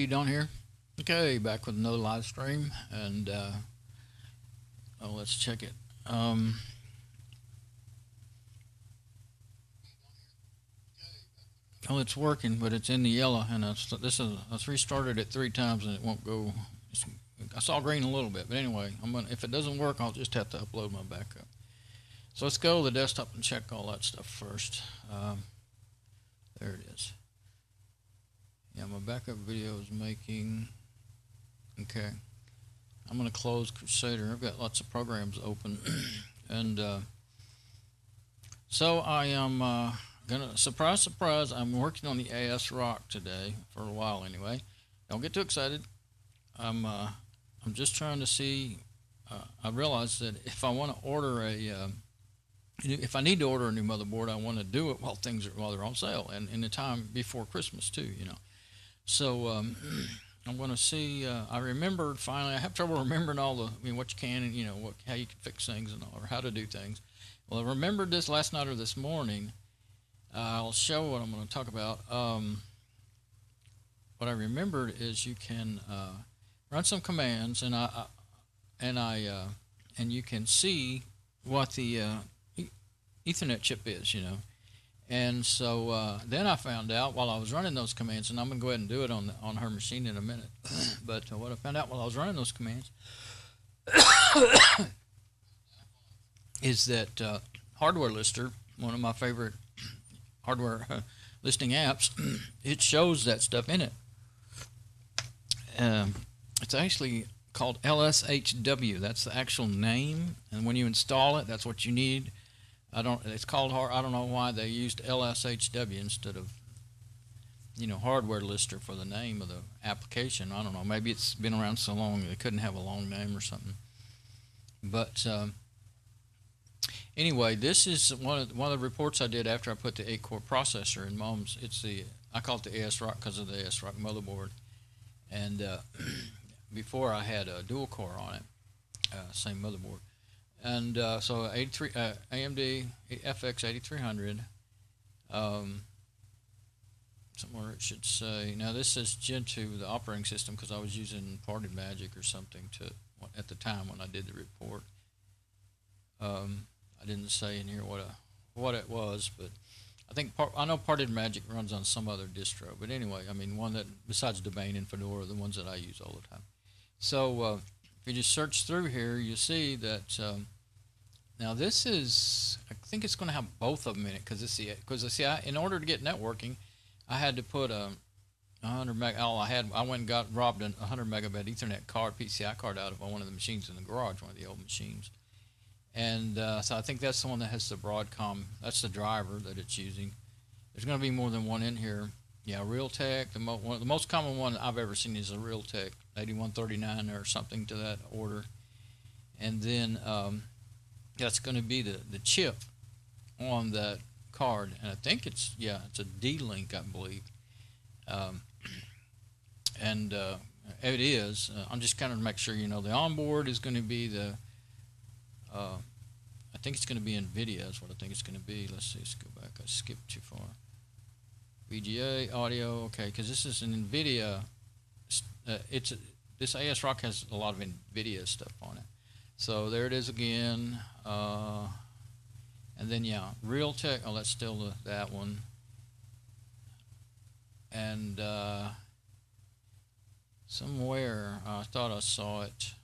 you doing here? Okay, back with another live stream, and let's check it. Oh, it's working, but it's in the yellow, and I restarted it 3 times, and it won't go. I saw green a little bit, but anyway, if it doesn't work, I'll just have to upload my backup. So let's go to the desktop and check all that stuff first. There it is. Yeah, my backup video is making. Okay, I'm going to close Crusader. I've got lots of programs open, and so I am gonna surprise, I'm working on the ASRock today for a while anyway. Don't get too excited. I'm just trying to see. I realized that if I want to order if I need to order a new motherboard, I want to do it while they're on sale and in the time before Christmas too. So I'm going to see. I remembered finally. I have trouble remembering all what you can and how you can fix things and all, or how to do things. Well, I remembered this last night or this morning. I'll show what I'm going to talk about. What I remembered is you can run some commands, and you can see what the Ethernet chip is, And so then I found out while I was running those commands, and I'm going to go ahead and do it on her machine in a minute. But what I found out while I was running those commands is that Hardware Lister, one of my favorite hardware listing apps, it shows that stuff in it. It's actually called LSHW. That's the actual name, and when you install it, that's what you need. It's called I don't know why they used LSHW instead of Hardware Lister for the name of the application. I don't know. Maybe it's been around so long they couldn't have a long name or something. But anyway, this is one of the reports I did after I put the 8-core processor in Mom's. I call it the ASRock because of the ASRock motherboard, and before I had a dual core on it, same motherboard. And so AMD FX 8300, somewhere it should say. Now this is Gen 2, the operating system, because I was using Parted Magic or something at the time when I did the report. I didn't say in here what it was, but I know Parted Magic runs on some other distro. But anyway, one that besides Domain and Fedora, the ones that I use all the time. So if you just search through here, you see that. Now this is, I think it's going to have both of them in it because in order to get networking, I had to put a 100 meg. I went and robbed a 100 megabit Ethernet card, PCI card out of one of the machines in the garage, one of the old machines, and so I think that's the one that has the Broadcom. That's the driver that it's using. There's going to be more than one in here. Yeah, Realtek. The most common one I've ever seen is a Realtek 8139 or something to that order, and then. That's going to be the chip on that card, and I think it's a D-Link, I believe, and it is. I'm just kind of make sure the onboard is going to be I think it's going to be NVIDIA is what I think it's going to be. Let's see. Let's go back. I skipped too far. VGA audio, okay, because this is an NVIDIA. This ASRock has a lot of NVIDIA stuff on it. So there it is again, and then Realtek. Oh, that's still that one. And somewhere I thought I saw it.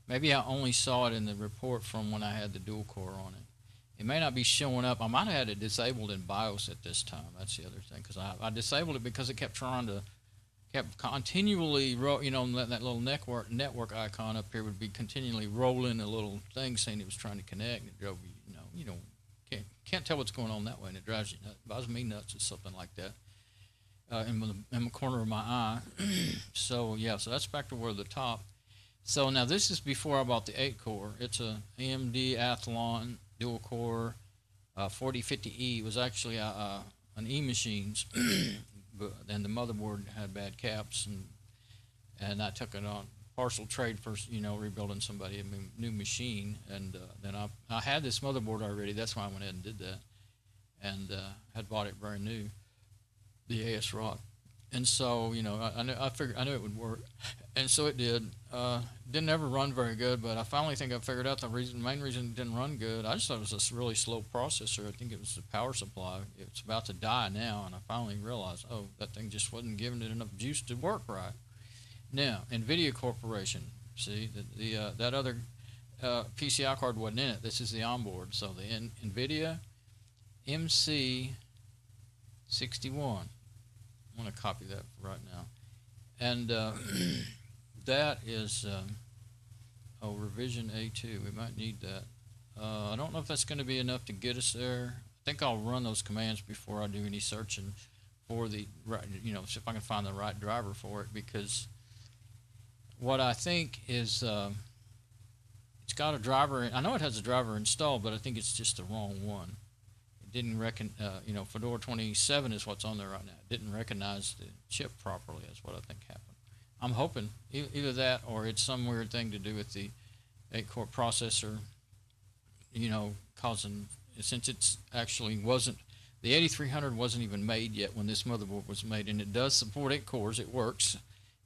Maybe I only saw it in the report from when I had the dual core on it. It may not be showing up. I might have had it disabled in BIOS at this time. That's the other thing, because I disabled it because it kept continually that little network icon up here would be continually rolling a little thing saying it was trying to connect. It drove can't tell what's going on that way, and it drives you nuts. It drives me nuts or something like that in the corner of my eye. So so that's back to where the top. So now this is before I bought the 8-core. It's a AMD Athlon dual core 4050E. It was actually an E machines. And the motherboard had bad caps, and I took it on partial trade for rebuilding somebody a new machine, and then I had this motherboard already. That's why I went ahead and did that, and had bought it brand new, the ASRock. And so, you know, I figured I knew it would work, and so it did. Didn't ever run very good, but I finally think I figured out the main reason it didn't run good. I just thought it was a really slow processor. I think it was the power supply. It's about to die now, and I finally realized, oh, that thing just wasn't giving it enough juice to work right. Now, NVIDIA Corporation, see that other PCI card wasn't in it. This is the onboard. So the NVIDIA MC61. I'm going to copy that right now. And that is, revision A2. We might need that. I don't know if that's going to be enough to get us there. I think I'll run those commands before I do any searching for the right, see if I can find the right driver for it, because what I think is it's got a driver. I know it has a driver installed, but I think it's just the wrong one. Didn't Fedora 27 is what's on there right now. It didn't recognize the chip properly. That's what I think happened. I'm hoping either that or it's some weird thing to do with the 8-core processor, causing, since it's actually wasn't, the 8300 wasn't even made yet when this motherboard was made, and it does support 8 cores. It works,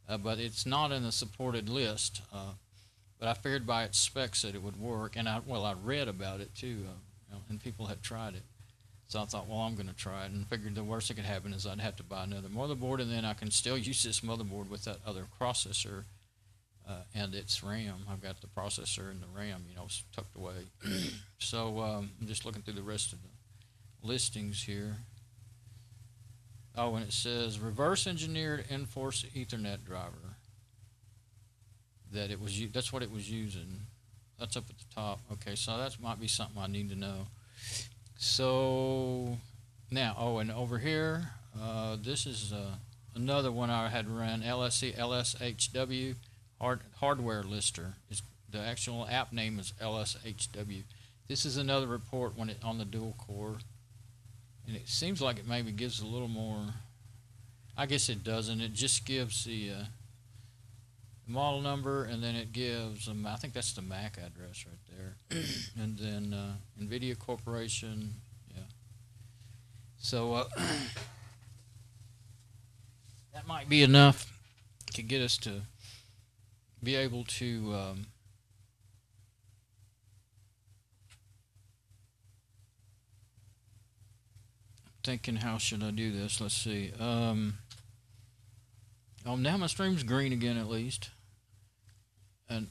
but it's not in the supported list. But I figured by its specs that it would work, and I read about it too, and people had tried it. So I thought, well, I'm going to try it, and figured the worst that could happen is I'd have to buy another motherboard, and then I can still use this motherboard with that other processor and its RAM. I've got the processor and the RAM, tucked away. So I'm just looking through the rest of the listings here. Oh, and it says reverse engineered Enforce Ethernet driver. That's what it was using. That's up at the top. Okay, so that might be something I need to know. So now, and over here, this is another one I had run, LSHW hardware lister. The actual app name is LSHW. This is another report on the dual core, and it seems like it maybe gives a little more. I guess it doesn't. It just gives the model number, and then it gives I think that's the MAC address right there, and then NVIDIA Corporation, yeah. So that might be enough to get us to be able to thinking, how should I do this? Let's see. Now my stream's green again, at least, and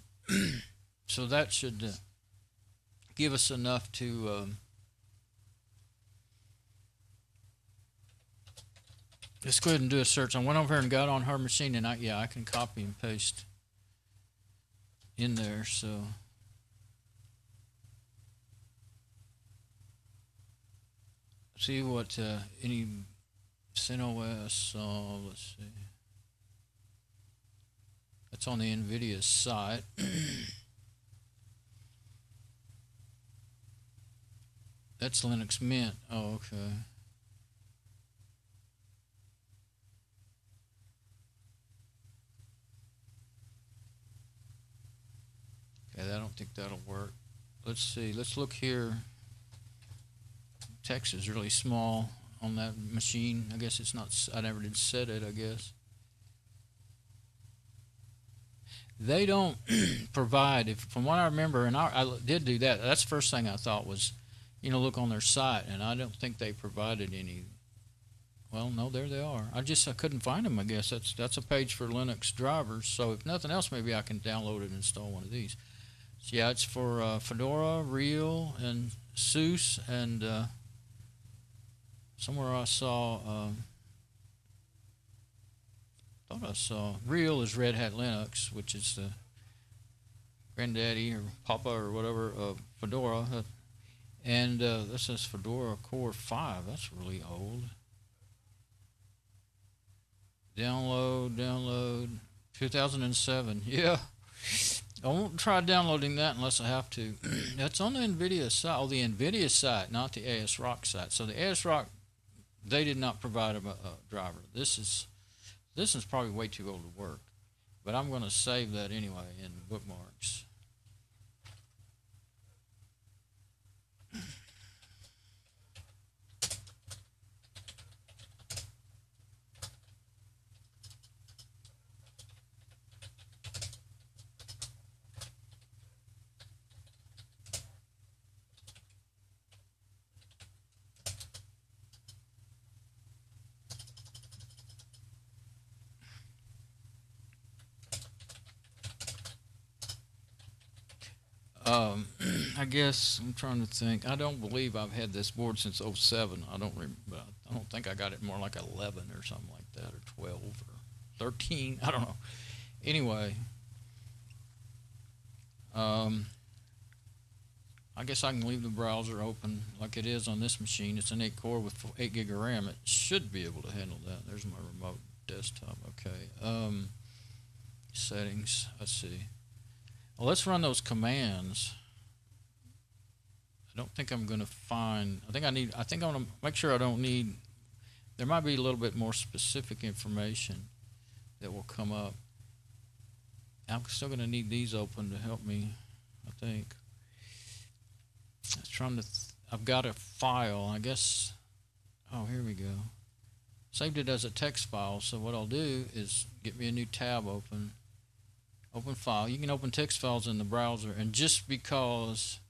so that should give us enough to let's go ahead and do a search. I went over here and got on her machine, and I can copy and paste in there. So see what any CentOS. Let's see. That's on the NVIDIA site. That's Linux Mint. Oh, okay. Okay, I don't think that'll work. Let's see. Let's look here. Text is really small on that machine. I guess it's not. I never did set it, I guess. They don't provide, from what I remember, and I did do that. That's the first thing I thought was, look on their site, and I don't think they provided any. Well, no, there they are. I couldn't find them, I guess. That's a page for Linux drivers. So if nothing else, maybe I can download it and install one of these. So yeah, it's for Fedora, Real, and SUSE, and somewhere I saw. I saw Real is Red Hat Linux, which is the granddaddy or papa or whatever of Fedora, and this is Fedora Core 5. That's really old. Download 2007. Yeah, I won't try downloading that unless I have to. That's on the NVIDIA site. Oh, the NVIDIA site, not the ASRock site. So the ASRock, they did not provide a driver. This is probably way too old to work, but I'm going to save that anyway in bookmarks. I guess I'm trying to think. I don't believe I've had this board since '07. I don't remember. I don't think I got it more like 11 or something like that, or 12 or 13. I don't know. Anyway, I guess I can leave the browser open like it is on this machine. It's an 8 core with 8 gig of RAM. It should be able to handle that. There's my remote desktop. Okay. Settings. Let's see. Well, let's run those commands. I don't think I'm going to find. I think I want to make sure I don't need. There might be a little bit more specific information that will come up. I'm still going to need these open to help me, I think. I was trying to. I've got a file. I guess. Oh, here we go. Saved it as a text file. So what I'll do is get me a new tab open. Open file. You can open text files in the browser, and just because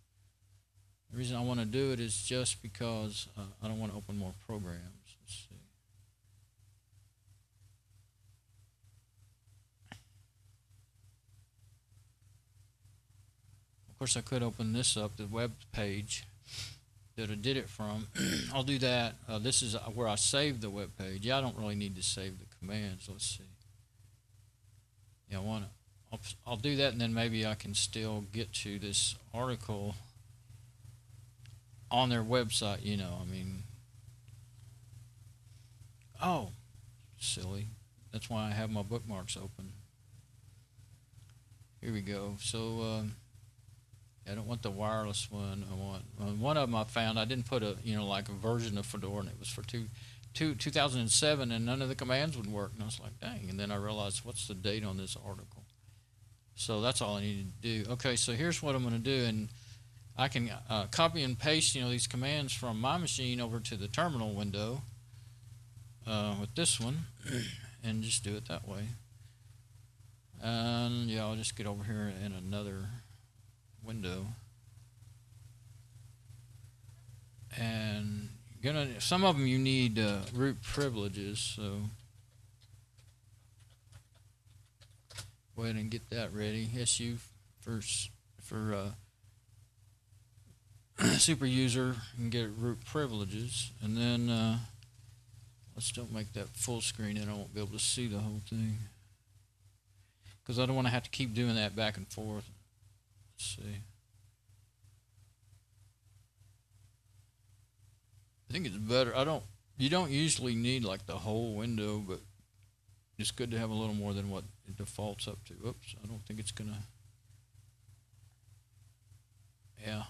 the reason I want to do it is just because I don't want to open more programs. Let's see. Of course, I could open this up, the web page that I did it from. I'll do that. This is where I saved the web page. Yeah, I don't really need to save the commands. Let's see. Yeah, I want to. I'll do that, and then maybe I can still get to this article on their website, you know. I mean, oh, silly. That's why I have my bookmarks open. Here we go. So I don't want the wireless one. I want one of them. I found I didn't put a like a version of Fedora, and it was for 2007, and none of the commands would work. And I was like, dang. And then I realized, what's the date on this article? So that's all I needed to do. Okay, so here's what I'm going to do, and I can copy and paste these commands from my machine over to the terminal window with this one, and just do it that way. And yeah, I'll just get over here in another window, and some of them you need root privileges, so go ahead and get that ready. SU for super user and get root privileges, and then let's don't make that full screen, and I won't be able to see the whole thing because I don't want to have to keep doing that back and forth. Let's see. I think it's better. You don't usually need like the whole window, but it's good to have a little more than what it defaults up to. Oops, I don't think it's gonna. Yeah,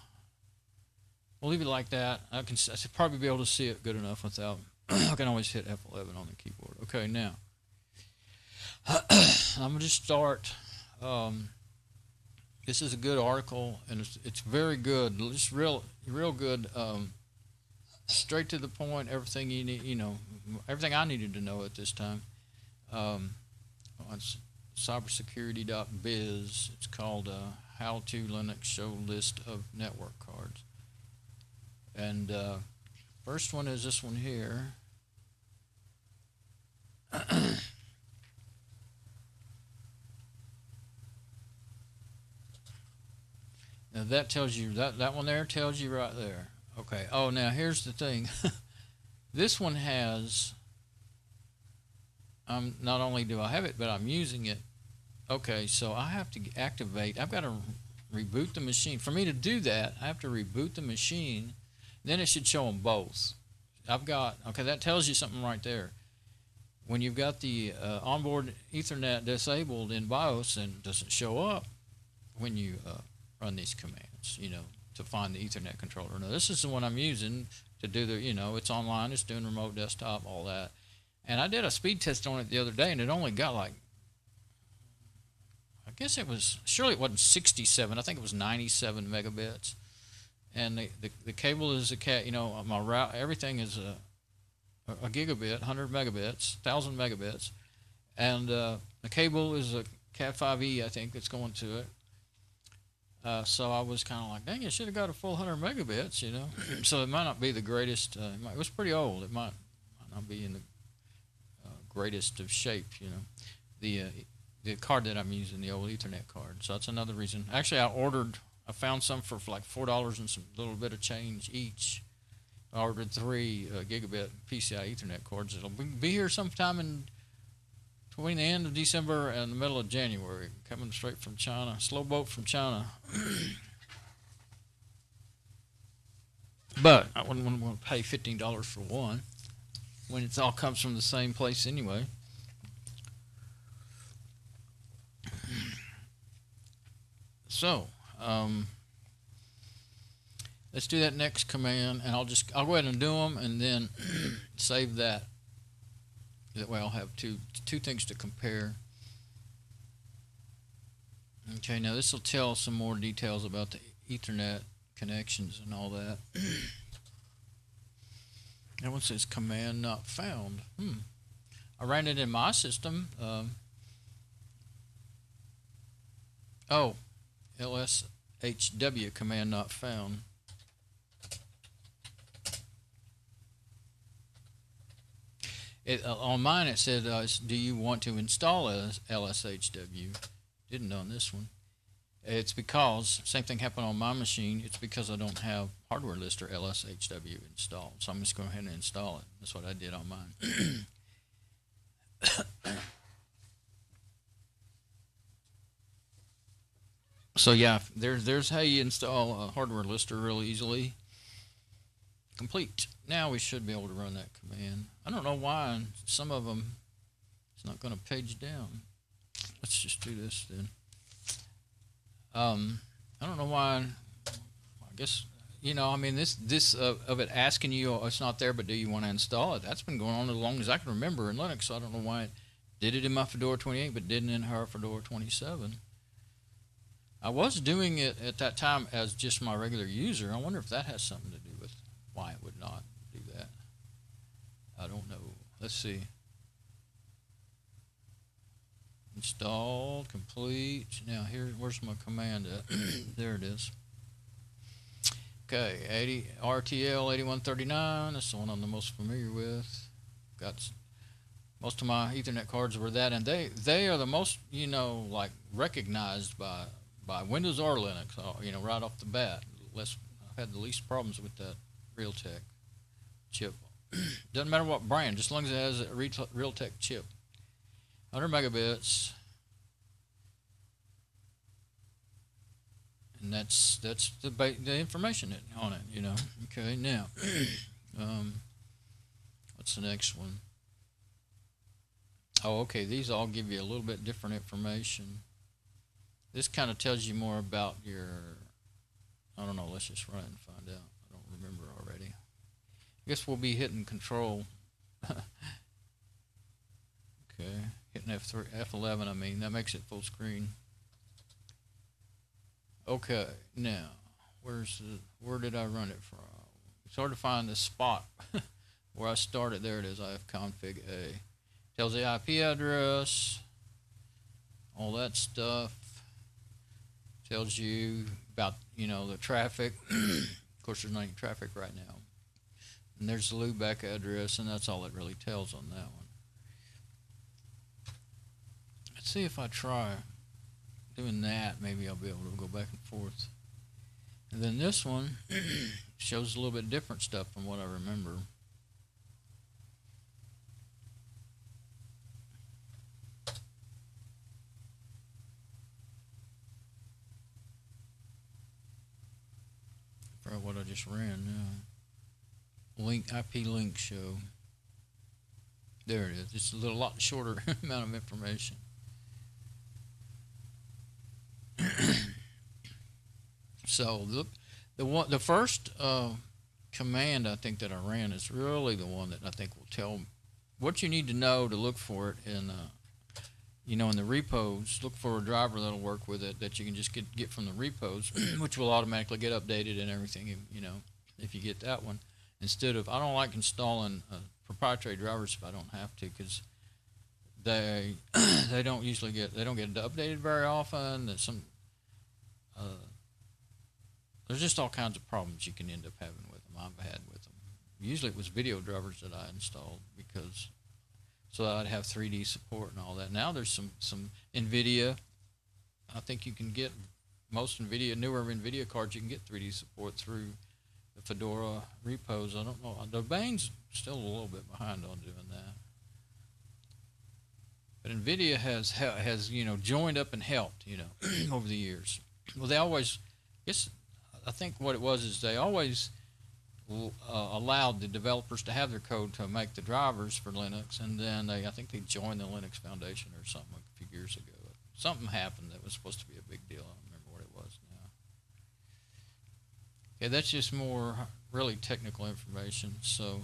we'll leave it like that. I should probably be able to see it good enough without. I can always hit F11 on the keyboard. Okay, now I'm gonna just start. This is a good article, and it's very good. Just real good. Straight to the point. Everything you need. Everything I needed to know at this time. On cybersecurity.biz. It's called How to Linux Show List of Network Cards. And first one is this one here. Now that tells you, that one there tells you right there. Okay. Oh, now here's the thing. This one has... not only do I have it, but I'm using it. Okay, so I have to activate. I've got to reboot the machine. For me to do that, I have to reboot the machine. Then it should show them both. Okay, that tells you something right there. When you've got the onboard Ethernet disabled in BIOS, and it doesn't show up when you run these commands, to find the Ethernet controller. Now, this is the one I'm using to do the, it's online, it's doing remote desktop, all that. And I did a speed test on it the other day, and it only got like, I guess surely it wasn't 67, I think it was 97 megabits. And the cable is my route, everything is a gigabit, 100 megabits, 1,000 megabits. And the cable is a Cat5e, I think, that's going to it. So I was kind of like, dang, it should have got a full 100 megabits, So it might not be the greatest. It was pretty old. It might not be in the greatest of shape, the card that I'm using, the old Ethernet card. So that's another reason. Actually, I ordered I found some for like $4 and some little bit of change each. I ordered 3 gigabit PCI Ethernet cords. It'll be here sometime in between the end of December and the middle of January, coming straight from China. Slow boat from China. But I wouldn't want to pay $15 for one when it all comes from the same place anyway. So, let's do that next command, and I'll go ahead and do them, and then save that. That way I'll have two things to compare. Okay, now this will tell some more details about the Ethernet connections and all that. That one says command not found. I ran it in my system. LSHW command not found. On mine it said, do you want to install LSHW? Didn't on this one. It's because, same thing happened on my machine, it's because I don't have hardware list or LSHW installed. So I'm just going ahead and install it. That's what I did on mine. So yeah, there's how you install a hardware lister really easily. Complete. Now we should be able to run that command. I don't know why some of them it's not going to page down. Let's just do this then. I don't know why. I guess I mean this of it asking you, it's not there, but do you want to install it? That's been going on as long as I can remember in Linux. So I don't know why it did it in my Fedora 28, but didn't in her Fedora 27. I was doing it at that time as just my regular user. I wonder if that has something to do with why it would not do that. I don't know. Let's see. Installed, complete. Now where's my command at? There it is. Okay, RTL 8139. That's the one I'm the most familiar with. Got most of my Ethernet cards were that, and they are the most like recognized by Windows or Linux. Right off the bat. I've had the least problems with that Realtek chip. Doesn't matter what brand, just as long as it has a Realtek chip. 100 megabits, and that's the information on it. Okay, now what's the next one? Oh, okay, these all give you a little bit different information. This kind of tells you more about your, I don't know, let's just run it and find out. I don't remember already. I guess we'll be hitting control. Okay, hitting F11, I mean, that makes it full screen. Okay, now, where did I run it from? It's hard to find the spot where I started. There it is, I have config A. Tells the IP address, all that stuff. Tells you about, the traffic. Of course, there's not any traffic right now. And there's the loopback address, and that's all it really tells on that one. Let's see if I try doing that. Maybe I'll be able to go back and forth. And then this one shows a little bit different stuff from what I remember. For what I just ran now. IP link show. There it is. It's a lot shorter amount of information. So the first command I think that I ran is really the one that I think will tell what you need to know to look for it in in the repos. Look for a driver that'll work with it that you can just get from the repos, which will automatically get updated and everything. If you get that one, instead of I don't like installing proprietary drivers if I don't have to, because they don't get updated very often. That there's just all kinds of problems you can end up having with them. I've had with them. Usually it was video drivers that I installed so that I'd have 3D support and all that. Now there's some NVIDIA. I think you can get most newer NVIDIA cards, you can get 3D support through the Fedora repos. I don't know. Debian's still a little bit behind on doing that. But NVIDIA has joined up and helped, over the years. Well, they always, I think what it was is they always allowed the developers to have their code to make the drivers for Linux, and then I think they joined the Linux Foundation or something like a few years ago. Something happened that was supposed to be a big deal. I don't remember what it was now. Okay, that's just more really technical information. So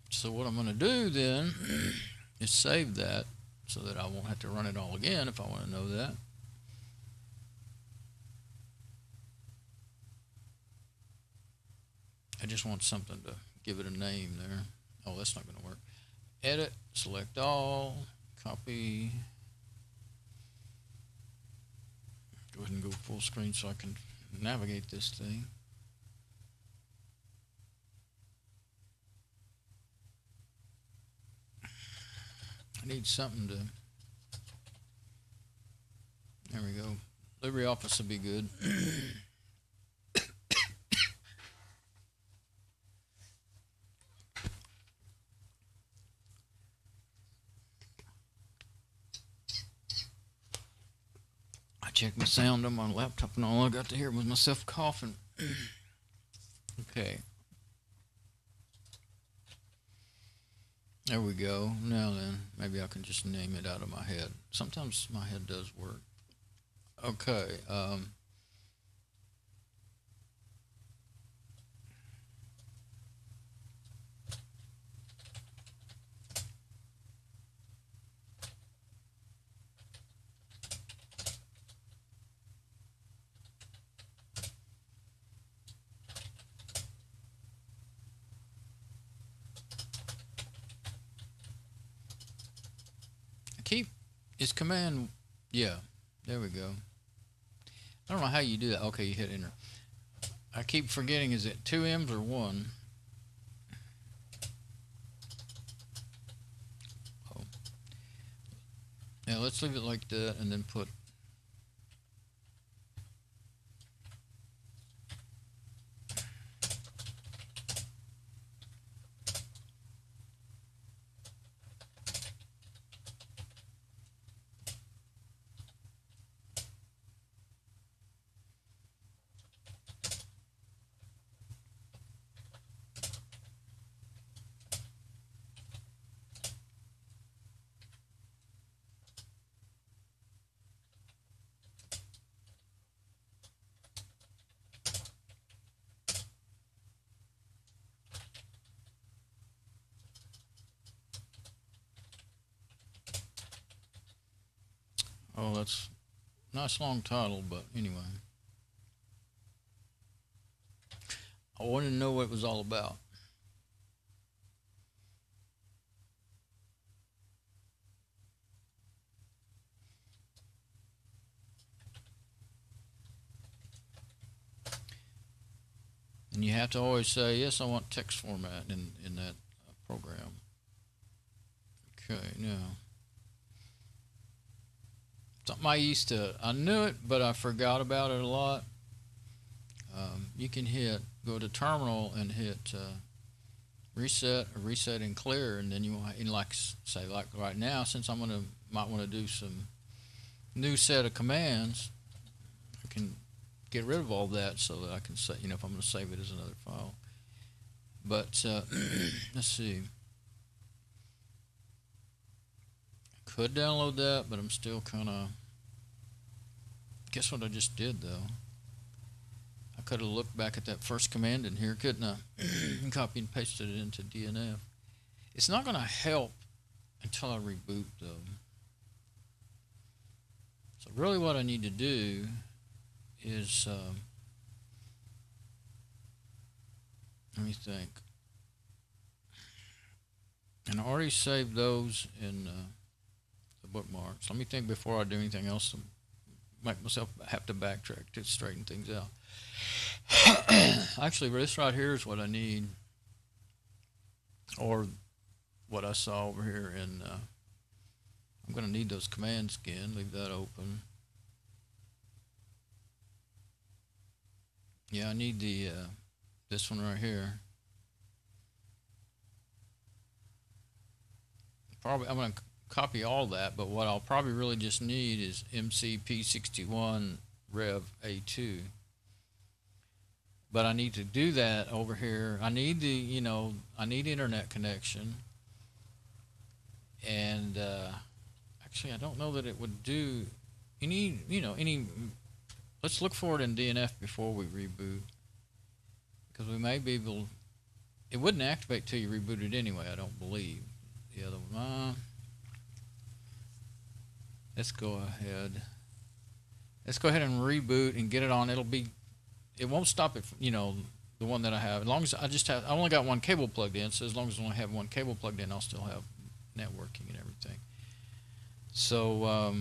so what I'm going to do then is save that so that I won't have to run it all again if I want to know that. I just want something to give it a name there. Oh, that's not going to work. Edit, select all, copy. Go ahead and go full screen so I can navigate this thing. I need something to, there we go. LibreOffice will be good. I checked my sound on my laptop and all I got to hear was myself coughing. Okay. There we go. Now then, maybe I can just name it out of my head. Sometimes my head does work. Okay. Keep is command, yeah, there we go. I don't know how you do that. Okay, you hit enter. I keep forgetting, is it 2 M's or 1? Oh. Now let's leave it like that and then put oh, that's a nice long title, but anyway. I wanted to know what it was all about. And you have to always say, yes, I want text format in that program. Okay, now. Something I knew it, but I forgot about it a lot. You can go to terminal and hit reset or reset and clear, and then you want, like right now, since might want to do some new set of commands, I can get rid of all that so that I can say, if I'm going to save it as another file. But let's see. Could download that, but I'm still kind of, guess what I just did though? I could have looked back at that first command in here, couldn't I? And copy and pasted it into DNF. It's not going to help until I reboot though. So really what I need to do is, let me think. And I already saved those in the bookmarks. Let me think before I do anything else to make myself have to backtrack to straighten things out. Actually, this right here is what I need. or what I saw over here in, I'm going to need those commands again, leave that open. Yeah, I need the, this one right here. Probably, I'm going to copy all that, but what I'll probably really just need is MCP61 Rev A2. But I need to do that over here. I need the, you know, I need internet connection. And actually, I don't know that it would do any, you know, any. Let's look for it in DNF before we reboot, because we may be able. It wouldn't activate till you reboot it anyway. I don't believe. The other one. Let's go ahead. Let's go ahead and reboot and get it on. It'll be. It won't stop it. You know, the one that I have. As long as I just have. I only got one cable plugged in. So as long as I only have one cable plugged in, I'll still have networking and everything. So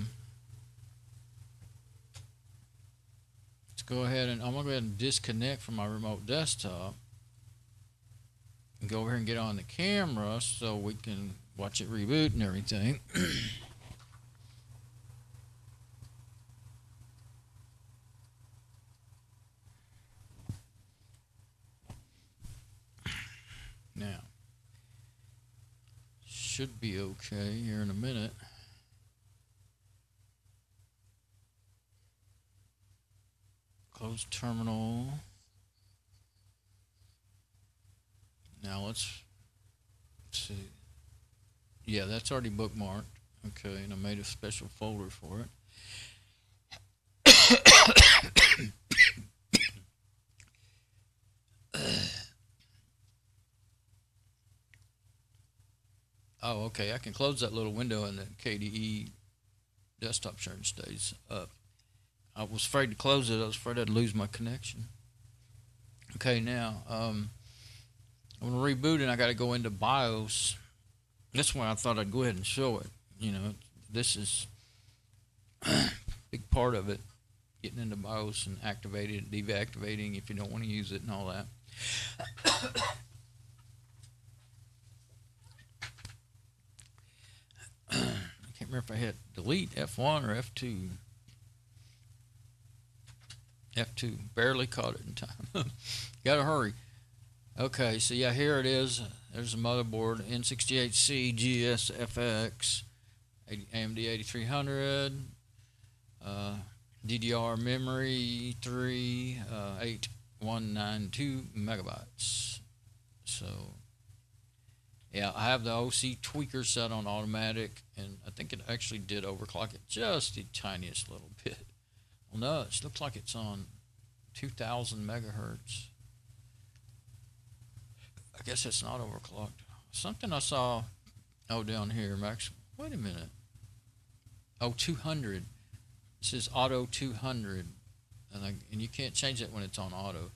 let's go ahead and I'm gonna go ahead and disconnect from my remote desktop and go over here and get on the camera so we can watch it reboot and everything. Now, should be okay here in a minute. Close terminal. Now let's see. Yeah, that's already bookmarked. Okay, and I made a special folder for it. Oh, okay. I can close that little window and the KDE desktop sharing stays up. I was afraid to close it. I was afraid I'd lose my connection. Okay, now I'm going to reboot and I got to go into BIOS. That's why I thought I'd go ahead and show it. You know, this is a big part of it. Getting into BIOS and activating it, deactivating if you don't want to use it and all that. I can't remember if I hit delete F1 or F2. F2, barely caught it in time. Gotta hurry. Okay, so yeah, here it is. There's the motherboard, N68C GSFX, AMD 8300, DDR memory 8192 megabytes. So yeah, I have the OC tweaker set on automatic, and I think it actually did overclock it just the tiniest little bit. Well, no, it looks like it's on 2000 megahertz. I guess it's not overclocked. Something I saw, oh, down here, Max. Wait a minute. Oh, 200. It says auto 200, and you can't change that when it's on auto.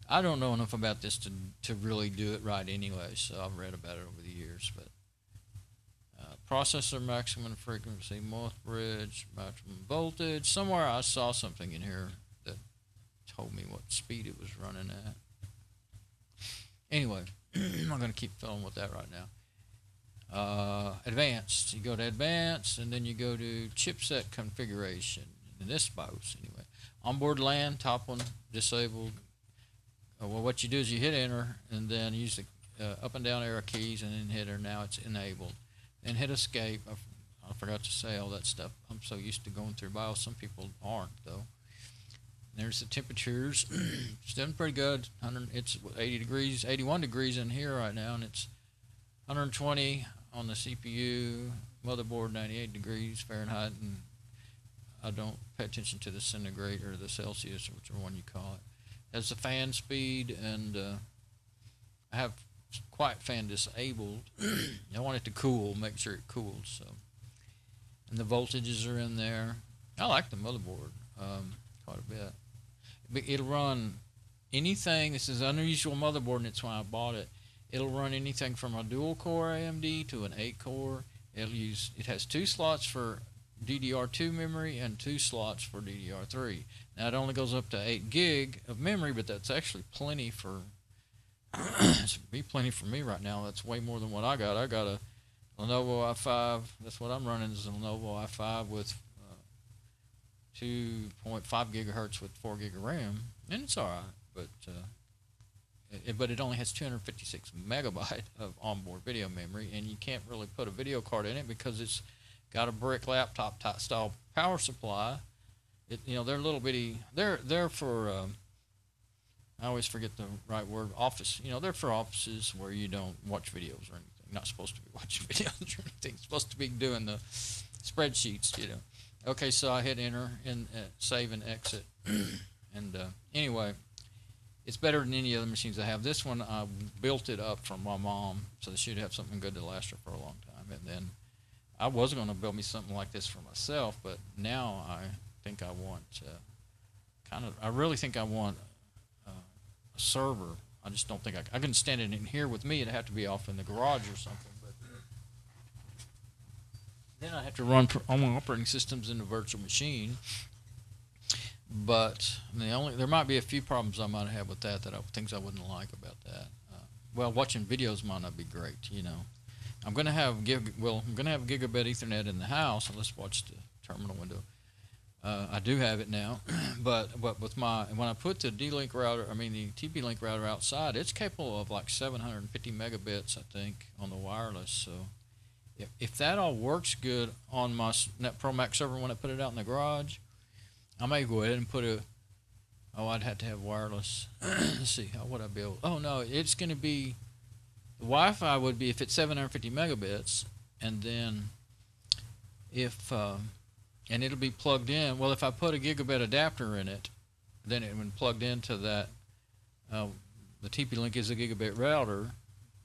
I don't know enough about this to really do it right anyway, so I've read about it over the years. But processor maximum frequency, moth bridge, maximum voltage. Somewhere I saw something in here that told me what speed it was running at. Anyway, I'm not going to keep filling with that right now. Advanced. You go to advanced, and then you go to chipset configuration. In this BIOS, anyway. Onboard LAN, top one, disabled. Well, what you do is you hit enter, and then use the up and down arrow keys, and then hit enter. Now it's enabled. Then hit escape. I forgot to say all that stuff. I'm so used to going through BIOS. Some people aren't, though. There's the temperatures. It's doing pretty good. It's 80 degrees, 81 degrees in here right now, and it's 120 on the CPU. Motherboard 98 degrees Fahrenheit, and I don't pay attention to the centigrade or the Celsius, or whichever one you call it. Has the fan speed, and I have quiet fan disabled. I want it to cool, make sure it cools. So, and the voltages are in there. I like the motherboard quite a bit. It'll run anything. This is an unusual motherboard, and that's why I bought it. It'll run anything from a dual-core AMD to an 8-core. It has 2 slots for DDR2 memory and 2 slots for DDR3. Now, it only goes up to 8 gig of memory, but that's actually plenty for It's be plenty for me right now. That's way more than what I got. I got a Lenovo i5. That's what I'm running is a Lenovo i5 with 2.5 gigahertz with 4 gig of RAM, and it's all right. But it only has 256 megabyte of onboard video memory, and you can't really put a video card in it because it's got a brick laptop style power supply. They're little bitty. They're for I always forget the right word. Office. They're for offices where you don't watch videos or anything. You're not supposed to be watching videos or anything. You're supposed to be doing the spreadsheets. Okay, so I hit enter and save and exit. And anyway, it's better than any other machines I have. This one, I built it up from my mom, so she should have something good to last her for a long time. And then I was going to build me something like this for myself, but now I think I want I really think I want a server. I just don't think I can stand it in here with me. It'd have to be off in the garage or something. But then I have to run all my operating systems in the virtual machine. But there might be a few problems I might have with things I wouldn't like about that. Well, watching videos might not be great. I'm going to have gigabit Ethernet in the house. Let's watch the terminal window. I do have it now, but with when I put the the TP-Link router outside, it's capable of like 750 megabits, I think, on the wireless. So if that all works good on my Net Pro Max server when I put it out in the garage, I may go ahead and put I'd have to have wireless. Let's see, how would I be able? Oh no, it's going to be the Wi-Fi would be if it's 750 megabits, and then and it'll be plugged in. Well, if I put a gigabit adapter in it, then it when plugged into that, the TP-Link is a gigabit router.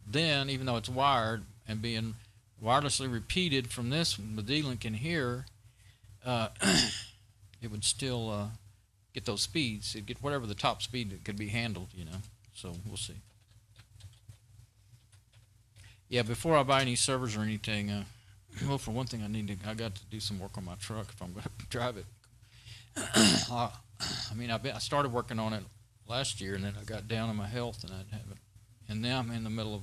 Then, even though it's wired and being wirelessly repeated from the D-Link in here, it would still get those speeds. It'd get whatever the top speed that could be handled, So we'll see. Yeah, before I buy any servers or anything, well, for one thing, I got to do some work on my truck if I'm going to drive it. I started working on it last year, and then I got down on my health, and I haven't. And now I'm in the middle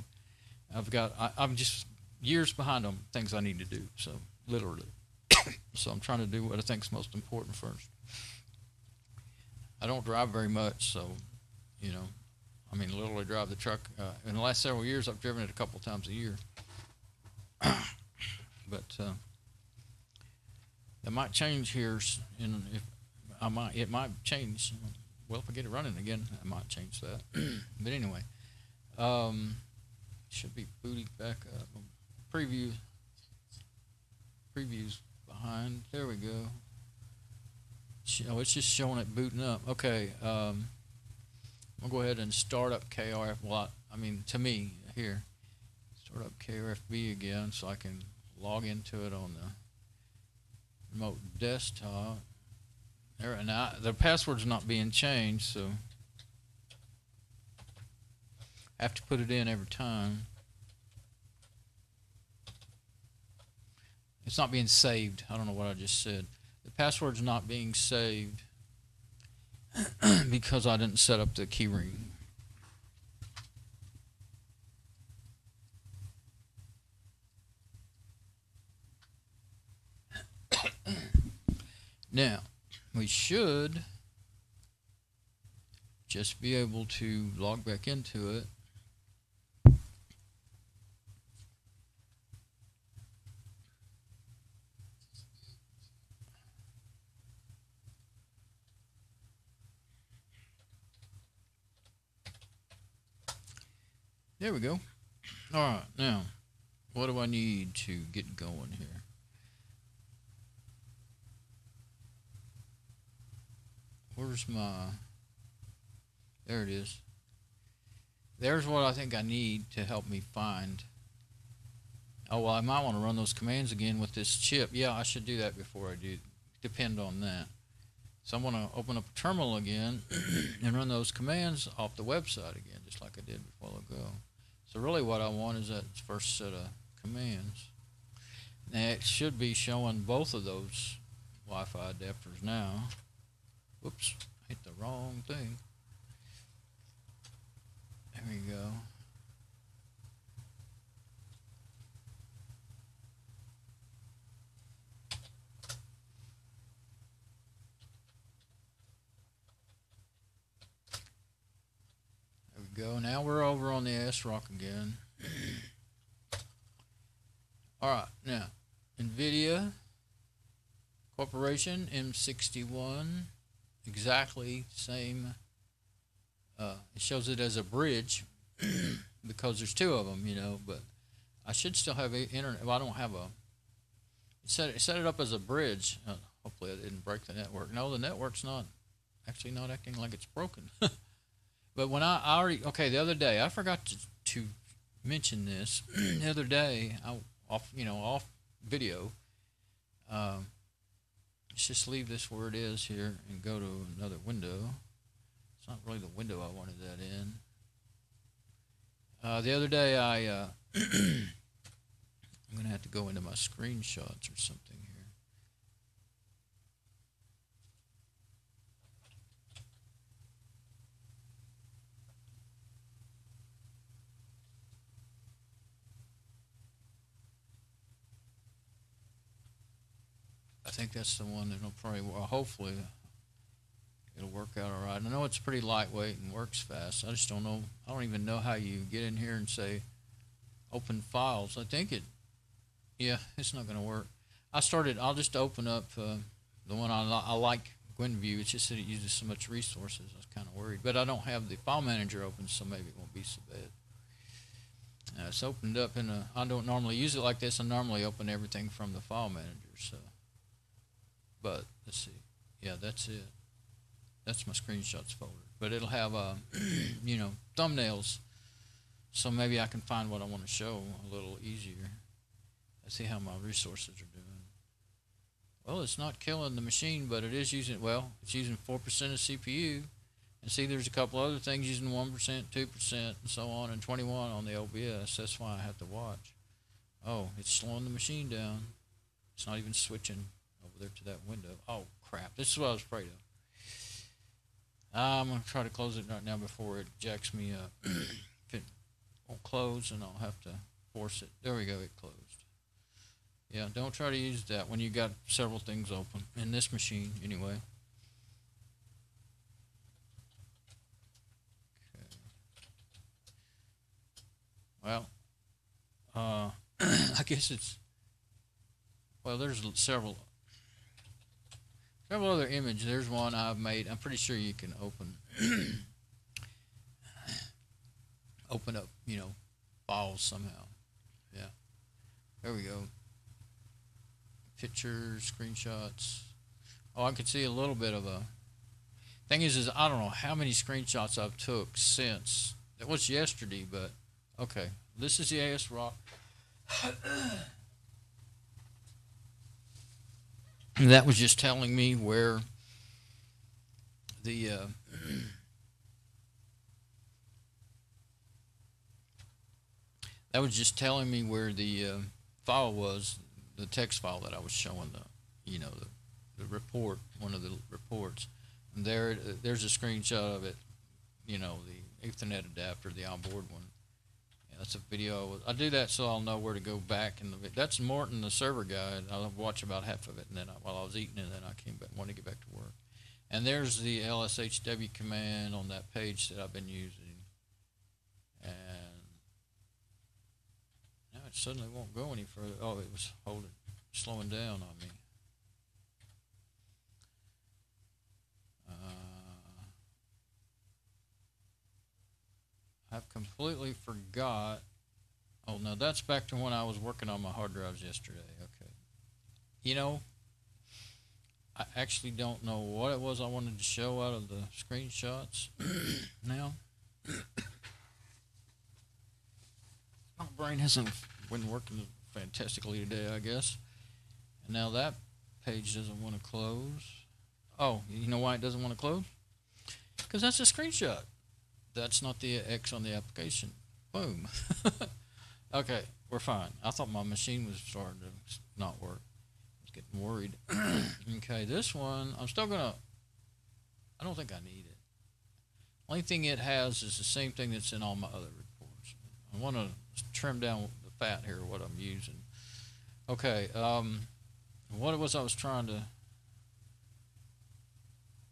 of. I'm just years behind on things I need to do. So literally, so I'm trying to do what I think is most important first. I don't drive very much, so literally drive the truck. In the last several years, I've driven it a couple times a year. But it might change here, it might change. Well, if I get it running again, I might change that. But anyway, should be booting back up. Previews behind. There we go. Oh, it's just showing it booting up. Okay, I'm gonna go ahead and start up KRF. Well, to me here, start up KRFB again, so I can log into it on the remote desktop. There, now the password's not being changed, so I have to put it in every time. It's not being saved. I don't know what I just said. The password's not being saved because I didn't set up the keyring. Now, we should just be able to log back into it. There we go. All right, now, what do I need to get going here? Where's there it is. There's what I think I need to help me find. Oh, well, I might want to run those commands again with this chip. Yeah, I should do that before I do. Depend on that. So I'm going to open up a terminal again and run those commands off the website again, just like I did a while ago. So really what I want is that first set of commands. Now it should be showing both of those Wi-Fi adapters now. Whoops, hit the wrong thing. There There you go. There we go. Now we're over on the ASRock again. All right, now NVIDIA Corporation M61, exactly same. It shows it as a bridge because there's two of them, you know. But I should still have internet. Well, I don't have a. It set it up as a bridge. Hopefully, it didn't break the network. No, the network's not acting like it's broken. But when I already the other day I forgot to mention this. The other day off video. Let's just leave this where it is here and go to another window. It's not really the window I wanted that in. The other day I'm gonna have to go into my screenshots or something here. I think that's the one that'll probably, hopefully, it'll work out all right. I know it's pretty lightweight and works fast. I just don't know. I don't even know how you get in here and say open files. I think it's not going to work. I'll just open up the one I like, GwenView. It's just that it uses so much resources. I was kind of worried. But I don't have the file manager open, so maybe it won't be so bad. It's opened up I don't normally use it like this. I normally open everything from the file manager, so. But let's see. Yeah, that's it. That's my screenshots folder. But it'll have thumbnails. So maybe I can find what I want to show a little easier. Let's see how my resources are doing. Well, it's not killing the machine, but it is using it's using 4% of CPU. And see, there's a couple other things using 1%, 2%, and so on, and 21 on the OBS. That's why I have to watch. Oh, it's slowing the machine down. It's not even switching over there to that window. Oh, crap. This is what I was afraid of. I'm going to try to close it right now before it jacks me up. If it won't close, and I'll have to force it. There we go. It closed. Yeah, don't try to use that when you got several things open. In this machine, anyway. Okay. Well, I guess there's several other images. There's one I've made. I'm pretty sure you can open up, files somehow. Yeah. There we go. Pictures, screenshots. Oh, I could see a little bit of a thing is I don't know how many screenshots I've took since. It was yesterday, but okay. This is the ASRock. That was just telling me where the file was, the text file that I was showing, the report, one of the reports. And there's a screenshot of it, the Ethernet adapter, the onboard one. That's a video. I do that so I'll know where to go back. That's Morton, the server guide. I'll watch about half of it, and then while I was eating, and then I came back, wanted to get back to work. And there's the LSHW command on that page that I've been using. And now it suddenly won't go any further. Oh, it was slowing down on me. I've completely forgot. Oh, no, that's back to when I was working on my hard drives yesterday. Okay. I actually don't know what it was I wanted to show out of the screenshots now. My brain hasn't been working fantastically today, I guess. And now that page doesn't want to close. Oh, you know why it doesn't want to close? Because that's a screenshot. That's not the X on the application. Boom. Okay, we're fine. I thought my machine was starting to not work. I was getting worried. Okay, this one, I'm still going to, I don't think I need it. Only thing it has is the same thing that's in all my other reports. I want to trim down the fat here, what I'm using. Okay, what it was I was trying to,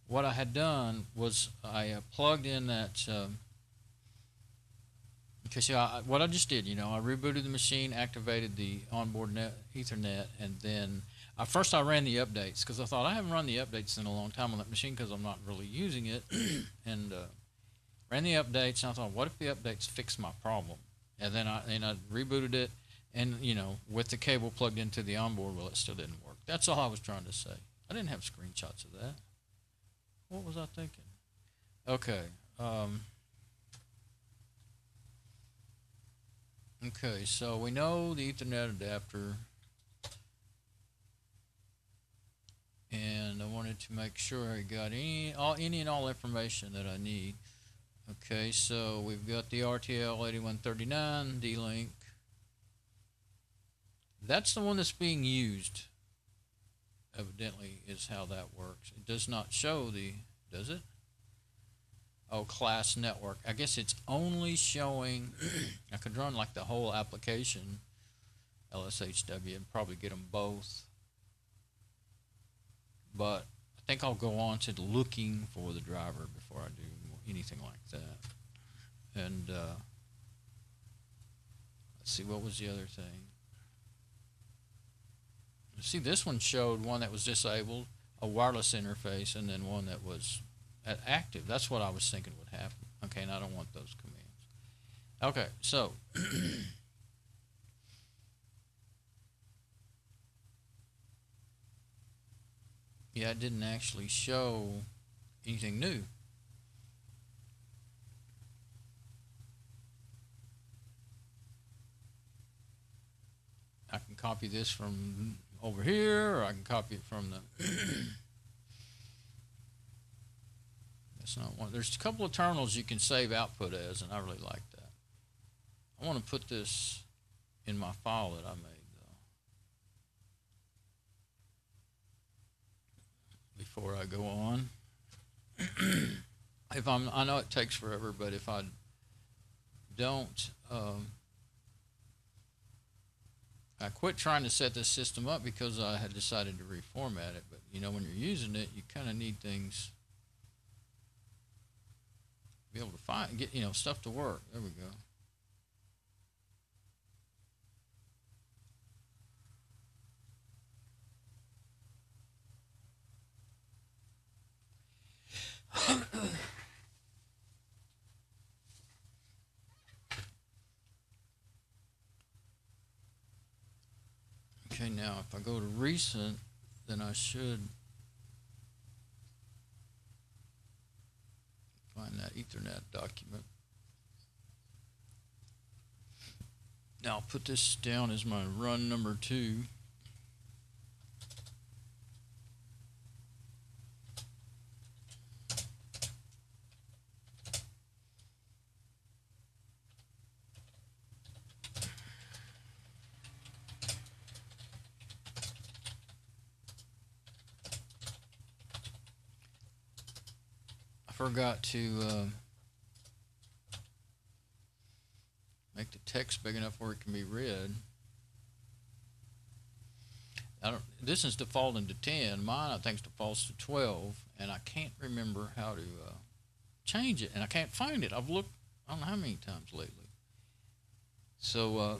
what I had done was I plugged in that, because what I just did, I rebooted the machine, activated the onboard Ethernet, and then first I ran the updates because I thought I haven't run the updates in a long time on that machine because I'm not really using it, and ran the updates, and I thought, what if the updates fix my problem? And then I rebooted it, and with the cable plugged into the onboard, well, it still didn't work. That's all I was trying to say. I didn't have screenshots of that. What was I thinking? Okay. Okay, so we know the Ethernet adapter, and I wanted to make sure I got any and all information that I need. Okay, so we've got the RTL 8139 D-Link. That's the one that's being used, evidently, is how that works. It does not show does it? Oh, class network. I guess it's only showing, I could run like the whole application, LSHW, and probably get them both. But I think I'll go on to looking for the driver before I do anything like that. And let's see, what was the other thing? See, this one showed one that was disabled, a wireless interface, and then one that was active. That's what I was thinking would happen. Okay, and I don't want those commands. Okay, so yeah, it didn't actually show anything new. I can copy this from over here, or I can copy it from the that's not one. There's a couple of terminals you can save output as, and I really like that. I want to put this in my file that I made, though, before I go on. I know it takes forever, but if I don't, I quit trying to set this system up because I had decided to reformat it. But when you're using it, you kind of need things to be able to get stuff to work. There we go. Okay, now if I go to recent, then I should find that Ethernet document. Now I'll put this down as my run number 2. Forgot to make the text big enough where it can be read. This is defaulting to 10. Mine, I think, defaults to 12, and I can't remember how to change it, and I can't find it. I've looked, I don't know how many times lately. So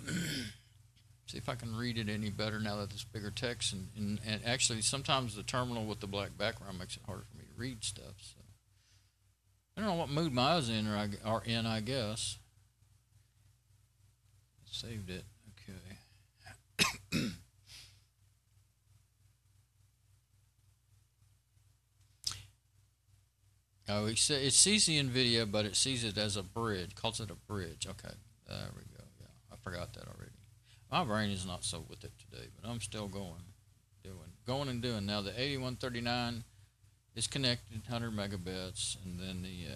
see if I can read it any better now that there's bigger text, and actually sometimes the terminal with the black background makes it harder for me to read stuff. So I don't know what mood my eyes are in, I guess. Saved it. Okay. Oh, it sees the NVIDIA, but it sees it as a bridge. Calls it a bridge. Okay. There we go. Yeah, I forgot that already. My brain is not so with it today, but I'm still going and doing. Now the 8139 is connected, 100 megabits, and then the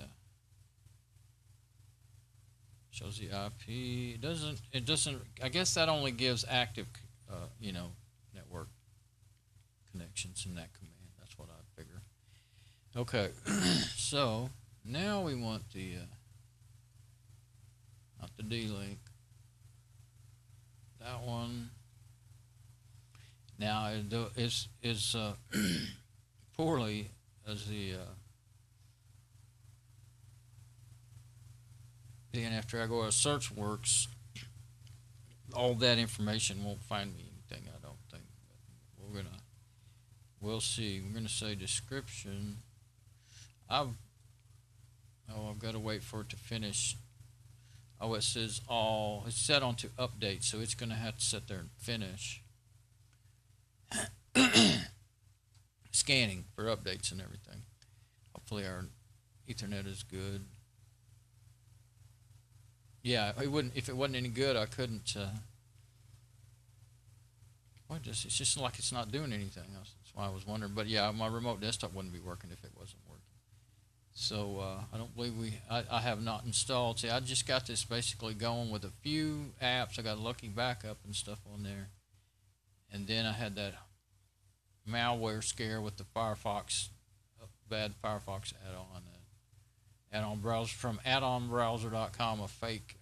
shows the IP. It doesn't. I guess that only gives active, network connections in that command. That's what I figure. Okay, so Now we want the not the D-Link, that one. Now it is poorly as the DNF drag or search works. All that information won't find me anything, I don't think. But we'll see. We're gonna say description. I've got to wait for it to finish. Oh, it says all. It's set on to update, so it's gonna have to sit there and finish scanning for updates and everything. Hopefully our Ethernet is good. Yeah, it wouldn't if it wasn't any good. I couldn't. It's just like it's not doing anything else. That's why I was wondering. But yeah, my remote desktop wouldn't be working if it wasn't working. So I don't believe I have not installed. See, I just got this basically going with a few apps. I got Lucky Backup and stuff on there, and then I had that malware scare with the Firefox, bad Firefox add-on. Add-on browser from addonbrowser.com, a fake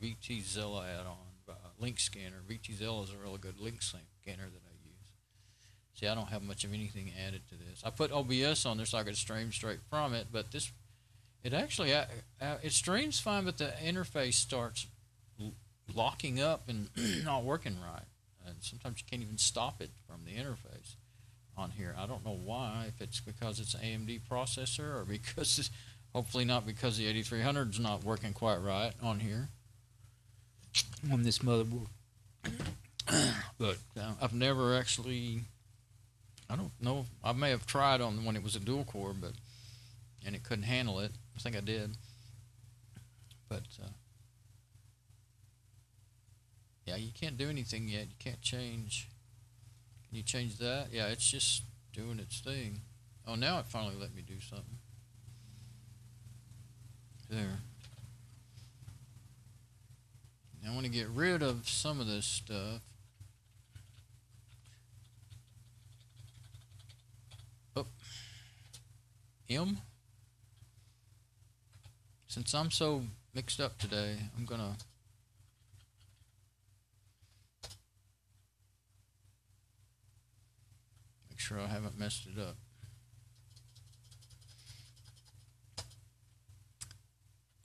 VTZilla add-on link scanner. VTZilla is a really good link scanner that I use. See, I don't have much of anything added to this. I put OBS on there so I could stream straight from it, but it actually it streams fine, but the interface starts locking up and not working right. And sometimes you can't even stop it from the interface on here. I don't know why, if it's because it's an AMD processor or because it's hopefully not because the 8300 is not working quite right on here on this motherboard. But I've never actually, I don't know, I may have tried on when it was a dual core, and it couldn't handle it. I think I did. But yeah, you can't do anything yet. You can't change. Can you change that? Yeah, it's just doing its thing. Oh, now it finally let me do something. There. Now I want to get rid of some of this stuff. Oh. M. Since I'm so mixed up today, I'm going to make sure I haven't messed it up.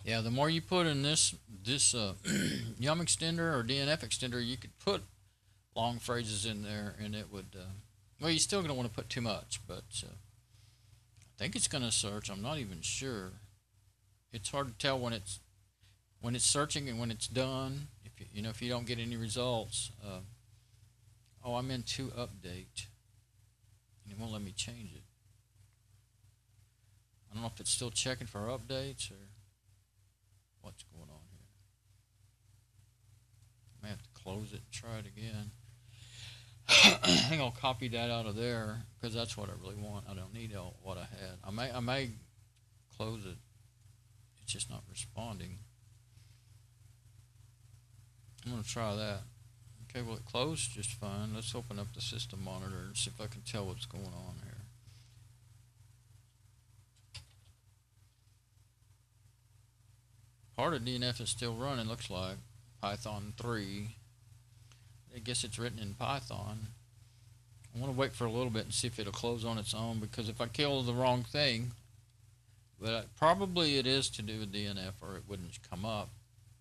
Yeah, the more you put in this yum extender or DNF extender, you could put long phrases in there, and it would. Well, you're still going to want to put too much, but I think it's going to search. I'm not even sure. It's hard to tell when it's searching and when it's done. If you don't get any results. Oh, I'm in to update, and it won't let me change it. I don't know if it's still checking for updates or what's going on here. I may have to close it and try it again. I think I'll copy that out of there because that's what I really want. I don't need what I had. I may close it. It's just not responding. I'm going to try that. Okay, well, it closed just fine. Let's open up the system monitor and see if I can tell what's going on here. Part of DNF is still running, looks like. Python 3. I guess it's written in Python. I want to wait for a little bit and see if it'll close on its own, because if I kill the wrong thing, but probably it is to do with DNF, or it wouldn't come up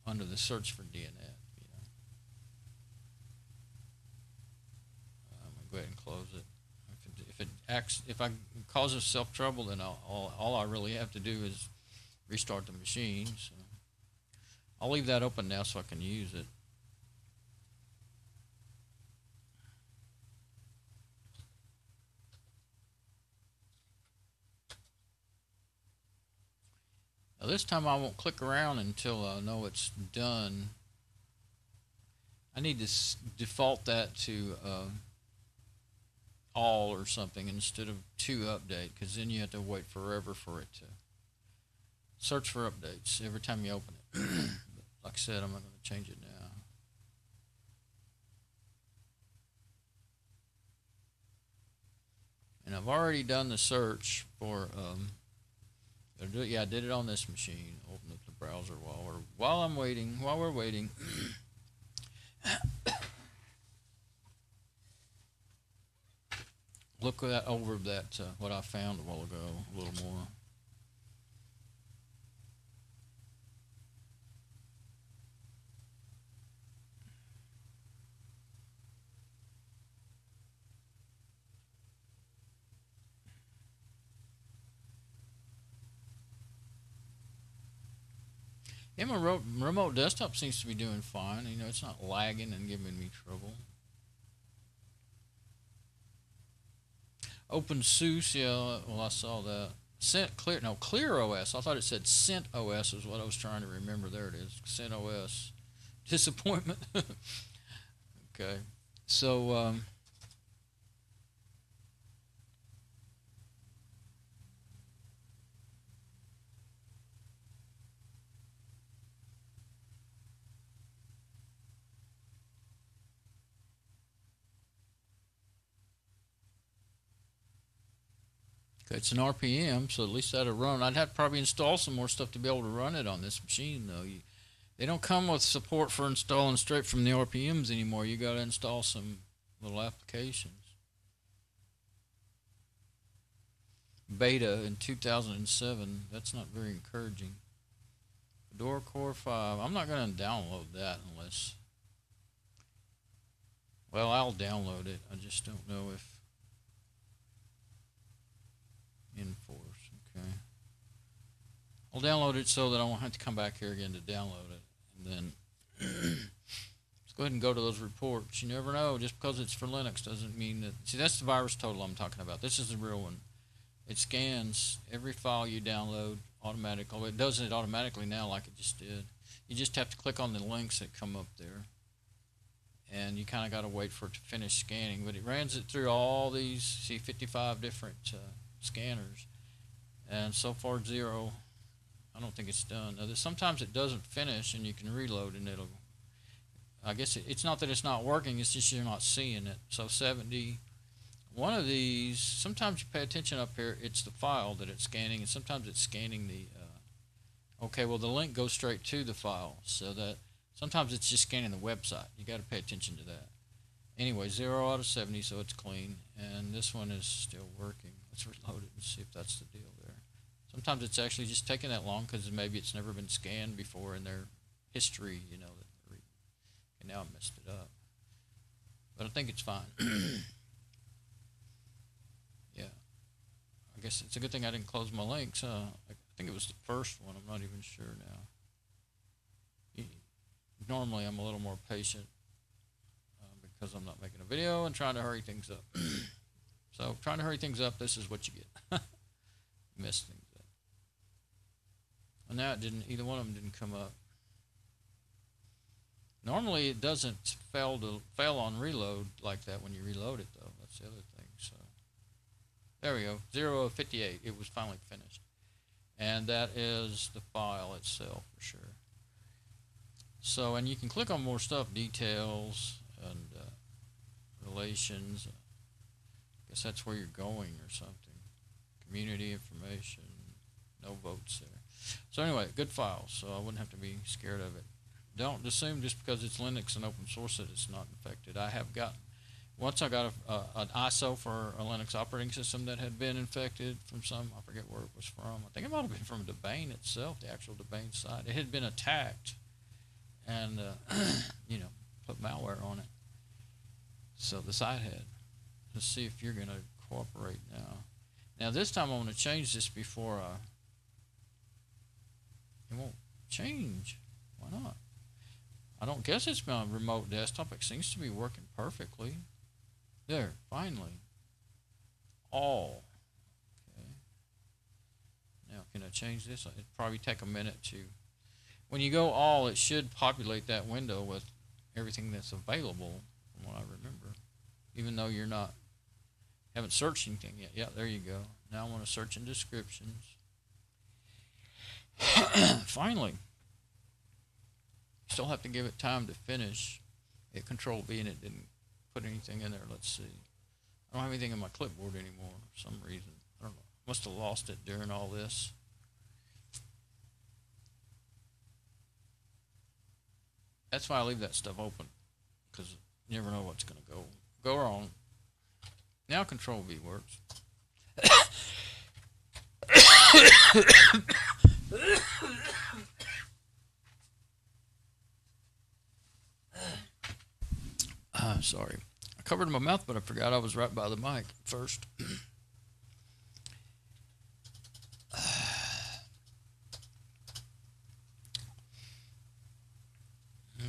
under the search for DNF. I'm gonna go ahead and close it. If it causes self trouble, then all I really have to do is restart the machine. So I'll leave that open now so I can use it. Now this time I won't click around until I know it's done. I need to default that to all or something instead of to update, because then you have to wait forever for it to search for updates every time you open it. Like I said, I'm not going to change it now. And I've already done the search for Yeah, I did it on this machine. Open up the browser while we're waiting. Look over that what I found a while ago a little more. Yeah, my remote desktop seems to be doing fine. You know, it's not lagging and giving me trouble. OpenSUSE, yeah, well, I saw that. Clear OS. I thought it said Cent OS is what I was trying to remember. There it is, Cent OS. Disappointment. Okay, so okay, it's an RPM, so at least that'll run. I'd have to probably install some more stuff to be able to run it on this machine, though. They don't come with support for installing straight from the RPMs anymore. You got to install some little applications. Beta in 2007. That's not very encouraging. Fedora Core 5. I'm not going to download that unless... Well, I'll download it. I just don't know if... Enforce, okay. I'll download it so that I won't have to come back here again to download it. And then let's go ahead and go to those reports. You never know. Just because it's for Linux doesn't mean that... See, that's the virus total I'm talking about. This is the real one. It scans every file you download automatically. It does it automatically now like it just did. You just have to click on the links that come up there. And you kind of got to wait for it to finish scanning. But it runs it through all these, see, 55 different scanners. And so far, 0. I don't think it's done. Now, sometimes it doesn't finish and you can reload and it'll... I guess it's not that it's not working, it's just you're not seeing it. So 70... One of these, sometimes you pay attention up here, it's the file that it's scanning, and sometimes it's scanning the, okay, well the link goes straight to the file, so that sometimes it's just scanning the website. You got to pay attention to that. Anyway, 0 out of 70, so it's clean, and this one is still working. Let's reload it and see if that's the deal there. Sometimes it's actually just taking that long because maybe it's never been scanned before in their history, you know, and now I messed it up. But I think it's fine. Yeah, I guess it's a good thing I didn't close my links. I think it was the first one. I'm not even sure now. Normally, I'm a little more patient because I'm not making a video and trying to hurry things up. So, trying to hurry things up, this is what you get. Mess things up. And now it didn't. Either one of them didn't come up. Normally, it doesn't fail on reload like that when you reload it, though. That's the other thing. So. There we go, 0 of 58. It was finally finished. And that is the file itself for sure. So, and you can click on more stuff, details and relations. I guess that's where you're going or something. Community information, no votes there. So anyway, good file, so I wouldn't have to be scared of it. Don't assume just because it's Linux and open source that it's not infected. I have gotten... Once I got an ISO for a Linux operating system that had been infected from some, I forget where it was from. I think it might have been from Debian itself, the actual Debian site. It had been attacked and, you know, put malware on it. So the site had. Let's see if you're going to cooperate now. Now this time I'm going to change this before it won't change. Why not? I don't guess it's my remote desktop. It seems to be working perfectly. There, finally. All. Okay. Now, can I change this? It'd probably take a minute to... When you go all, it should populate that window with everything that's available, from what I remember. Even though you're not... haven't searched anything yet. Yeah, there you go. Now I want to search in descriptions. Finally. Still have to give it time to finish. Hit Control V and it didn't put anything in there. Let's see. I don't have anything in my clipboard anymore for some reason. I don't know. Must have lost it during all this. That's why I leave that stuff open, because you never know what's going to go wrong. Now Control V works. Sorry. I covered my mouth, but I forgot I was right by the mic first.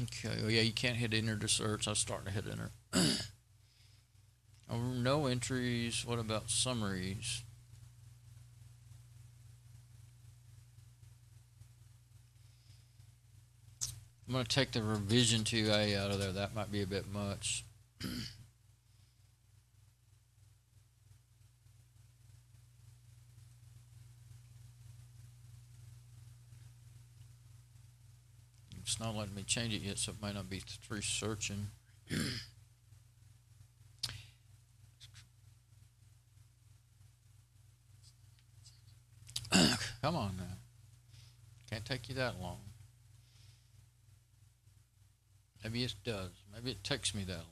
Okay, oh yeah, you can't hit enter to search. I was starting to hit enter. Oh, no entries. What about summaries? I'm going to take the revision 2A out of there. That might be a bit much. It's not letting me change it yet, so it might not be through searching. Come on now. Can't take you that long. Maybe it does. Maybe it takes me that long.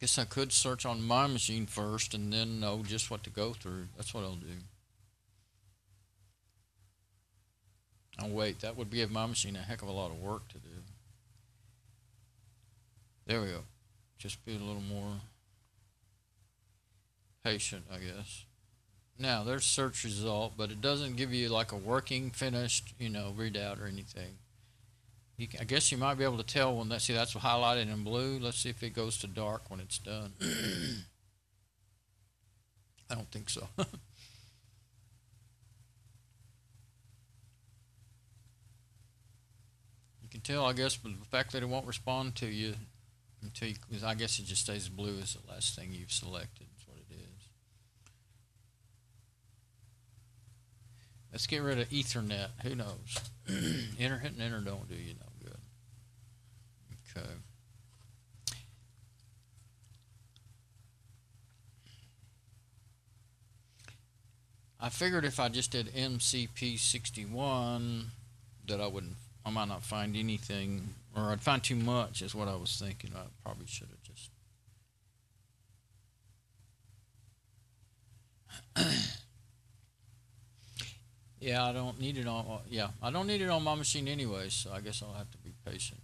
Guess I could search on my machine first and then know just what to go through. That's what I'll do. Oh wait, that would give my machine a heck of a lot of work to do. There we go. Just be a little more patient, I guess. Now, there's search result, but it doesn't give you like a working, finished, readout or anything. I guess you might be able to tell when that, see, that's highlighted in blue. Let's see if it goes to dark when it's done. I don't think so. You can tell, I guess, by the fact that it won't respond to you until you, I guess it just stays blue as the last thing you've selected. That's what it is. Let's get rid of Ethernet. Who knows? Enter, hit and enter don't do you no good. Okay. I figured if I just did MCP61 that I might not find anything, or I'd find too much is what I was thinking. I probably should have just yeah, I don't need it on I don't need it on my machine anyway, so I guess I'll have to be patient.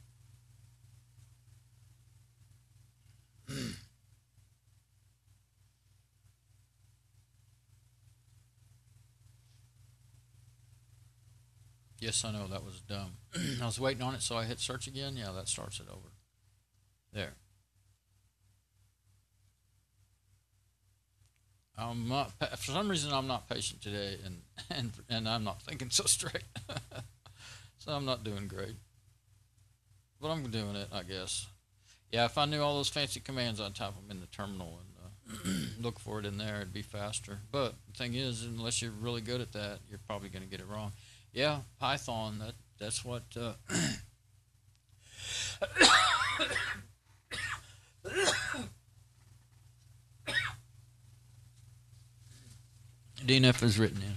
Yes, I know, that was dumb. I was waiting on it, so I hit search again. Yeah, that starts it over. There. I'm not, for some reason, I'm not patient today, and I'm not thinking so straight. So I'm not doing great. But I'm doing it, I guess. Yeah, if I knew all those fancy commands, I'd type them in the terminal and look for it in there. It'd be faster. But the thing is, unless you're really good at that, you're probably going to get it wrong. Yeah, Python, that's what DNF is written in.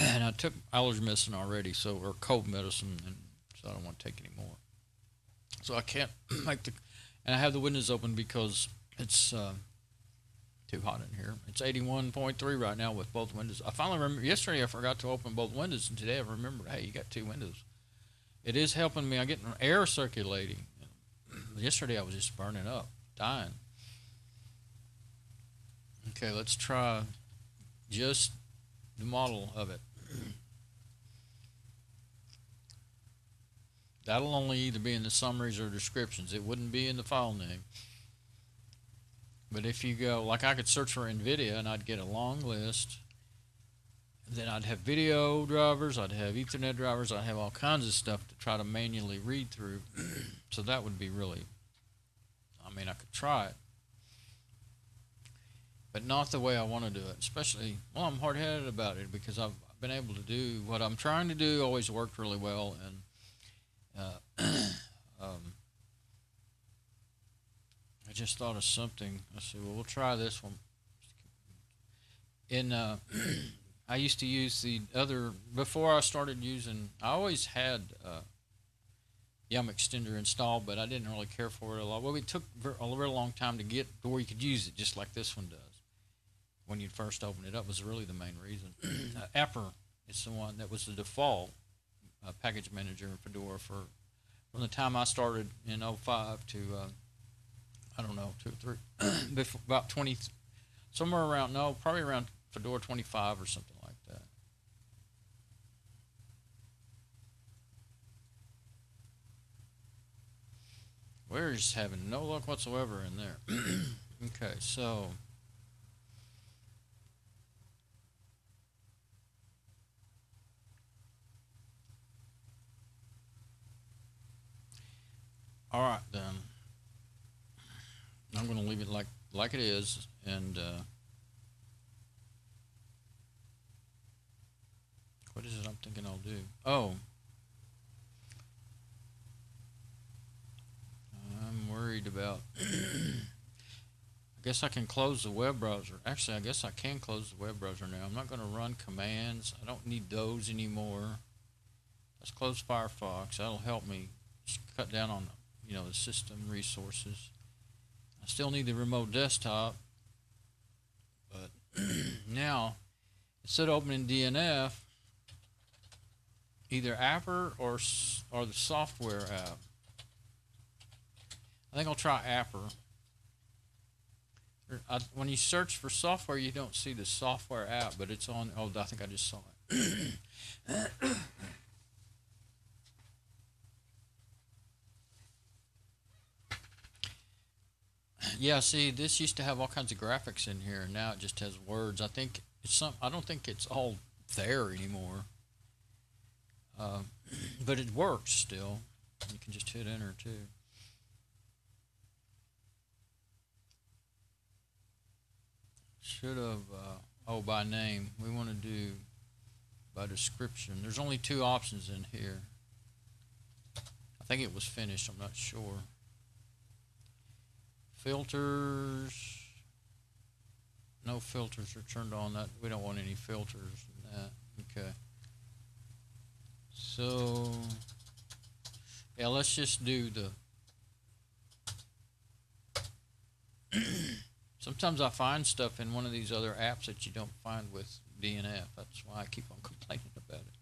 And I took allergy medicine already, or cold medicine, and so I don't want to take any more. So I can't make and I have the windows open because it's too hot in here. It's 81.3 right now with both windows. I finally remember, yesterday I forgot to open both windows, and today I remembered, hey, you got two windows. It is helping me. I'm getting air circulating. Yesterday I was just burning up, dying. Okay, let's try just the model of it. That'll only either be in the summaries or descriptions. It wouldn't be in the file name. But if you go, like I could search for NVIDIA and I'd get a long list. Then I'd have video drivers, I'd have Ethernet drivers, I'd have all kinds of stuff to try to manually read through. So that would be really, I could try it. But not the way I want to do it. Especially, I'm hard-headed about it because I've been able to do what I'm trying to do, always worked really well. And I just thought of something. I said, well, we'll try this one. In I used to use the other before I started using. I always had Yum Extender installed, but I didn't really care for it a lot. Well, it took a very long time to get to where you could use it, just like this one does. When you first open it up, was really the main reason. Apper is the one that was the default package manager in Fedora from the time I started in '05 to I don't know 2 or 3 before, about 20, somewhere around probably around Fedora 25 or something like that. We're just having no luck whatsoever in there. Okay, so all right then. I'm going to leave it like it is, and what is it I'm thinking I'll do? Oh, I'm worried about. I guess I can close the web browser. Actually, I guess I can close the web browser now. I'm not going to run commands. I don't need those anymore. Let's close Firefox. That'll help me cut down on the system resources. I still need the remote desktop, but now instead of opening DNF, either Apper or the software app. I think I'll try Apper. When you search for software, you don't see the software app, but it's on. Oh, I think I just saw it. Yeah, see, this used to have all kinds of graphics in here, and now it just has words. I think it's I don't think it's all there anymore, but it works still. You can just hit enter too. Should have, by name. We want to do by description. There's only 2 options in here. I think it was finished, I'm not sure. Filters. No filters are turned on. That we don't want any filters in that. Okay. So, yeah, let's just do the sometimes I find stuff in one of these other apps that you don't find with DNF. That's why I keep on complaining about it.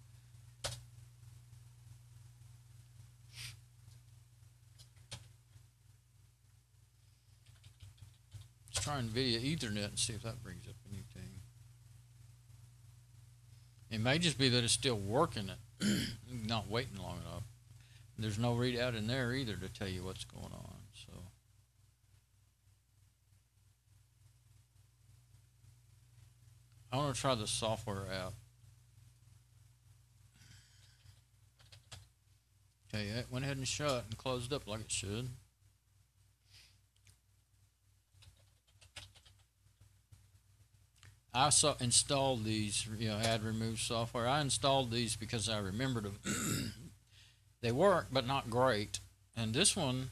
Let's try NVIDIA Ethernet and see if that brings up anything. It may just be that it's still working it, not waiting long enough. There's no readout in there either to tell you what's going on. So. I want to try the software app. Okay, it went ahead and shut and closed up like it should. I installed these, add remove software. I installed these because I remembered them. They work, but not great. And this one,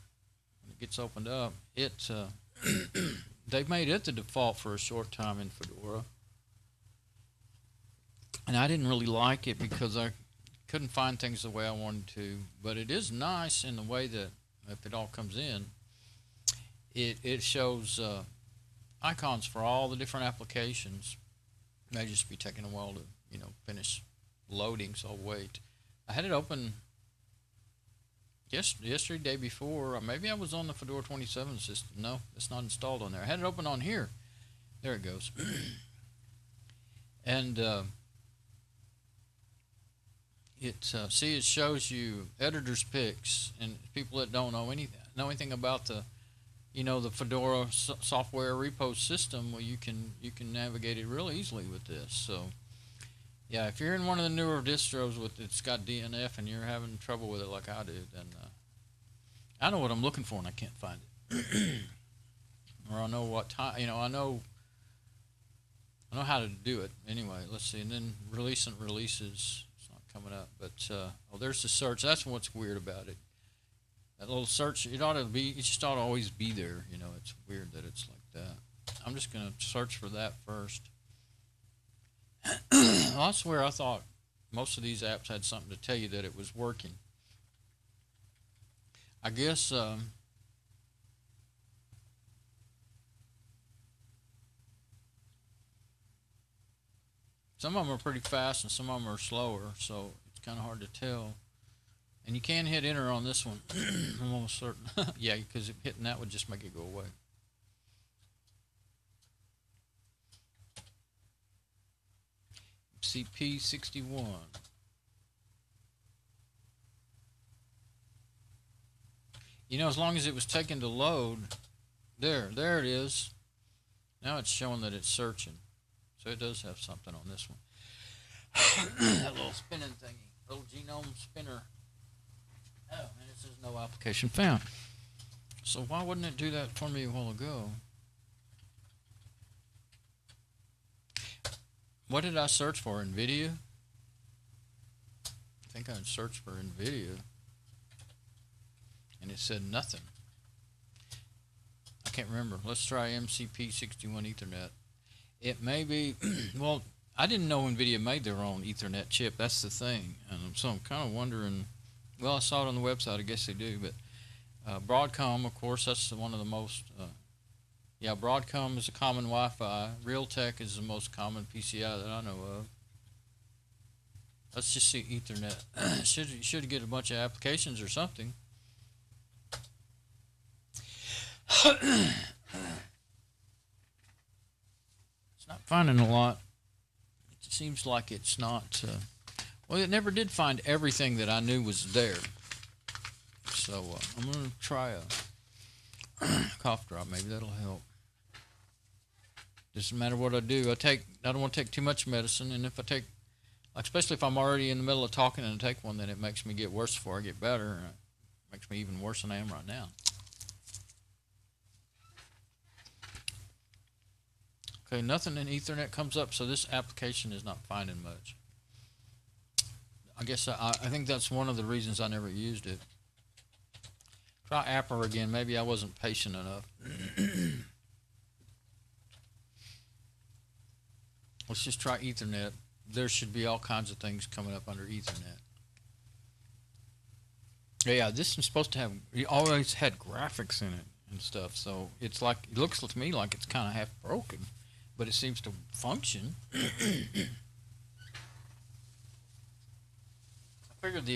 when it gets opened up, they've made it the default for a short time in Fedora. And I didn't really like it because I couldn't find things the way I wanted to. But it is nice in the way that if it all comes in, it shows icons for all the different applications. It may just be taking a while to finish loading, so I'll wait. I had it open yesterday, day before. Maybe I was on the Fedora 27 system. No, it's not installed on there. I had it open on here. There it goes. And it shows you editors picks, and people that don't know anything about the the Fedora software repo system. Well, you can navigate it real easily with this. So yeah, if you're in one of the newer distros it's got DNF and you're having trouble with it like I do, then I know what I'm looking for and I can't find it. Or I know what time, I know how to do it. Anyway, let's see. And then recent releases, it's not coming up, but there's the search. That's what's weird about it. That little search, it just ought to always be there. It's weird that it's like that. I'm just going to search for that first. I swear I thought most of these apps had something to tell you that it was working. I guess some of them are pretty fast and some of them are slower, so it's kind of hard to tell. And you can hit enter on this one. I'm almost certain. Yeah, because hitting that would just make it go away. Pt71. You know, as long as it was taken to load, there it is. Now it's showing that it's searching. So it does have something on this one. That little spinning thingy, little genome spinner. Oh, and it says no application found. So why wouldn't it do that for me a while ago? What did I search for? NVIDIA? I think I searched for NVIDIA. And it said nothing. I can't remember. Let's try MCP61 Ethernet. It may be, well, I didn't know NVIDIA made their own Ethernet chip. That's the thing. And so I'm kind of wondering, well, I saw it on the website. I guess they do. But Broadcom, of course, that's one of the most, yeah, Broadcom is a common Wi-Fi. Realtek is the most common PCI that I know of. Let's just see Ethernet. should get a bunch of applications or something. It's not finding a lot. It seems like it's not. Well, it never did find everything that I knew was there. So I'm going to try a cough drop. Maybe that'll help. Doesn't matter what I do. I don't want to take too much medicine, and if I take, especially if I'm already in the middle of talking and I take one, then it makes me get worse before I get better. And it makes me even worse than I am right now. Okay, nothing in Ethernet comes up, so this application is not finding much. I guess I think that's one of the reasons I never used it. Try Apple again. Maybe I wasn't patient enough. Let's just try Ethernet. There should be all kinds of things coming up under Ethernet. Yeah, this is supposed to have, it always had graphics in it and stuff, so it's like, it looks to me like it's kind of half broken, but it seems to function. I figured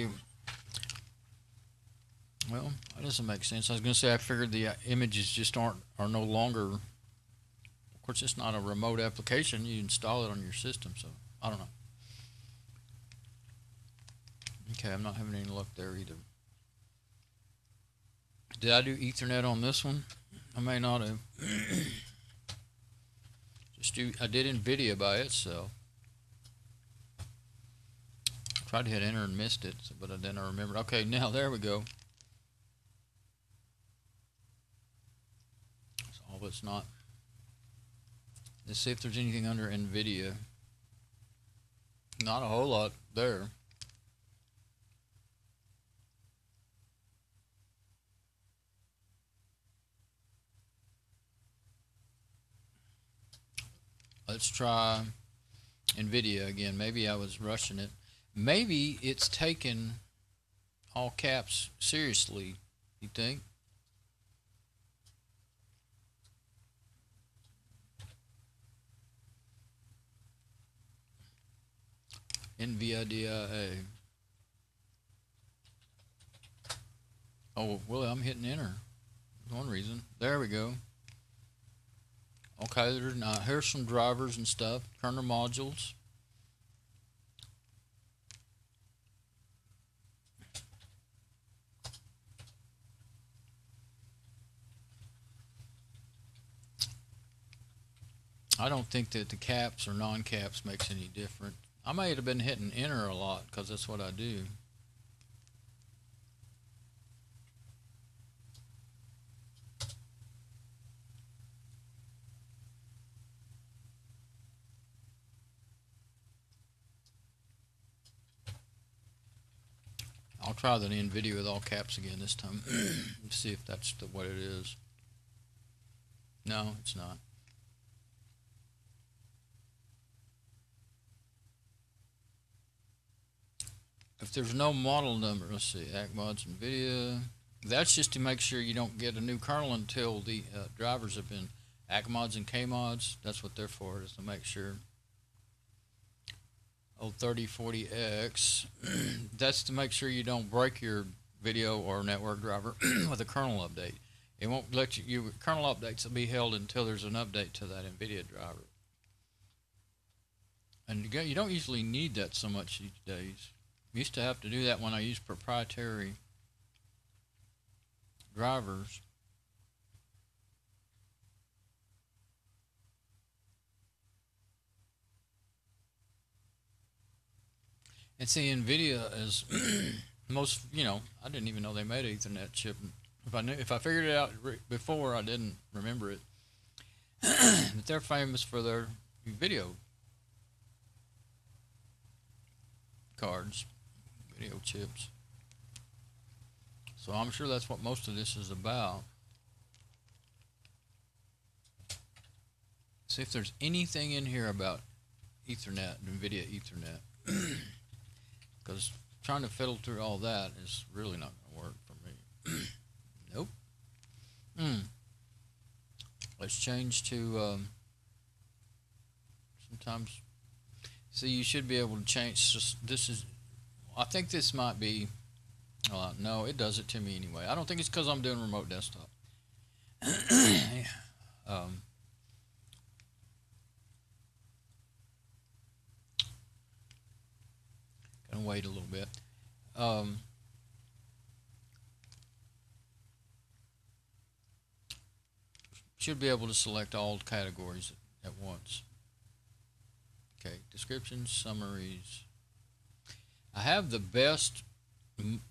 well, that doesn't make sense. I was going to say I figured the images just are no longer, of course it's not a remote application, you install it on your system, so I don't know. Okay, I'm not having any luck there either. Did I do Ethernet on this one? I may not have. I did NVIDIA by itself. I tried to hit enter and missed it, but then I remembered. Okay, now there we go. So, but it's not. Let's see if there's anything under NVIDIA. Not a whole lot there. Let's try NVIDIA again. Maybe I was rushing it. Maybe it's taken all caps seriously, you think? NVIDIA. Oh, well, I'm hitting enter. One reason. There we go. Okay, here's some drivers and stuff, kernel modules. I don't think that the caps or non-caps makes any difference. I may have been hitting enter a lot because that's what I do. I'll try the NVIDIA with all caps again this time. See if that's what it is. No, it's not. if there's no model number, let's see, ACMods NVIDIA. That's just to make sure you don't get a new kernel until the drivers have been ACMods and KMods. That's what they're for, is to make sure. Oh, 3040X. That's to make sure you don't break your video or network driver with a kernel update. It won't let you kernel updates will be held until there's an update to that NVIDIA driver. And you don't usually need that so much these days. Used to have to do that when I used proprietary drivers. And see, NVIDIA is most, I didn't even know they made an Ethernet chip. If I figured it out before, I didn't remember it. But they're famous for their video cards, video chips. So I'm sure that's what most of this is about. See if there's anything in here about Ethernet, NVIDIA Ethernet. Because trying to fiddle through all that is really not going to work for me. Nope. Let's change to sometimes. See, you should be able to change. This is. I think this might be. No, it does it to me anyway. I don't think it's because I'm doing remote desktop. Gonna wait a little bit. Should be able to select all categories at once. Okay, descriptions, summaries. I have the best,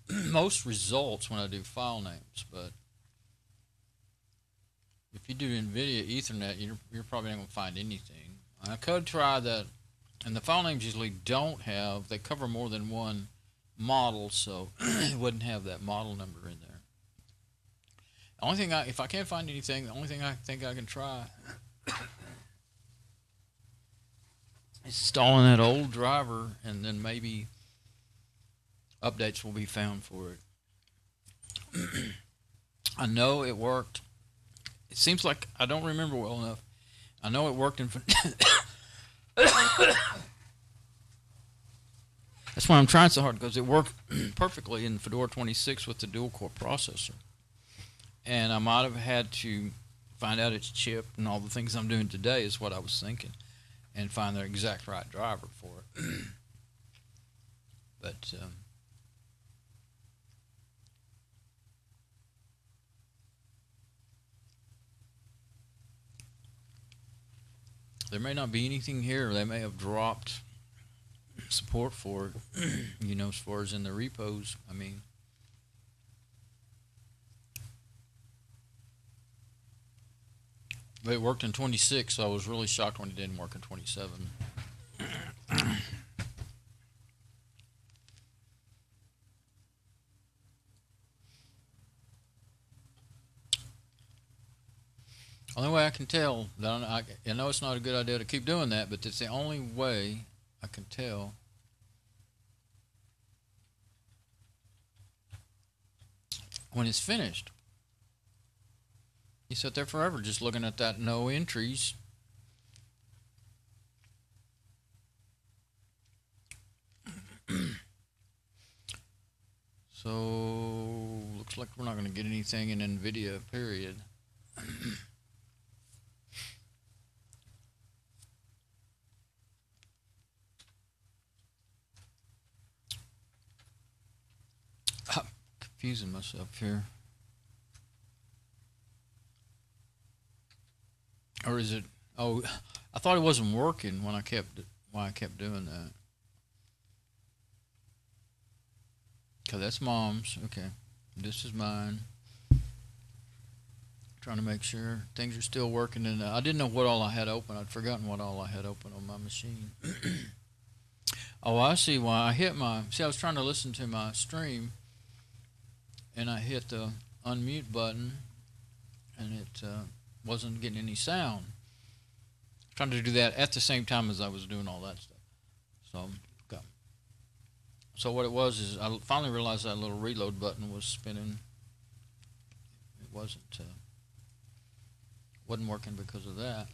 most results when I do file names, but if you do NVIDIA Ethernet, you're probably not going to find anything. I could try that, and the file names usually don't have, they cover more than one model, so it wouldn't have that model number in there. The only thing if I can't find anything, the only thing I think I can try is installing that old driver, and then maybe updates will be found for it. I know it worked. It seems like I don't remember well enough. I know it worked in. That's why I'm trying so hard, because it worked perfectly in Fedora 26 with the dual-core processor. And I might have had to find out its chip and all the things I'm doing today is what I was thinking, and find the exact right driver for it. But there may not be anything here. They may have dropped support for it, as far as in the repos. I mean, but it worked in 26, so I was really shocked when it didn't work in 27. Only way I can tell, I know it's not a good idea to keep doing that, but it's the only way I can tell. When it's finished. You sit there forever just looking at that no entries. So looks like we're not going to get anything in NVIDIA, period. I'm confusing myself here. Or is it? Oh, I thought it wasn't working when I kept doing that. Okay, that's Mom's. Okay, this is mine. Trying to make sure things are still working, and I didn't know what all I had open. I'd forgotten what all I had open on my machine. Oh, I see why. I hit my. See, I was trying to listen to my stream, and I hit the unmute button, and it wasn't getting any sound. Trying to do that at the same time as I was doing all that stuff. So, okay. So what it was is I finally realized that little reload button was spinning. It wasn't working because of that.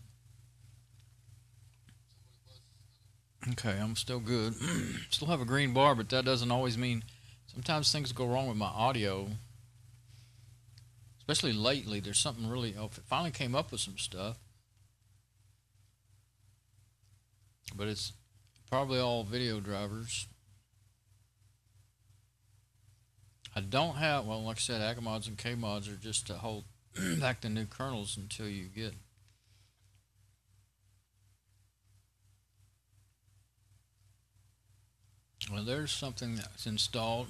Okay, I'm still good. Still have a green bar, but that doesn't always mean. Sometimes things go wrong with my audio, especially lately. There's something really. Oh, it finally came up with some stuff, but it's probably all video drivers. I don't have, well, like I said, Agamods and Kmods are just to hold back the new kernels until you get. Well, there's something that's installed.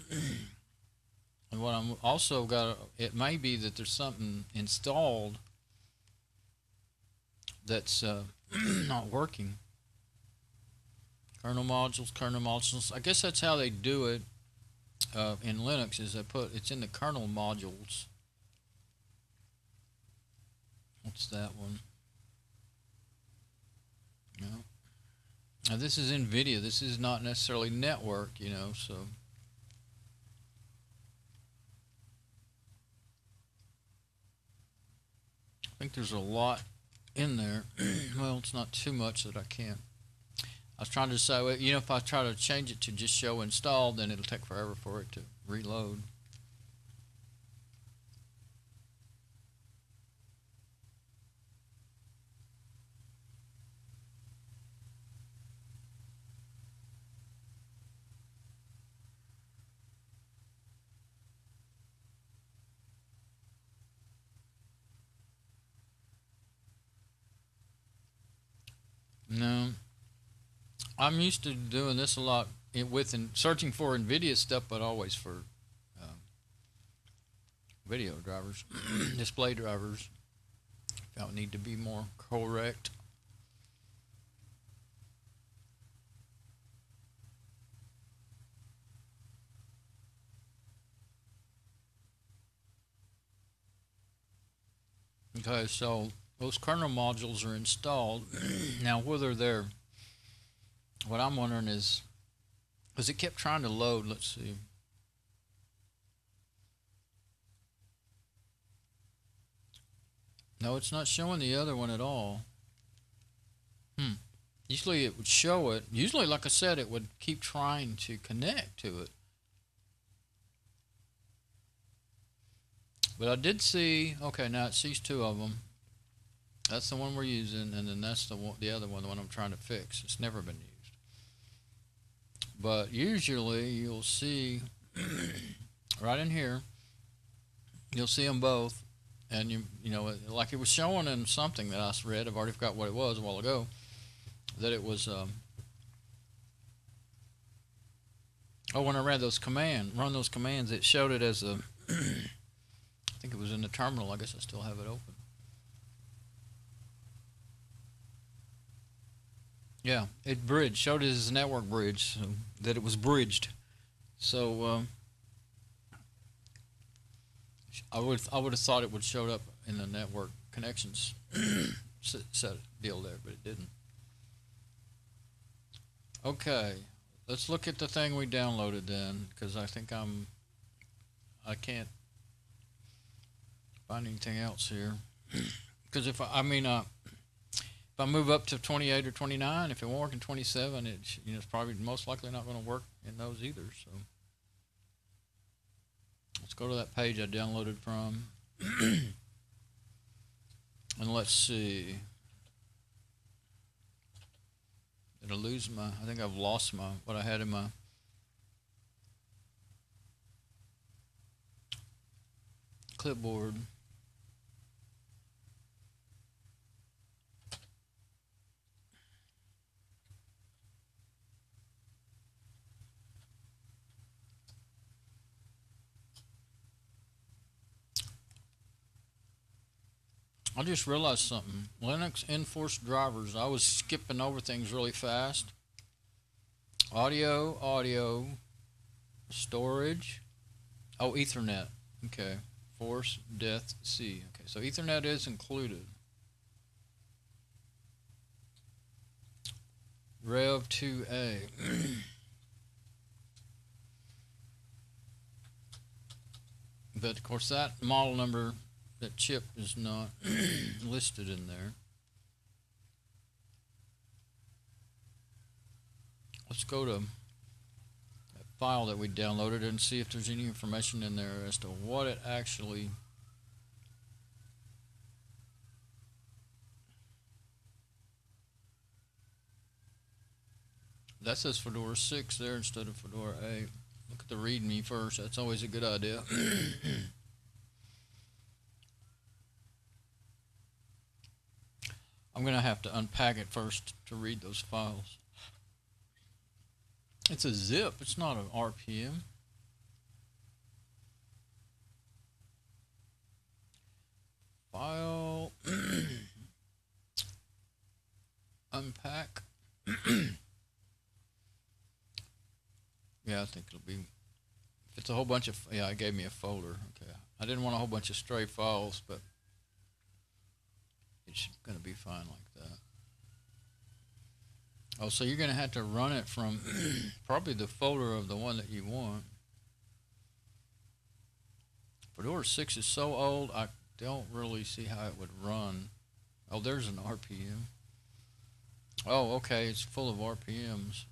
And what I'm also got, it may be that there's something installed that's not working. Kernel modules. I guess that's how they do it in Linux. Is it's in the kernel modules. What's that one? No. Now this is NVIDIA. This is not necessarily network, so. I think there's a lot in there. Well, it's not too much that I can't. I was trying to decide, if I try to change it to just show installed, then it'll take forever for it to reload. No. I'm used to doing this a lot searching for NVIDIA stuff, but always for video drivers, display drivers. If I need to be more correct. Okay, so those kernel modules are installed. Now, whether they're, what I'm wondering is, because it kept trying to load, let's see. No, it's not showing the other one at all. Usually it would show it. Usually, like I said, it would keep trying to connect to it. But I did see, okay, now it sees two of them. That's the one we're using, and then that's the other one, the one I'm trying to fix. It's never been used. But usually you'll see right in here, you'll see them both, and you know, like it was showing in something that I read. I've already forgot what it was a while ago. That it was. When I run those commands, it showed it as a. I think it was in the terminal. I guess I still have it open. Yeah, it showed it as a network bridge, so that it was bridged. So I would have thought it would show up in the network connections set deal there, but it didn't. Okay, let's look at the thing we downloaded then, because I think I can't find anything else here. Because if I move up to 28 or 29, if it won't work in 27, it's probably most likely not going to work in those either. So let's go to that page I downloaded from, and let's see. Did I lose I think I've lost what I had in my clipboard. I just realized something. Linux enforced drivers. I was skipping over things really fast. Audio, storage. Oh, Ethernet. Okay. Force, depth, C. Okay, so Ethernet is included. Rev 2A. But of course, that model number, that chip is not listed in there. Let's go to that file that we downloaded and see if there's any information in there as to what it actually. That says Fedora 6 there instead of Fedora 8. Look at the README first. That's always a good idea. I'm going to have to unpack it first to read those files. It's a zip. It's not an RPM. File. Unpack. Yeah, I think it'll be. If it's a whole bunch of. Yeah, it gave me a folder. Okay. I didn't want a whole bunch of stray files, but it's going to be fine like that. Oh, so you're going to have to run it from probably the folder of the one that you want. Fedora 6 is so old, I don't really see how it would run. Oh, there's an RPM. Oh, okay, it's full of RPMs.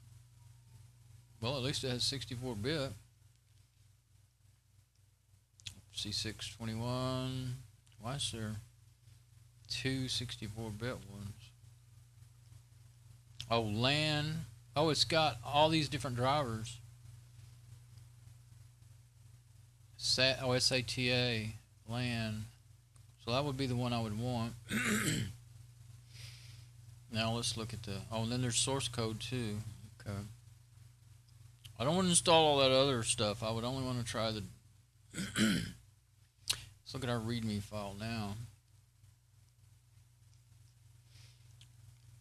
Well, at least it has 64-bit. C621. Why is there two 64-bit ones? Oh, LAN. Oh, it's got all these different drivers. SATA, LAN. So that would be the one I would want. Now let's look at the. Oh, and then there's source code too. Okay. I don't want to install all that other stuff. I would only want to try the. Let's look at our README file now.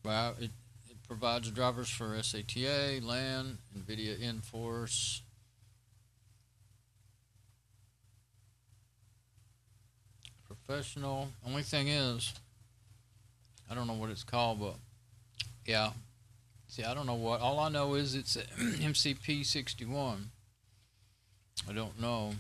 Wow, it provides drivers for SATA, LAN, NVIDIA Enforce. Professional. Only thing is, I don't know what it's called, but yeah. See, I don't know what. All I know is it's MCP61. I don't know.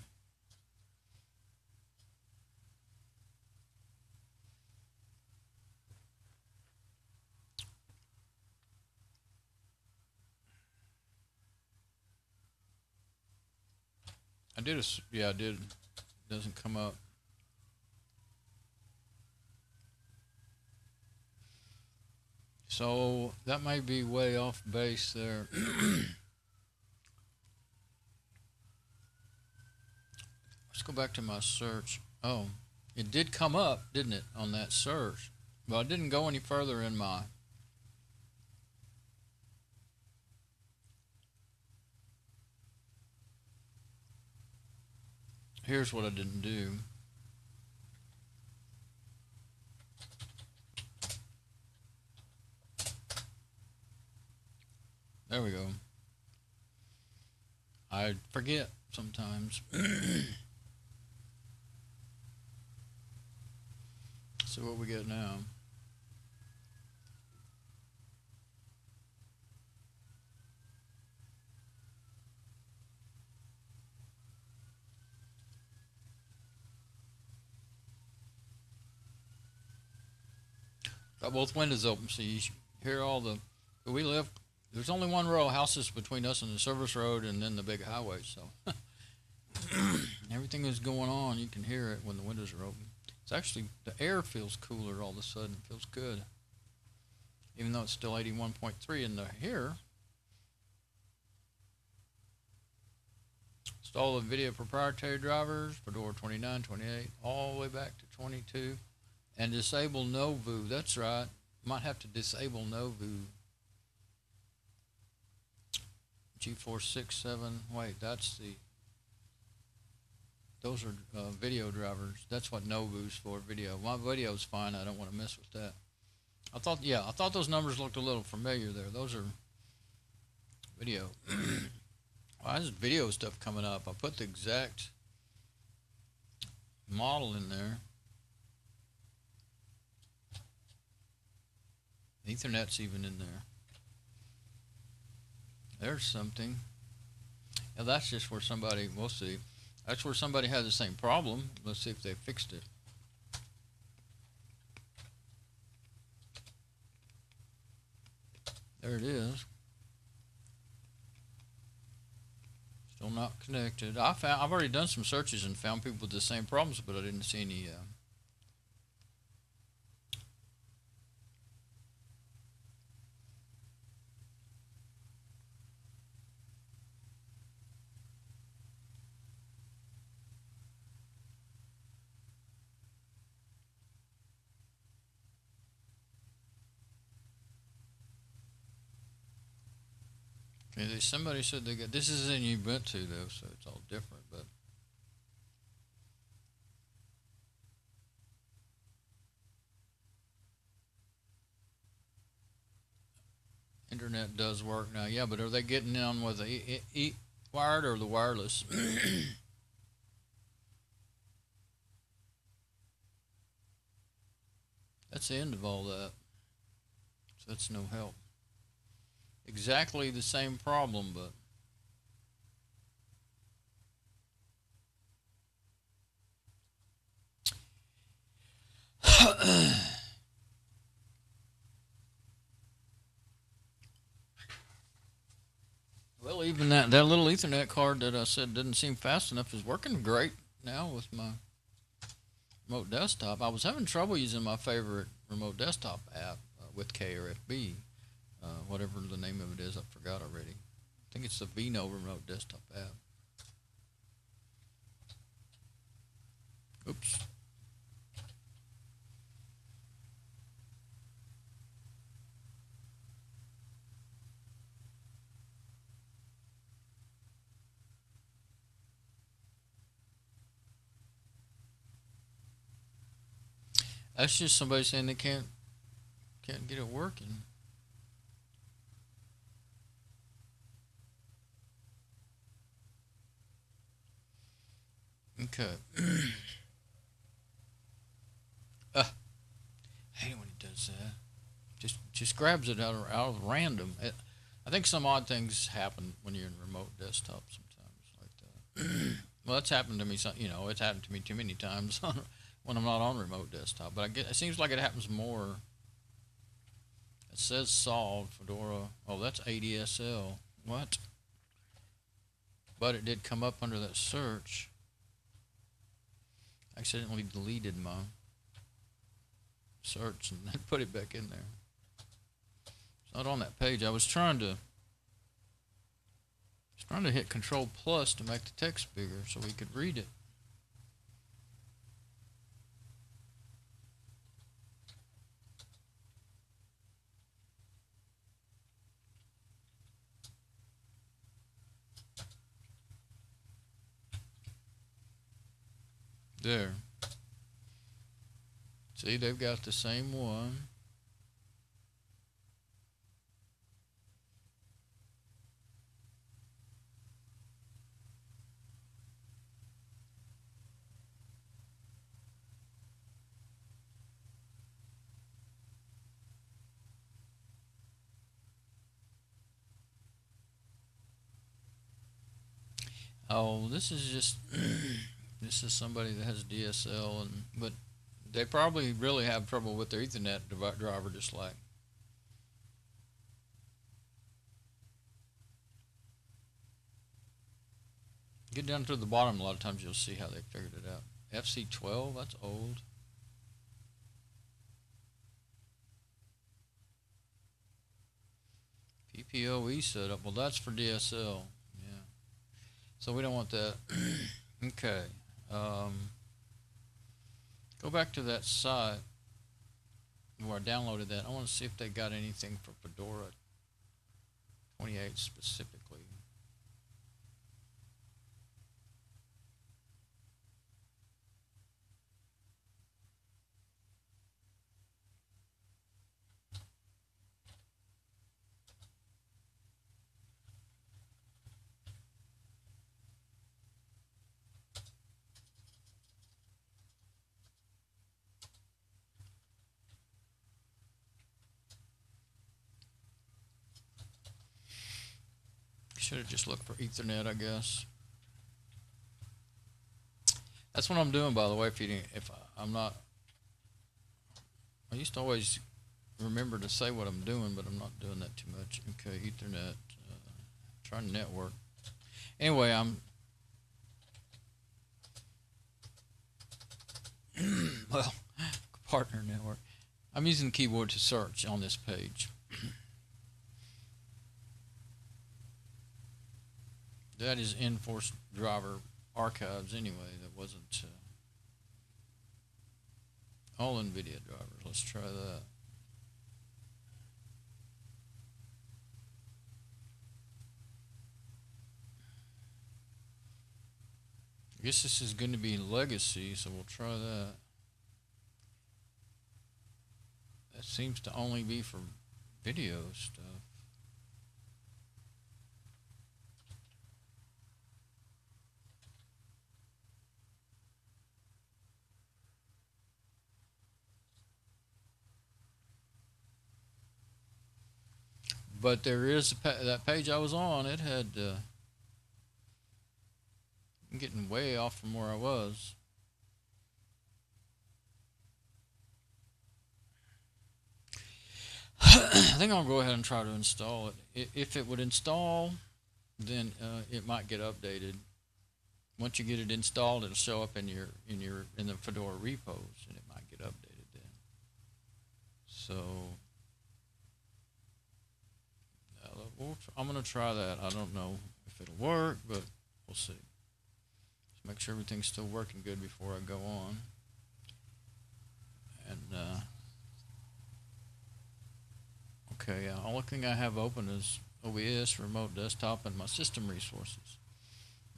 I did a. Yeah, I did. It doesn't come up. So that may be way off base there. Let's go back to my search. Oh, it did come up, didn't it, on that search? But I didn't go any further in my. Here's what I didn't do. There we go. I forget sometimes. See what we get now. Got both windows open, so you hear all the. We live. There's only one row of houses between us and the service road, and then the big highway. So everything is going on. You can hear it when the windows are open. It's actually the air feels cooler all of a sudden. It feels good, even though it's still 81.3 in the here. Install the NVIDIA proprietary drivers, Fedora 29, 28, all the way back to 22, and disable Novu. That's right. Might have to disable Novu. G467. Wait, that's the. Those are video drivers. That's what Novu's for, video. My video's fine. I don't want to mess with that. I thought those numbers looked a little familiar there. Those are video. Why is video stuff coming up? I put the exact model in there. Ethernet's even in there. There's something. Now that's just where somebody, we'll see. That's where somebody had the same problem. Let's see if they fixed it. There it is. Still not connected. I've already done some searches and found people with the same problems, but I didn't see any. Somebody said they got, this is in Ubuntu though, so it's all different, but internet does work now. Yeah, but are they getting on with the wired or the wireless? That's the end of all that. So that's no help. Exactly the same problem, but well, even that little Ethernet card that I said didn't seem fast enough is working great now with my remote desktop. I was having trouble using my favorite remote desktop app with KRFB, whatever the name of it is, I forgot already. I think it's the Vino remote desktop app. Oops. That's just somebody saying they can't get it working. Okay. I hate when he does that. Just grabs it out of random. I think some odd things happen when you're in remote desktop sometimes like that. Well, that's happened to me. It's happened to me too many times when I'm not on remote desktop. But it seems like it happens more. It says solved Fedora. Oh, that's ADSL. What? But it did come up under that search. I accidentally deleted my search and then put it back in there. It's not on that page. I was trying to hit Control Plus to make the text bigger so we could read it. There. See, they've got the same one. Oh, this is just this is somebody that has DSL, but they probably really have trouble with their Ethernet driver, just like. Get down to the bottom, a lot of times you'll see how they figured it out. FC12, that's old. PPOE setup, well, that's for DSL. Yeah. So we don't want that. Okay. Go back to that site where I downloaded that. I want to see if they got anything for Fedora 28 specifically. Should have just looked for Ethernet, I guess. That's what I'm doing, by the way. I'm not, I used to always remember to say what I'm doing, but I'm not doing that too much. Okay, Ethernet, trying to network. Anyway, well, partner network. I'm using the keyboard to search on this page. That is Enforce driver archives anyway. That wasn't all NVIDIA drivers. Let's try that. I guess this is going to be legacy, so we'll try that. That seems to only be for video stuff. But there is that page I was on. It had I'm getting way off from where I was. I think I'll go ahead and try to install it. If it would install, then it might get updated. Once you get it installed, it'll show up in the Fedora repos, and it might get updated then. So I'm going to try that. I don't know if it'll work, but we'll see. Just make sure everything's still working good before I go on. And okay, only thing I have open is OBS, remote desktop, and my system resources.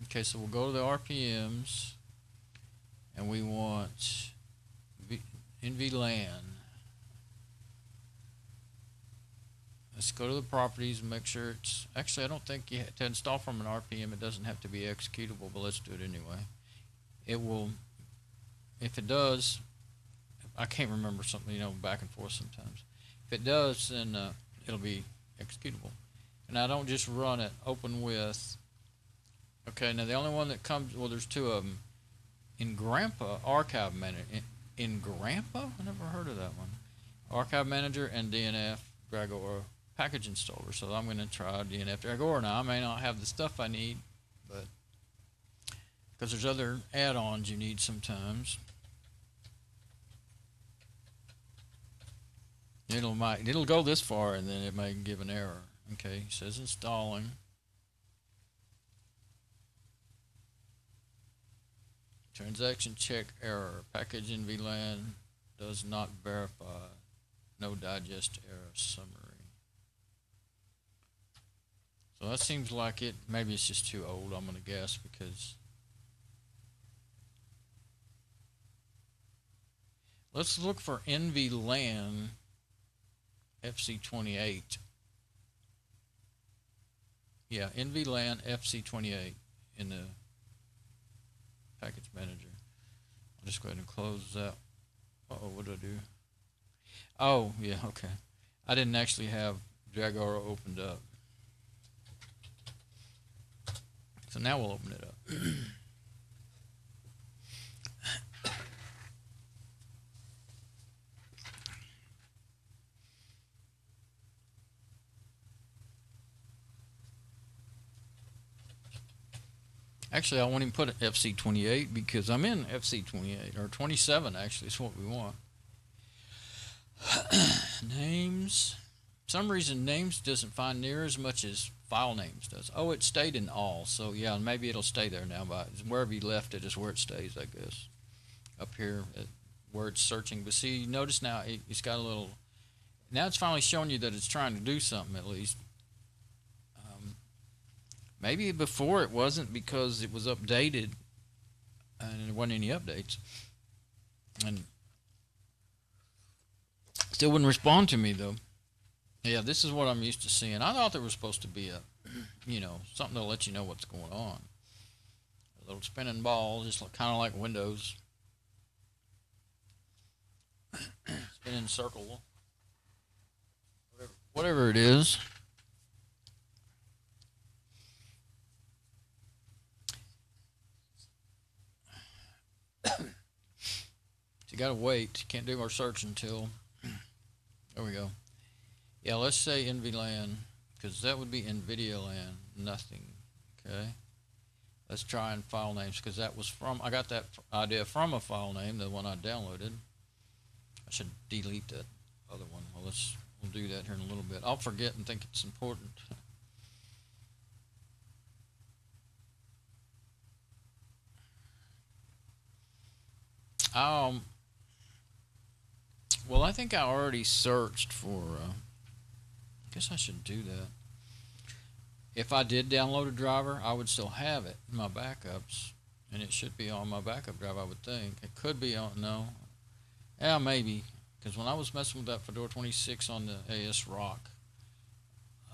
Okay, so we'll go to the RPMs, and we want NVLAN. Let's go to the properties and make sure it's... Actually, I don't think you have to install from an RPM. It doesn't have to be executable, but let's do it anyway. It will... If it does... I can't remember something, back and forth sometimes. If it does, then it'll be executable. And I don't just run it open with... Okay, now the only one that comes... Well, there's two of them. In Grandpa, Archive Manager. In Grandpa? I never heard of that one. Archive Manager and DNF, Dragora package installer. So I'm going to try DNF Dragora. Now, I may not have the stuff I need, but... Because there's other add-ons you need sometimes. It'll go this far, and then it may give an error. Okay, it says installing. Transaction check error. Package in VLAN does not verify. No digest error summary. So that seems like it. Maybe it's just too old, I'm going to guess, because... Let's look for NVLAN FC28. Yeah, NVLAN FC28 in the package manager. I'll just go ahead and close that. Uh-oh, what do I do? Oh, yeah, okay. I didn't actually have Dragora opened up. So now we'll open it up. Actually, I won't even put FC28 because I'm in FC28, or 27 actually is what we want. Names. For some reason, names doesn't find near as much as file names does. Oh, it stayed in all, so yeah, maybe it'll stay there now. But wherever you left it is where it stays, I guess. Up here, where it's searching. But see, notice now it's got a little. Now it's finally showing you that it's trying to do something at least. Maybe before it wasn't because it was updated and there wasn't any updates. And still wouldn't respond to me though. Yeah, this is what I'm used to seeing. I thought there was supposed to be a, something to let you know what's going on. A little spinning ball, just kind of like Windows. Spinning circle. Whatever it is. you gotta wait. You can't do our search until. There we go. Yeah, let's say NVLAN, because that would be NVIDIA LAN. Nothing. Okay. Let's try in file names, because that was from. I got that idea from a file name, the one I downloaded. I should delete that other one. Well, we'll do that here in a little bit. I'll forget and think it's important. Well, I think I already searched for. I guess I should do that. If I did download a driver, I would still have it in my backups, and it should be on my backup drive. I would think it could be on. No, yeah, maybe, because when I was messing with that Fedora 26 on the ASRock,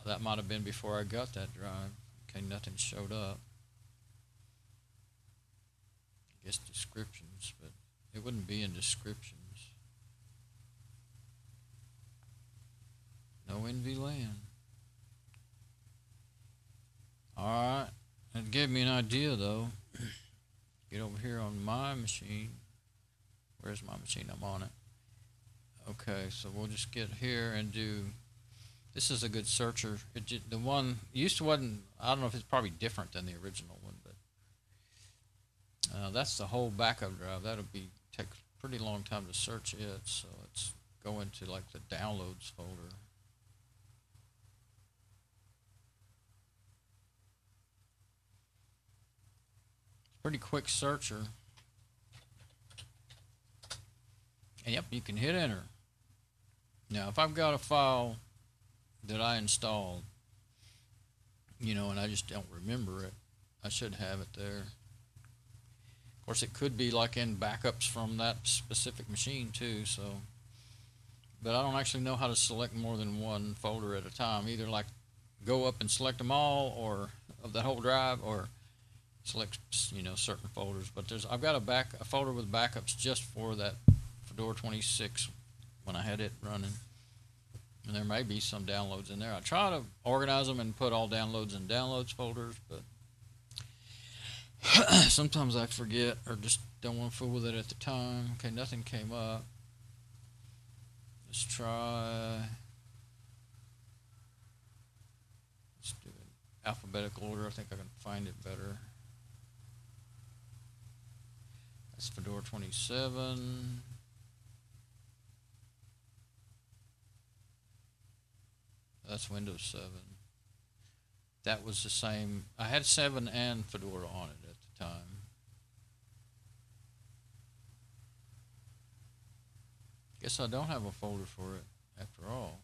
that might have been before I got that drive. Okay, nothing showed up. I guess descriptions, but it wouldn't be in descriptions. No NVLAN. Alright, that gave me an idea though. Get over here on my machine. Where's my machine? I'm on it. Okay, so we'll just get here and do. This is a good searcher. The one used to wasn't. I don't know if it's probably different than the original one, but that's the whole backup drive. That'll take a pretty long time to search it. So let's go into like the downloads folder. Pretty quick searcher. And yep, you can hit enter. Now, if I've got a file that I installed, and I just don't remember it, I should have it there. Of course, it could be like in backups from that specific machine too, so. But I don't actually know how to select more than one folder at a time. Either like go up and select them all, or of the whole drive, or select certain folders. But I've got a folder with backups just for that Fedora 26 when I had it running, and there may be some downloads in there. I try to organize them and put all downloads in downloads folders, but sometimes I forget or just don't want to fool with it at the time. Okay, nothing came up. Let's try. Let's do it alphabetical order. I think I can find it better. That's Fedora 27. That's Windows 7. That was the same. I had 7 and Fedora on it at the time. Guess I don't have a folder for it after all.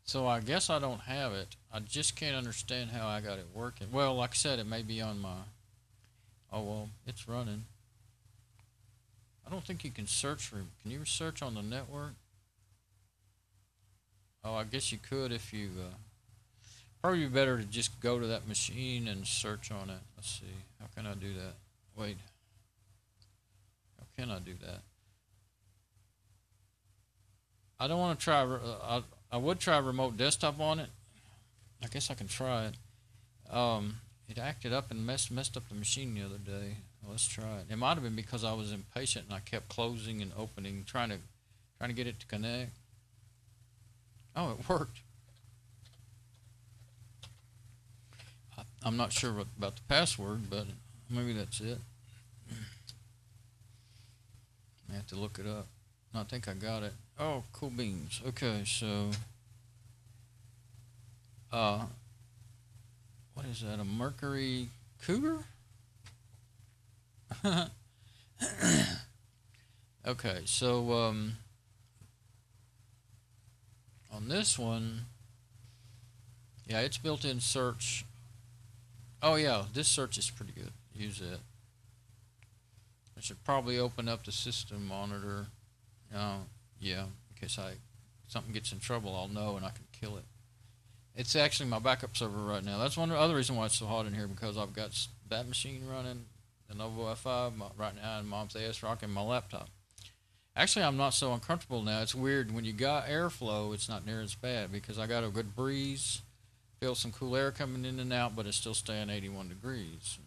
So I guess I don't have it. I just can't understand how I got it working. Well, like I said, it may be on my. Oh, well, it's running. I don't think you can search for. Can you search on the network? Oh, I guess you could if you. Probably better to just go to that machine and search on it. Let's see. How can I do that? Wait. How can I do that? I don't want to try. I would try remote desktop on it. I guess I can try it. It acted up and messed up the machine the other day. Well, let's try it. It might have been because I was impatient and I kept closing and opening, trying to get it to connect. Oh, it worked. I'm not sure about the password, but maybe that's it. I have to look it up. No, I think I got it. Oh, cool beans. Okay, so what is that? A Mercury Cougar? Okay, so on this one, yeah, it's built-in search. Oh yeah, this search is pretty good. Use it. I should probably open up the system monitor. Yeah, in case something gets in trouble, I'll know and I can kill it. It's actually my backup server right now. That's one other reason why it's so hot in here, because I've got that machine running, the Novo F5 right now, and Mom's ASRock and my laptop. Actually, I'm not so uncomfortable now. It's weird. When you got airflow, it's not near as bad because I got a good breeze, feel some cool air coming in and out, but it's still staying 81 degrees.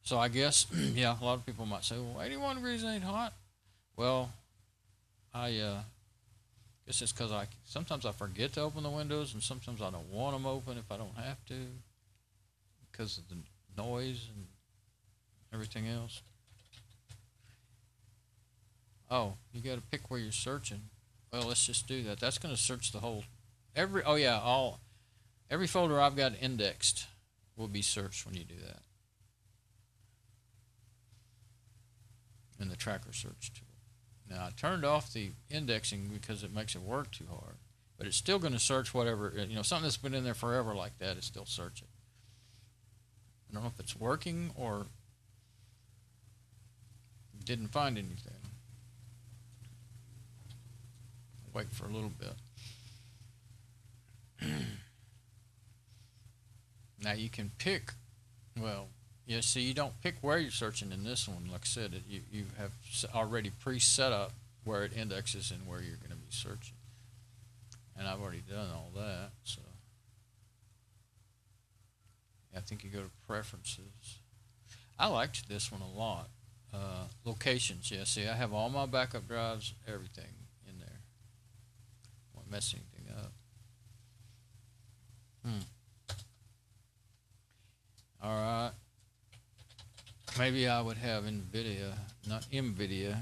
So I guess, yeah, a lot of people might say, well, 81 degrees ain't hot. Well, I guess it's because sometimes I forget to open the windows, and sometimes I don't want them open if I don't have to because of the noise and everything else. Oh, you got to pick where you're searching. Well, let's just do that. That's going to search the whole every folder I've got indexed will be searched when you do that. In the tracker search tool. Now I turned off the indexing because it makes it work too hard, but it's still going to search whatever, something that's been in there forever like that, it still search it. I don't know if it's working or didn't find anything. Wait for a little bit. Now you can pick, well, yeah, see, you don't pick where you're searching in this one. Like I said, you have already pre-set up where it indexes and where you're going to be searching. And I've already done all that, so. I think you go to Preferences. I liked this one a lot. Locations, yeah, see, I have all my backup drives, everything in there. Won't mess anything up. All right. Maybe I would have NVIDIA, not NVIDIA.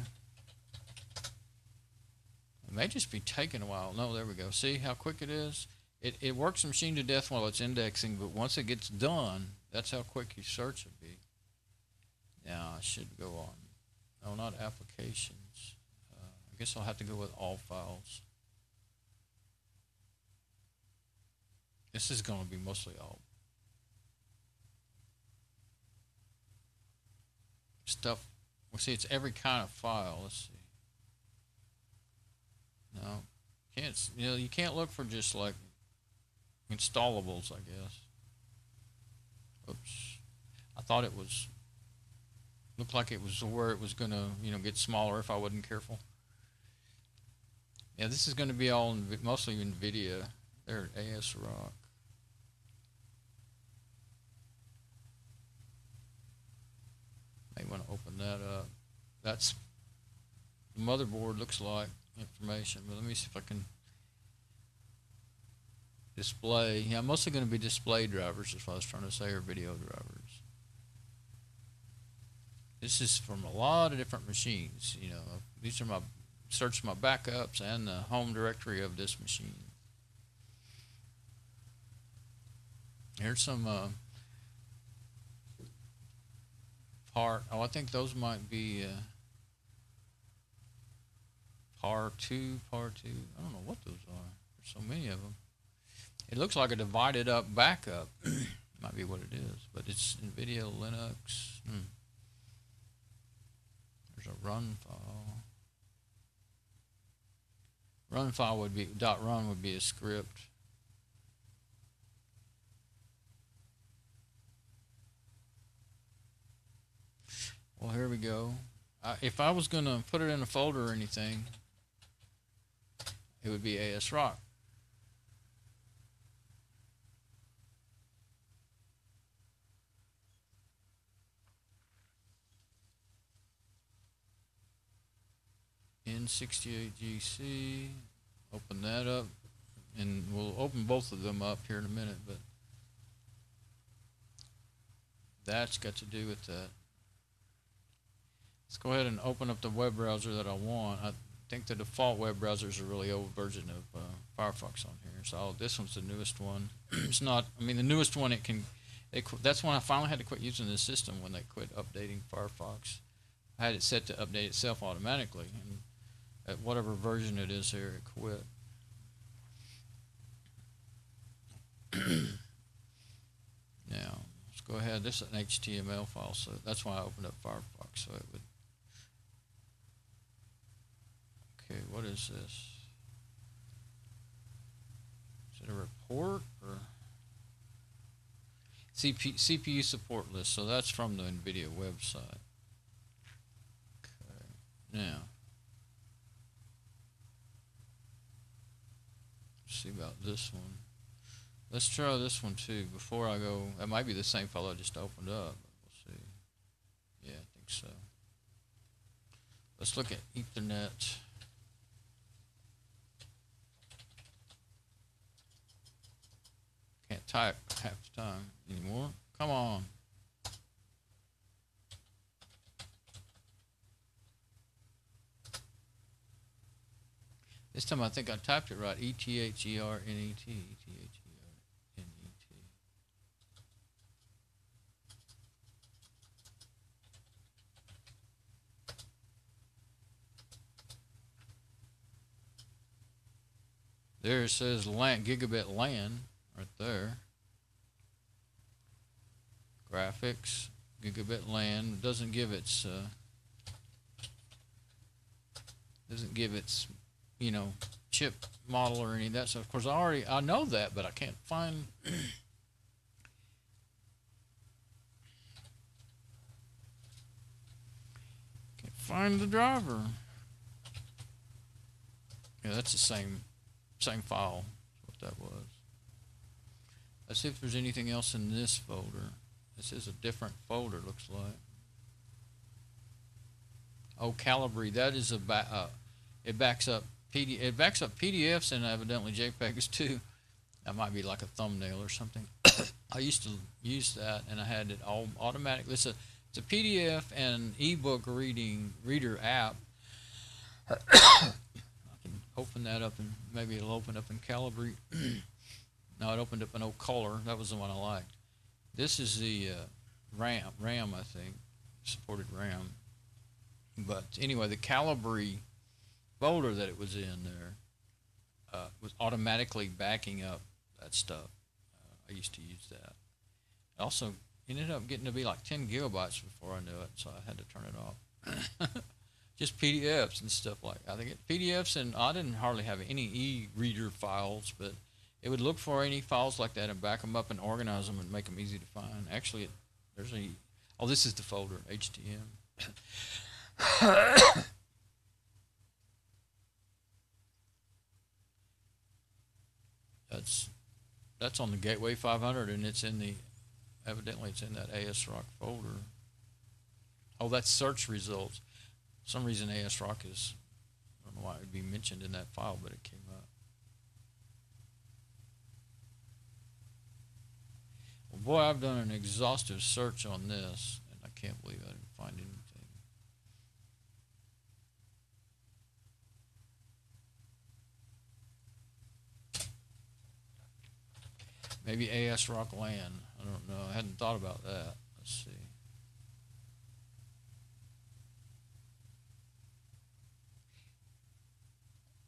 It may just be taking a while. No, there we go. See how quick it is? It works machine to death while it's indexing, but once it gets done, that's how quick your search would be. Now I should go on. No, not applications. I guess I'll have to go with all files. This is going to be mostly all stuff. Well, see, it's every kind of file. Let's see. No, you can't look for just like installables, I guess. Oops. I thought it was, looked like it was where it was going to, get smaller if I wasn't careful. Yeah, this is going to be all mostly NVIDIA. There, ASRock. May want to open that up. That's the motherboard looks like information, but let me see if I can display. Yeah, mostly going to be display drivers, is what I was trying to say, or video drivers. This is from a lot of different machines. These are search my backups and the home directory of this machine. Here's some I think those might be par 2. I don't know what those are. There's so many of them. It looks like a divided up backup. Might be what it is, but it's NVIDIA Linux. There's a run file. Run file would be .run would be a script. Well, here we go. If I was going to put it in a folder or anything, it would be ASRock. N68GC. Open that up, and we'll open both of them up here in a minute, but that's got to do with that. Let's go ahead and open up the web browser that I want. I think the default web browser is a really old version of Firefox on here. So this one's the newest one. It's not, the newest one, that's when I finally had to quit using this system, when they quit updating Firefox. I had it set to update itself automatically, and at whatever version it is here, it quit. Now, let's go ahead. This is an HTML file, so that's why I opened up Firefox, so it would. Okay, what is this? Is it a report or CPU support list? So that's from the NVIDIA website. Okay, now let's see about this one. Let's try this one too before I go. That might be the same file I just opened up. We'll see. So let's look at Ethernet. Can't type half the time anymore. Come on. This time I think I typed it right. ETHERNET. There it says LAN, gigabit LAN right there. Graphics, gigabit LAN. Doesn't give its you know, chip model or any of that stuff. Of course, I know that, but I can't find the driver. Yeah, that's the same file. That's what that was. Let's see if there's anything else in this folder. This is a different folder, looks like. Oh, Calibri. That is it backs up PDFs and evidently JPEGs too. That might be like a thumbnail or something. I used to use that, and I had it all automatic. It's a PDF and ebook reader app. I can open that up, and maybe it'll open up in Calibri. No, it opened up in Color. That was the one I liked. This is the RAM, I think, supported RAM. But anyway, the Calibri folder that it was in there was automatically backing up that stuff. I used to use that. It also ended up getting to be like 10 gigabytes before I knew it, so I had to turn it off. Just PDFs and stuff like that. I think PDFs, and I didn't hardly have any e-reader files, but it would look for any files like that and back them up and organize them and make them easy to find. Actually, this is the folder, HTM. That's on the Gateway 500, and evidently it's in that ASRock folder. Oh, that's search results. For some reason ASRock is, I don't know why it would be mentioned in that file, but it came up. Well, boy, I've done an exhaustive search on this, and I can't believe I didn't find anything. Maybe ASRock LAN. I don't know. I hadn't thought about that. Let's see.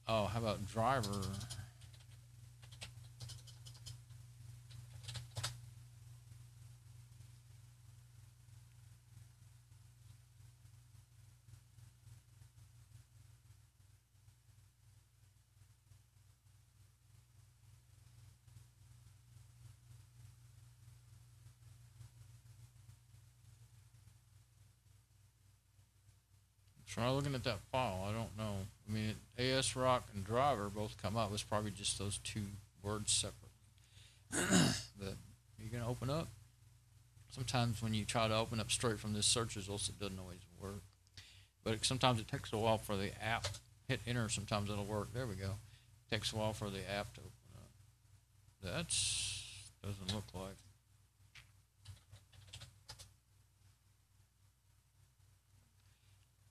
Oh, how about driver? Try looking at that file. I don't know. I mean, ASRock and driver both come up. It's probably just those two words separately that you're going to open up. Sometimes when you try to open up straight from this search results, it doesn't always work. But sometimes it takes a while for the app. Hit enter, sometimes it'll work. There we go. It takes a while for the app to open up. That doesn't look like.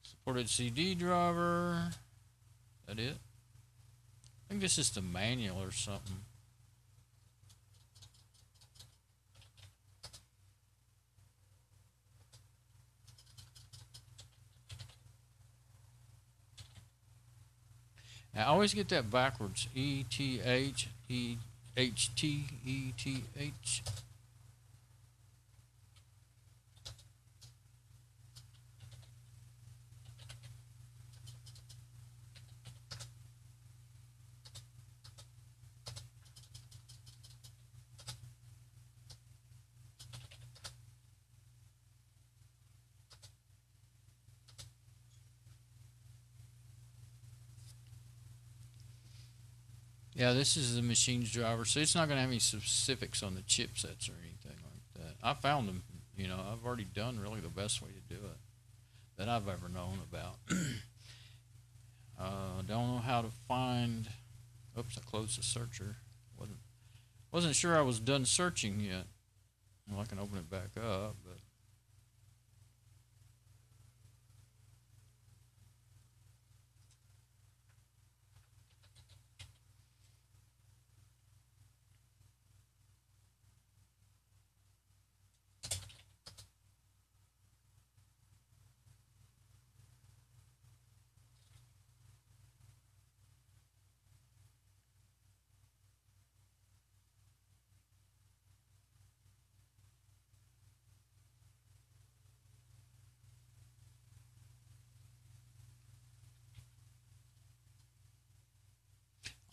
Supported CD driver. That it? I think this is the manual or something. Now, I always get that backwards. ETH, EHT, ETH. Yeah, this is the machine's driver, so it's not going to have any specifics on the chipsets or anything like that. I found them, you know, I've already done really the best way to do it. that I've ever known about. Don't know how to find. Oops, I closed the searcher. Wasn't sure I was done searching yet. Well, I can open it back up, but.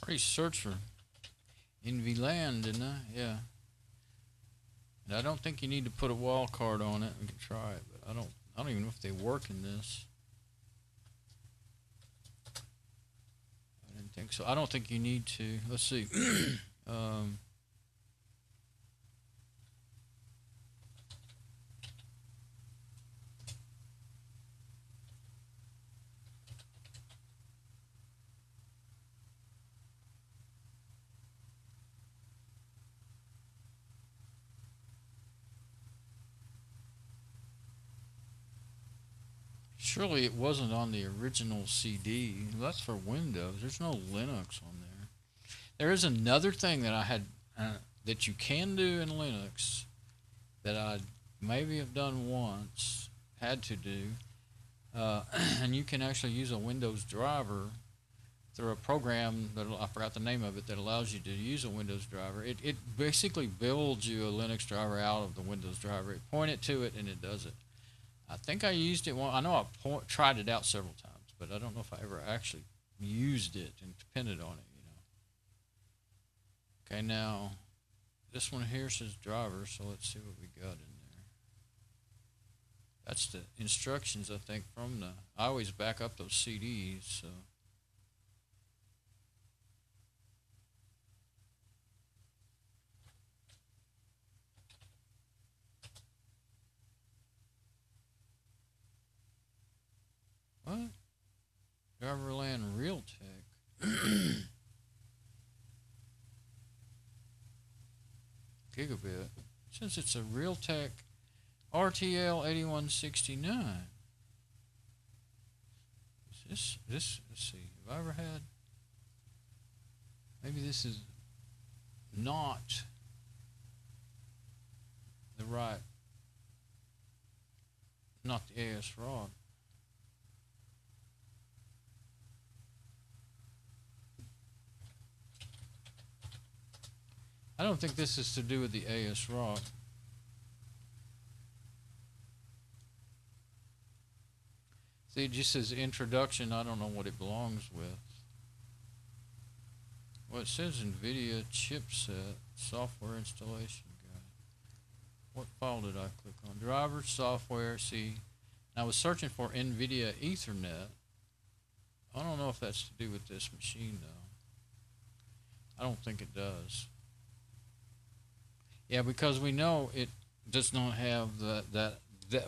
Already searched for NVLAN, didn't I? Yeah. And I don't think you need to put a wildcard on it. We can try it, but I don't even know if they work in this. I didn't think so. I don't think you need to. Let's see. Surely it wasn't on the original CD. That's for Windows. There's no Linux on there. There is another thing that I had that you can do in Linux that I maybe have done once, had to do, and you can actually use a Windows driver through a program that I forgot the name of it that allows you to use a Windows driver. It basically builds you a Linux driver out of the Windows driver. It point it to it and it does it. I think I used it one. I know I tried it out several times, but I don't know if I ever actually used it and depended on it, Okay, now this one here says driver, so let's see what we got in there. That's the instructions, I think, from the. I always back up those CDs, so. What? Driverland Realtek. Gigabit. Since it's a Realtek RTL 8169. Is this, let's see, have I ever had, maybe this is not the right, not the ASRock. I don't think this is to do with the ASRock. See, it just says introduction. I don't know what it belongs with. Well, it says NVIDIA chipset software installation guide. What file did I click on? Driver software. See, I was searching for NVIDIA Ethernet. I don't know if that's to do with this machine though. I don't think it does. Yeah, because we know it does not have that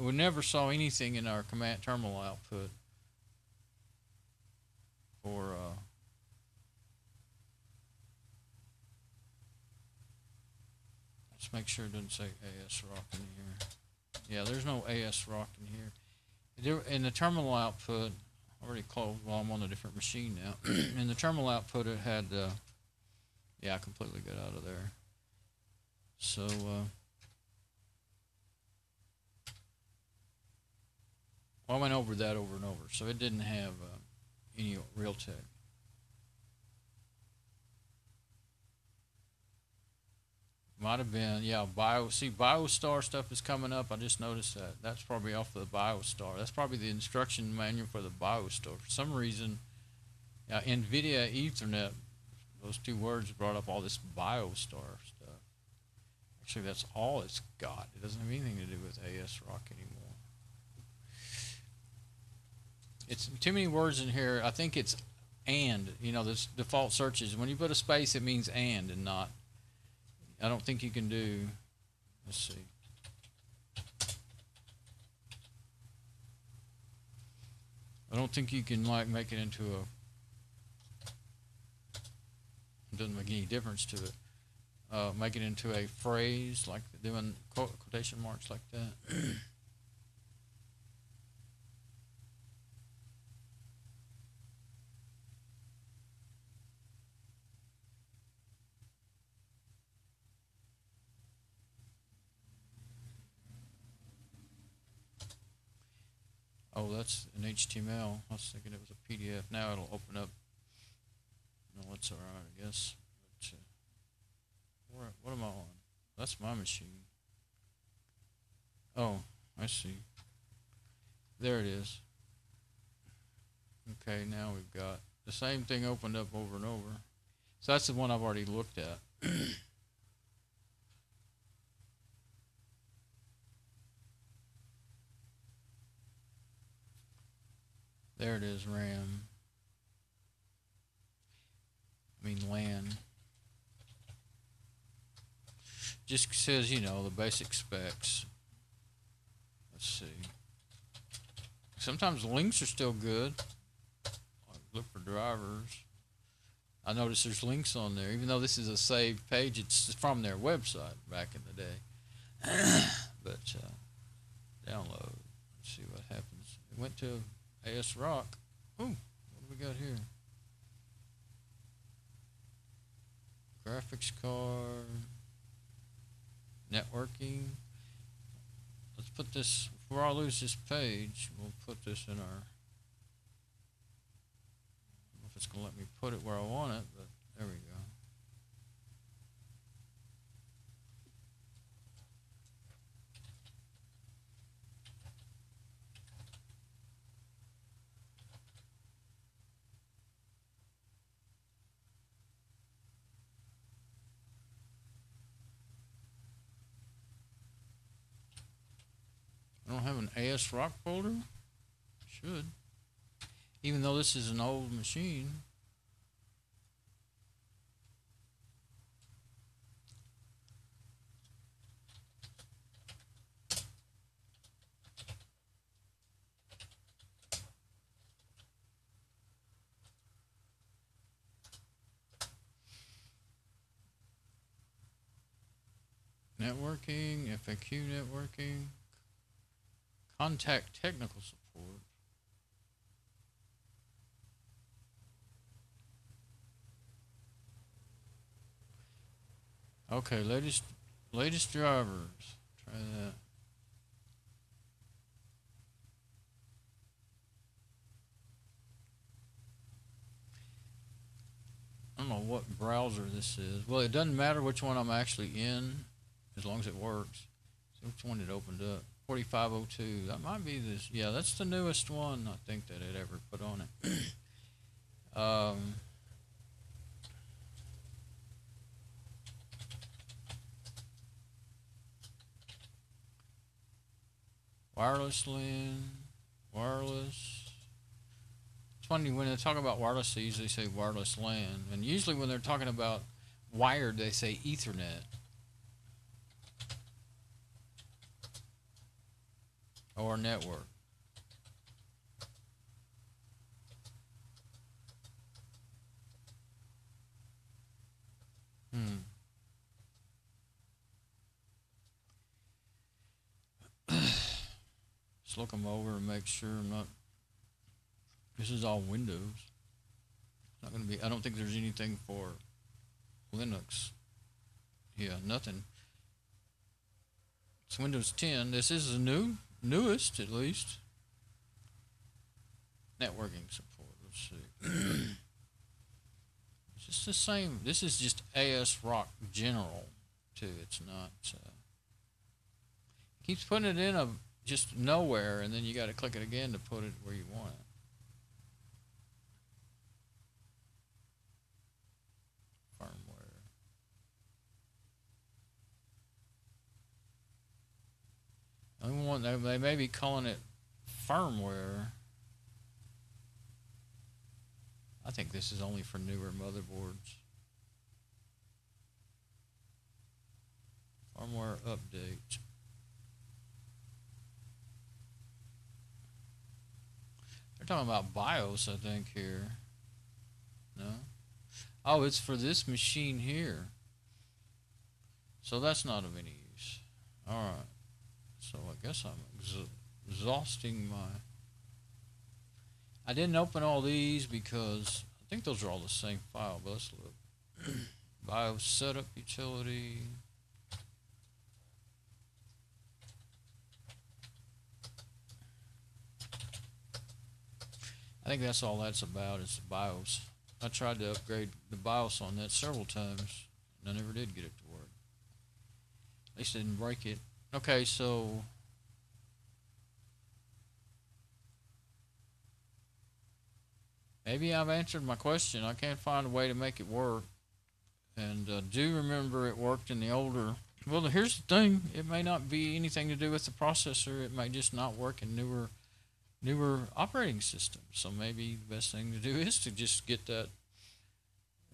we never saw anything in our command terminal output for let's make sure it doesn't say ASRock in here. Yeah, there's no ASRock in here. In the terminal output, already closed while I'm on a different machine now. In the terminal output, it had yeah, I completely got out of there. So, well, I went over that over and over. So it didn't have any Realtek. Might have been, yeah, BioStar stuff is coming up. I just noticed that. That's probably off of the BioStar. That's probably the instruction manual for the BioStar. For some reason, NVIDIA Ethernet, those two words brought up all this BioStar stuff. Actually, that's all it's got. It doesn't have anything to do with ASRock anymore. It's too many words in here. I think it's and. This default searches. When you put a space, it means and not. I don't think you can do. Let's see. don't think you can like make it into a. It doesn't make any difference to it. Make it into a phrase, like doing quotation marks like that. Oh, that's an HTML. I was thinking it was a PDF. Now it'll open up. No, that's all right, I guess. But, what am I on? That's my machine. Oh, I see. There it is. Okay, now we've got the same thing opened up over and over. So that's the one I've already looked at. There it is, RAM. I mean LAN. Just says, you know, the basic specs. Let's see. Sometimes the links are still good. Look for drivers. I notice there's links on there, even though this is a saved page. It's from their website back in the day. But download. Let's see what happens. It went to ASRock. Ooh, what do we got here? Graphics card. Networking. Let's put this, before I lose this page, we'll put this in our, I don't know if it's going to let me put it where I want it, but there we go. I don't have an ASRock folder. Should. Even though this is an old machine. Networking, FAQ networking. Contact technical support. Okay, latest drivers. Try that. I don't know what browser this is. Well, it doesn't matter which one I'm actually in, as long as it works. See which one it opened up. 4502. That might be this. Yeah, that's the newest one I think that it ever put on it. Wireless LAN, wireless. It's funny when they talk about wireless, they usually say wireless LAN, and usually when they're talking about wired, they say Ethernet. Or network. Just look them over and make sure I'm not. This is all Windows. Not going to be. I don't think there's anything for Linux. Yeah, nothing. It's Windows 10. This is the newest at least. Networking support. Let's see. It's just the same. This is just ASRock General too. It's not. Keeps putting it in a just nowhere, and then you got to click it again to put it where you want it. Firmware. Only one they may be calling it firmware. I think this is only for newer motherboards. Firmware update. They're talking about BIOS, I think, here. No? Oh, it's for this machine here. So that's not of any use. Alright. So I guess I'm exhausting my... I didn't open all these because I think those are all the same file, but let's look. BIOS setup utility. I think that's all that's about is the BIOS. I tried to upgrade the BIOS on that several times, and I never did get it to work. At least I didn't break it. Okay, so maybe I've answered my question. I can't find a way to make it work. And do remember it worked in the older... Well, here's the thing. It may not be anything to do with the processor. It may just not work in newer operating systems. So maybe the best thing to do is to just get that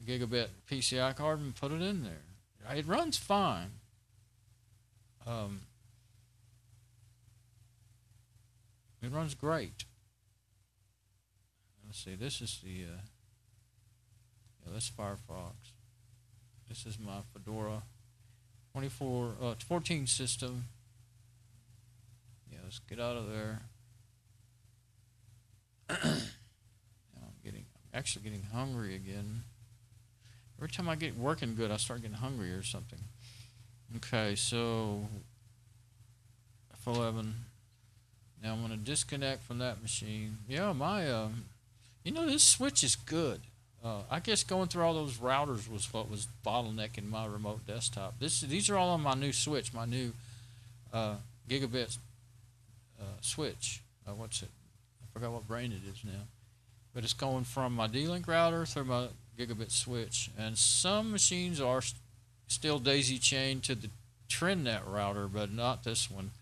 gigabit PCI card and put it in there. It runs fine. It runs great. Let's see, this is the yeah, that's Firefox. This is my Fedora 14 system. Yeah, let's get out of there. Now I'm actually getting hungry again. Every time I get working good, I start getting hungry or something. Okay, so F11. Now I'm going to disconnect from that machine. Yeah, my you know, this switch is good. I guess going through all those routers was what was bottlenecking my remote desktop. These are all on my new switch, my new gigabit switch. What's it? I forgot what brand it is now. But it's going from my D-Link router through my gigabit switch. And some machines are still daisy chained to the TrendNet router, but not this one.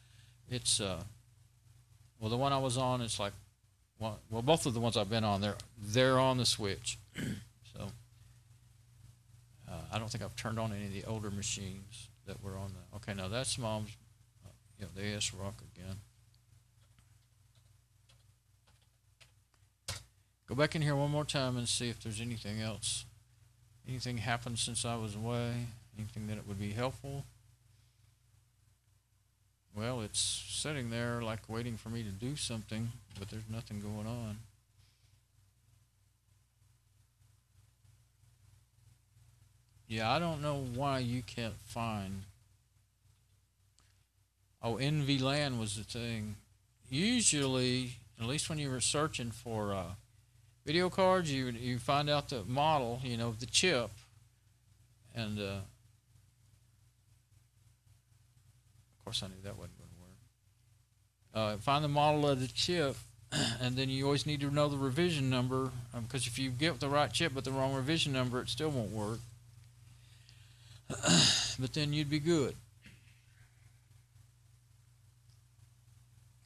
It's well, the one I was on, it's like, well, both of the ones I've been on, they're on the switch. So I don't think I've turned on any of the older machines that were on the... Okay, now that's Mom's, the ASRock again. Go back in here one more time and see if there's anything else. Anything happened since I was away? Anything that it would be helpful? Well, it's sitting there like waiting for me to do something, but there's nothing going on. Yeah, I don't know why you can't find... Oh, NVLAN was the thing. Usually, at least when you were searching for video cards, you find out the model, the chip, and of course I knew that wasn't going to work. Find the model of the chip, and then you always need to know the revision number, because if you get the right chip but the wrong revision number, it still won't work. But then you'd be good.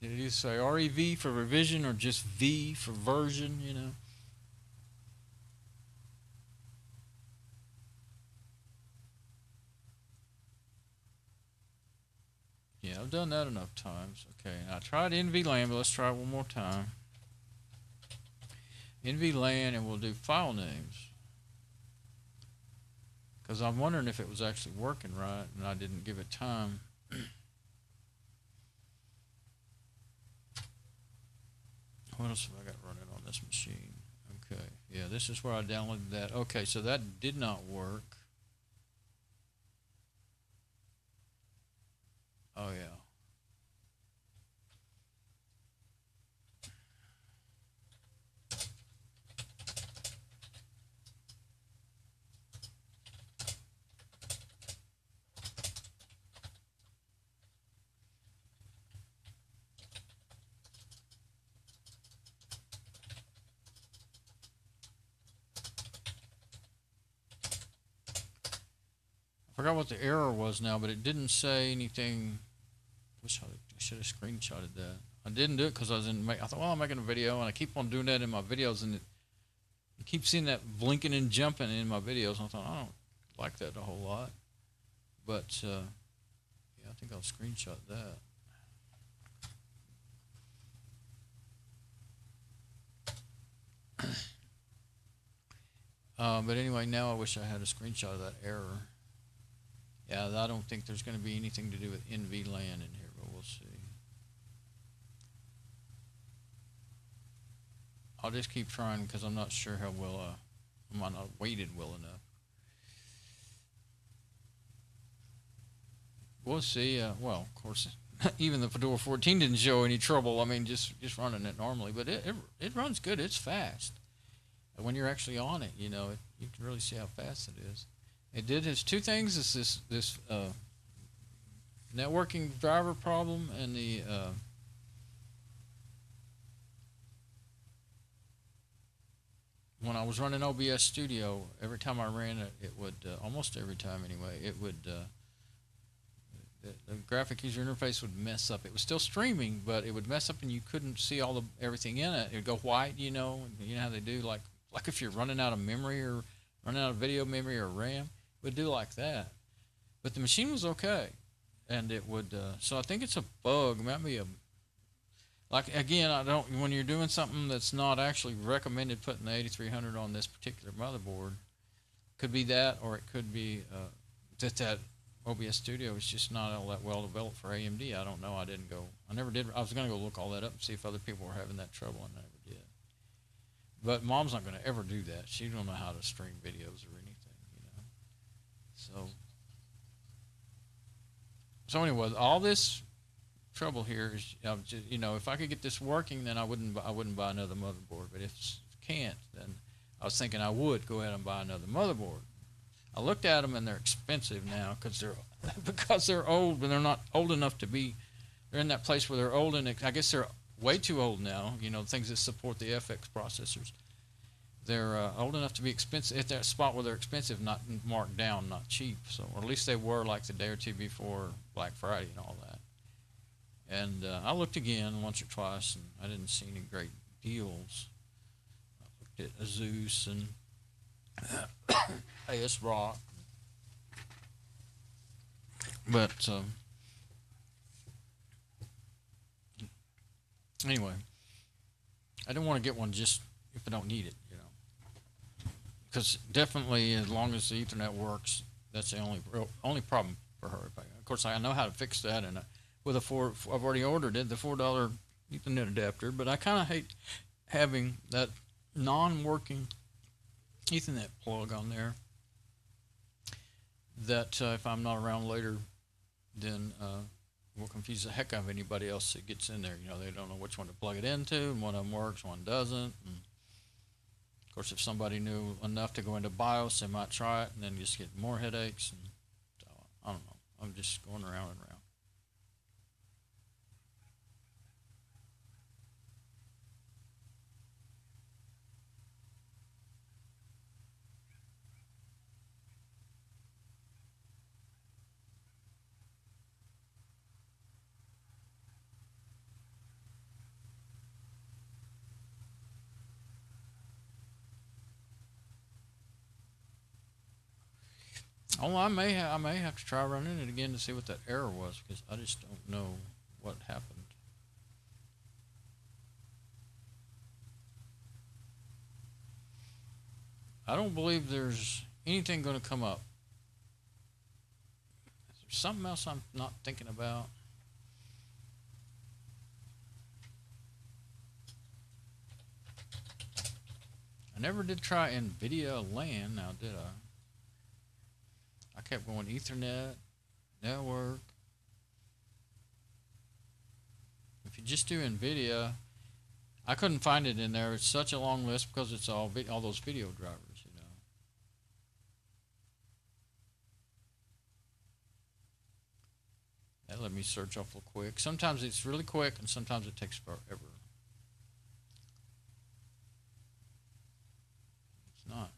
Did it say REV for revision or just V for version, Yeah, I've done that enough times. Okay, I tried NVLAN, but let's try it one more time. NVLAN, and we'll do file names. Because I'm wondering if it was actually working right, and I didn't give it time. What else have I got running on this machine? Okay, yeah, this is where I downloaded that. Okay, so that did not work. Oh, yeah. I forgot what the error was now, but it didn't say anything. Wish I should have screenshotted that. I didn't do it because I thought, well, I'm making a video, and I keep on doing that in my videos, and you keep seeing that blinking and jumping in my videos. And I thought, I don't like that a whole lot. But, yeah, I think I'll screenshot that. But anyway, now I wish I had a screenshot of that error. Yeah, I don't think there's going to be anything to do with NVLAN in here, but we'll see. I'll just keep trying because I'm not sure how well I might not have weighted well enough. We'll see. Well, of course, even the Fedora 14 didn't show any trouble. I mean, just running it normally, but it runs good. It's fast. And when you're actually on it, you know, you can really see how fast it is. It did its two things: is this networking driver problem and the when I was running OBS Studio, every time I ran it, it would almost every time anyway, it would the graphic user interface would mess up. It was still streaming, but it would mess up, and you couldn't see all the everything in it. It would go white, you know how they do, like if you're running out of memory or running out of video memory or RAM, it would do like that. But the machine was okay, and it would. So I think it's a bug. It might be a like again. I don't when you're doing something that's not actually recommended putting the 8300 on this particular motherboard. Could be that, or it could be that OBS Studio is just not all that well developed for AMD. I don't know. I didn't go. I never did. I was going to go look all that up and see if other people were having that trouble, and I never did. But Mom's not going to ever do that. She don't know how to stream videos or anything, you know. So anyway, all this trouble here is, just, you know, if I could get this working, then I wouldn't buy another motherboard. But if I can't, then I was thinking I would go ahead and buy another motherboard. I looked at them, and they're expensive now because they're old, but they're not old enough to be. They're in that place where they're old, and I guess they're way too old now. You know, things that support the FX processors. They're old enough to be expensive. At that spot where they're expensive, not marked down, not cheap. So, or at least they were like the day or two before Black Friday and all that. And I looked again once or twice, and I didn't see any great deals. I looked at Asus and ASRock, but anyway, I didn't want to get one just if I don't need it, you know, because definitely as long as the Ethernet works, that's the only problem for her. Of course, I know how to fix that, and with I've already ordered it, the $4 Ethernet adapter, but I kind of hate having that non-working Ethernet plug on there that if I'm not around later, then will confuse the heck out of anybody else that gets in there. You know, they don't know which one to plug it into, and one of them works, one doesn't. And of course, if somebody knew enough to go into BIOS, they might try it and then just get more headaches. And so, I don't know. I'm just going around and around. Oh, I may have to try running it again to see what that error was, because I just don't know what happened. I don't believe there's anything going to come up. Is there something else I'm not thinking about? I never did try NVIDIA LAN, now did I? I kept going Ethernet, network. If you just do NVIDIA, I couldn't find it in there. It's such a long list because it's all those video drivers, you know. That let me search awful quick. Sometimes it's really quick, and sometimes it takes forever. It's not.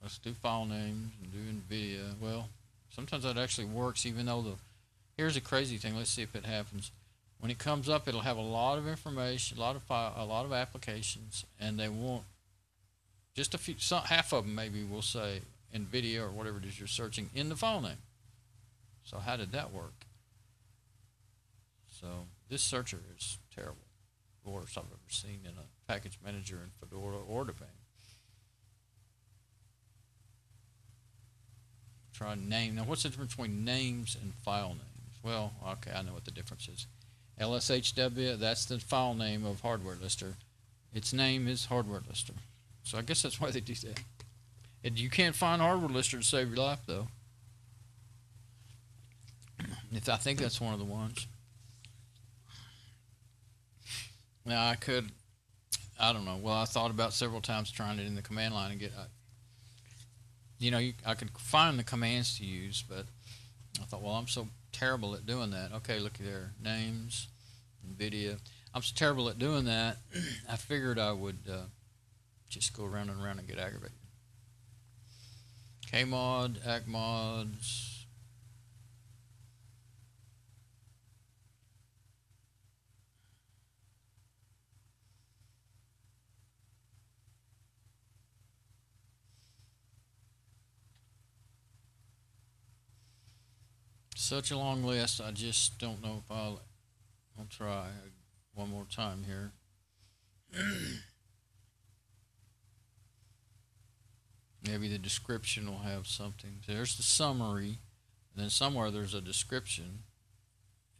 Let's do file names and do NVIDIA. Well, sometimes that actually works, even though here's a crazy thing. Let's see if it happens. When it comes up, it'll have a lot of information, a lot of applications, and they won't. Just a few, half of them maybe will say NVIDIA or whatever it is you're searching in the file name. So how did that work? So this searcher is terrible. worst I've ever seen in a package manager in Fedora or Debian. Try name. Now, what's the difference between names and file names? Well, okay, I know what the difference is. LSHW, that's the file name of hardware lister. Its name is hardware lister. So I guess that's why they do that. And you can't find hardware lister to save your life, though. I think that's one of the ones. Now, I don't know. Well, I thought about several times trying it in the command line and get, I could find the commands to use, but I thought, well, I'm so terrible at doing that. Okay, look there, names, NVIDIA. I'm so terrible at doing that, I figured I would just go around and around and get aggravated. Kmod, ACMods. Such a long list, I just don't know if I'll try one more time here. Maybe the description will have something. There's the summary, and then somewhere there's a description.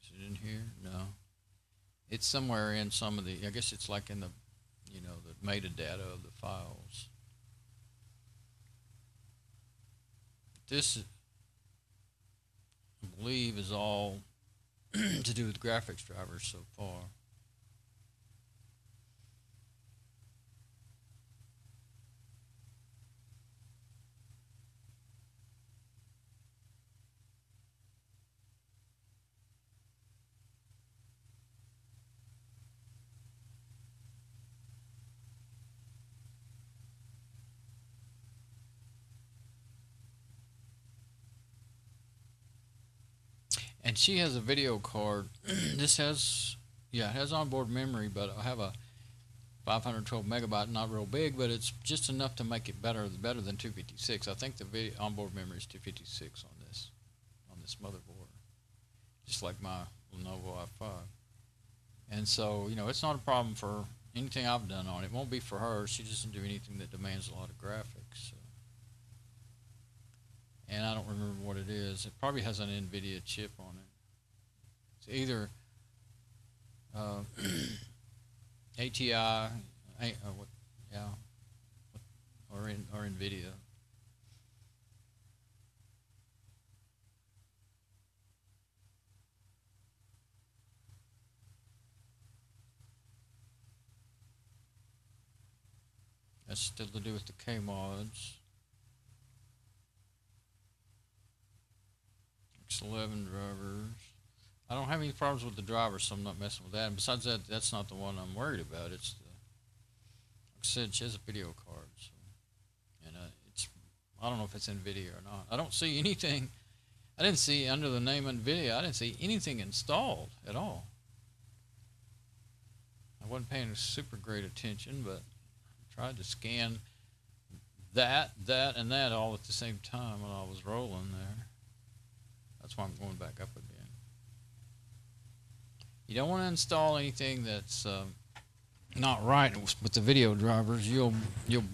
Is it in here? No. It's somewhere in some of the, I guess it's like in the, the metadata of the files. This, I believe, is all to do with graphics drivers so far. And she has a video card. This has, it has onboard memory, but I have a 512 megabyte, not real big, but it's just enough to make it better than 256. I think the onboard memory is 256 on this motherboard, just like my Lenovo i5. And so, it's not a problem for anything I've done on it. It won't be for her. She doesn't do anything that demands a lot of graphics. So. And I don't remember what it is. It probably has an NVIDIA chip on it. It's either ATI, or NVIDIA. That's still to do with the Kmods. X11 drivers. I don't have any problems with the drivers, so I'm not messing with that. And besides that, that's not the one I'm worried about. It's the, like I said, she has a video card, so, and I don't know if it's NVIDIA or not. I don't see anything. I didn't see under the name NVIDIA. I didn't see anything installed at all. I wasn't paying super great attention, but I tried to scan that, and that all at the same time when I was rolling there. That's why I'm going back up again. You don't want to install anything that's not right with the video drivers. You'll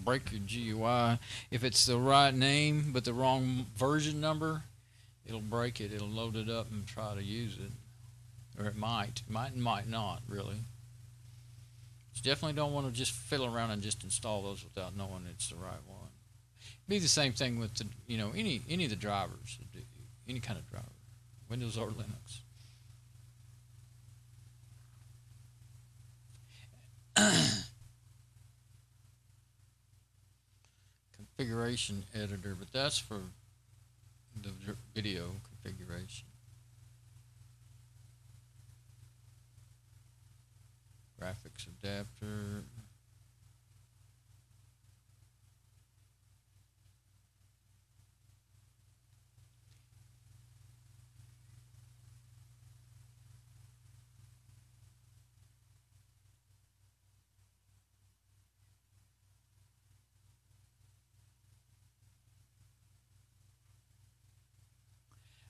break your GUI. If it's the right name but the wrong version number, it'll break it. It'll load it up and try to use it, or it might and might not really. You definitely don't want to just fiddle around and just install those without knowing it's the right one. Be the same thing with the any of the drivers, any kind of driver, Windows or Linux. Configuration editor, but that's for the video configuration. Graphics adapter.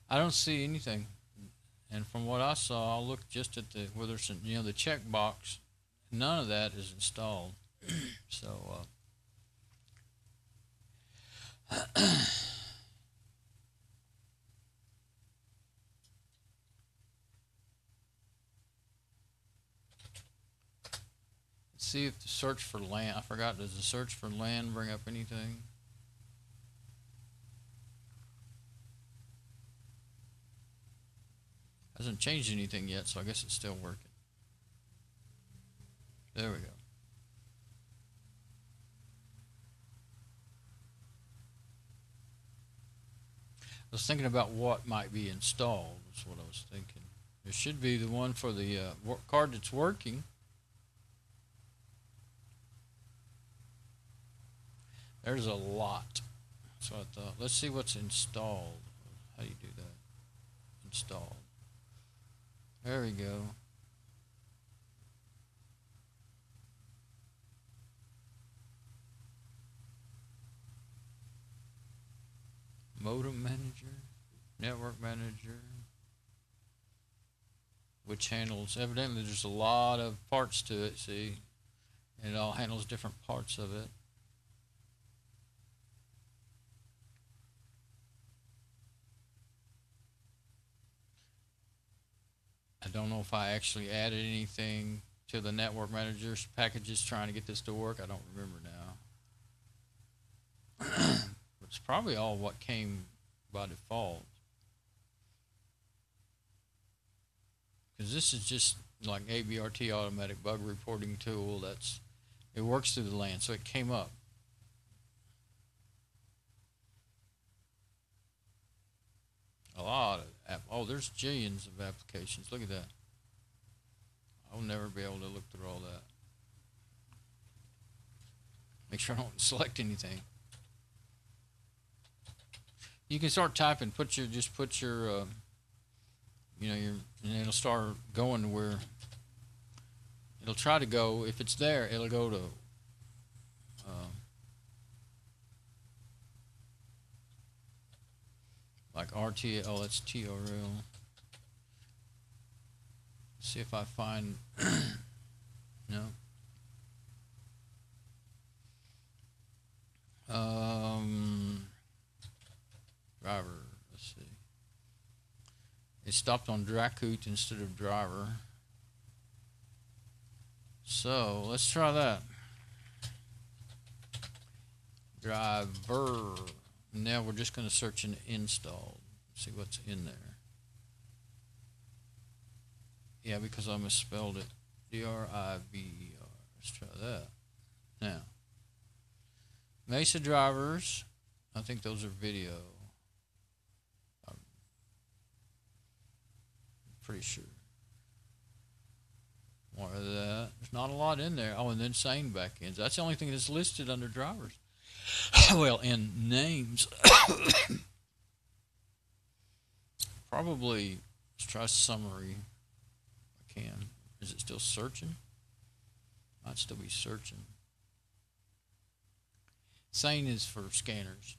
I don't see anything, and from what I saw, I'll look just at the whether it's the check box none of that is installed. So let's see if the search for LAN, I forgot, does the search for LAN bring up anything? Hasn't changed anything yet, so I guess it's still working. There we go. I was thinking about what might be installed, is what I was thinking. There should be the one for the card that's working. There's a lot. So I thought, let's see what's installed. How do you do that? Installed. There we go. Modem manager, network manager, which handles, evidently there's a lot of parts to it, see, and it all handles different parts of it. I don't know if I actually added anything to the network manager's packages trying to get this to work. I don't remember now. It's probably all what came by default. Because this is just like ABRT automatic bug reporting tool. It works through the LAN, so it came up. A lot of there's jillions of applications. Look at that. I'll never be able to look through all that. Make sure I don't select anything. You can start typing. Just put your, and it'll start going to where it'll try to go. If it's there, it'll go to like RT. Oh, that's TRL. See if I find no. Driver. Let's see. It stopped on Dracut instead of driver. So let's try that. Driver. Now we're just going to search and install. See what's in there. Yeah, because I misspelled it. DRIVER. Let's try that. Now, Mesa drivers. I think those are video. I'm pretty sure. More of that. There's not a lot in there. Oh, and then sane backends. That's the only thing that's listed under drivers. Well, in names. Probably, let's try summary. I can. Is it still searching? Might still be searching. Sane is for scanners.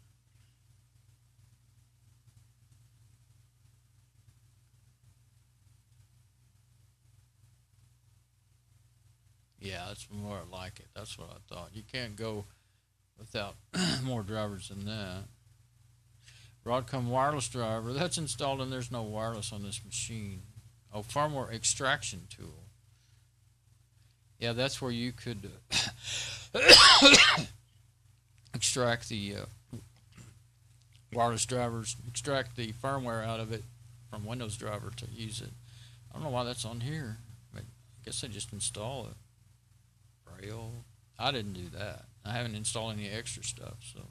Yeah, that's more like it. That's what I thought. You can't go without more drivers than that. Broadcom wireless driver. That's installed and there's no wireless on this machine. Oh, firmware extraction tool. Yeah, that's where you could extract the wireless drivers, extract the firmware out of it from Windows driver to use it. I don't know why that's on here. I guess I just install it. Braille. I didn't do that. I haven't installed any extra stuff, so.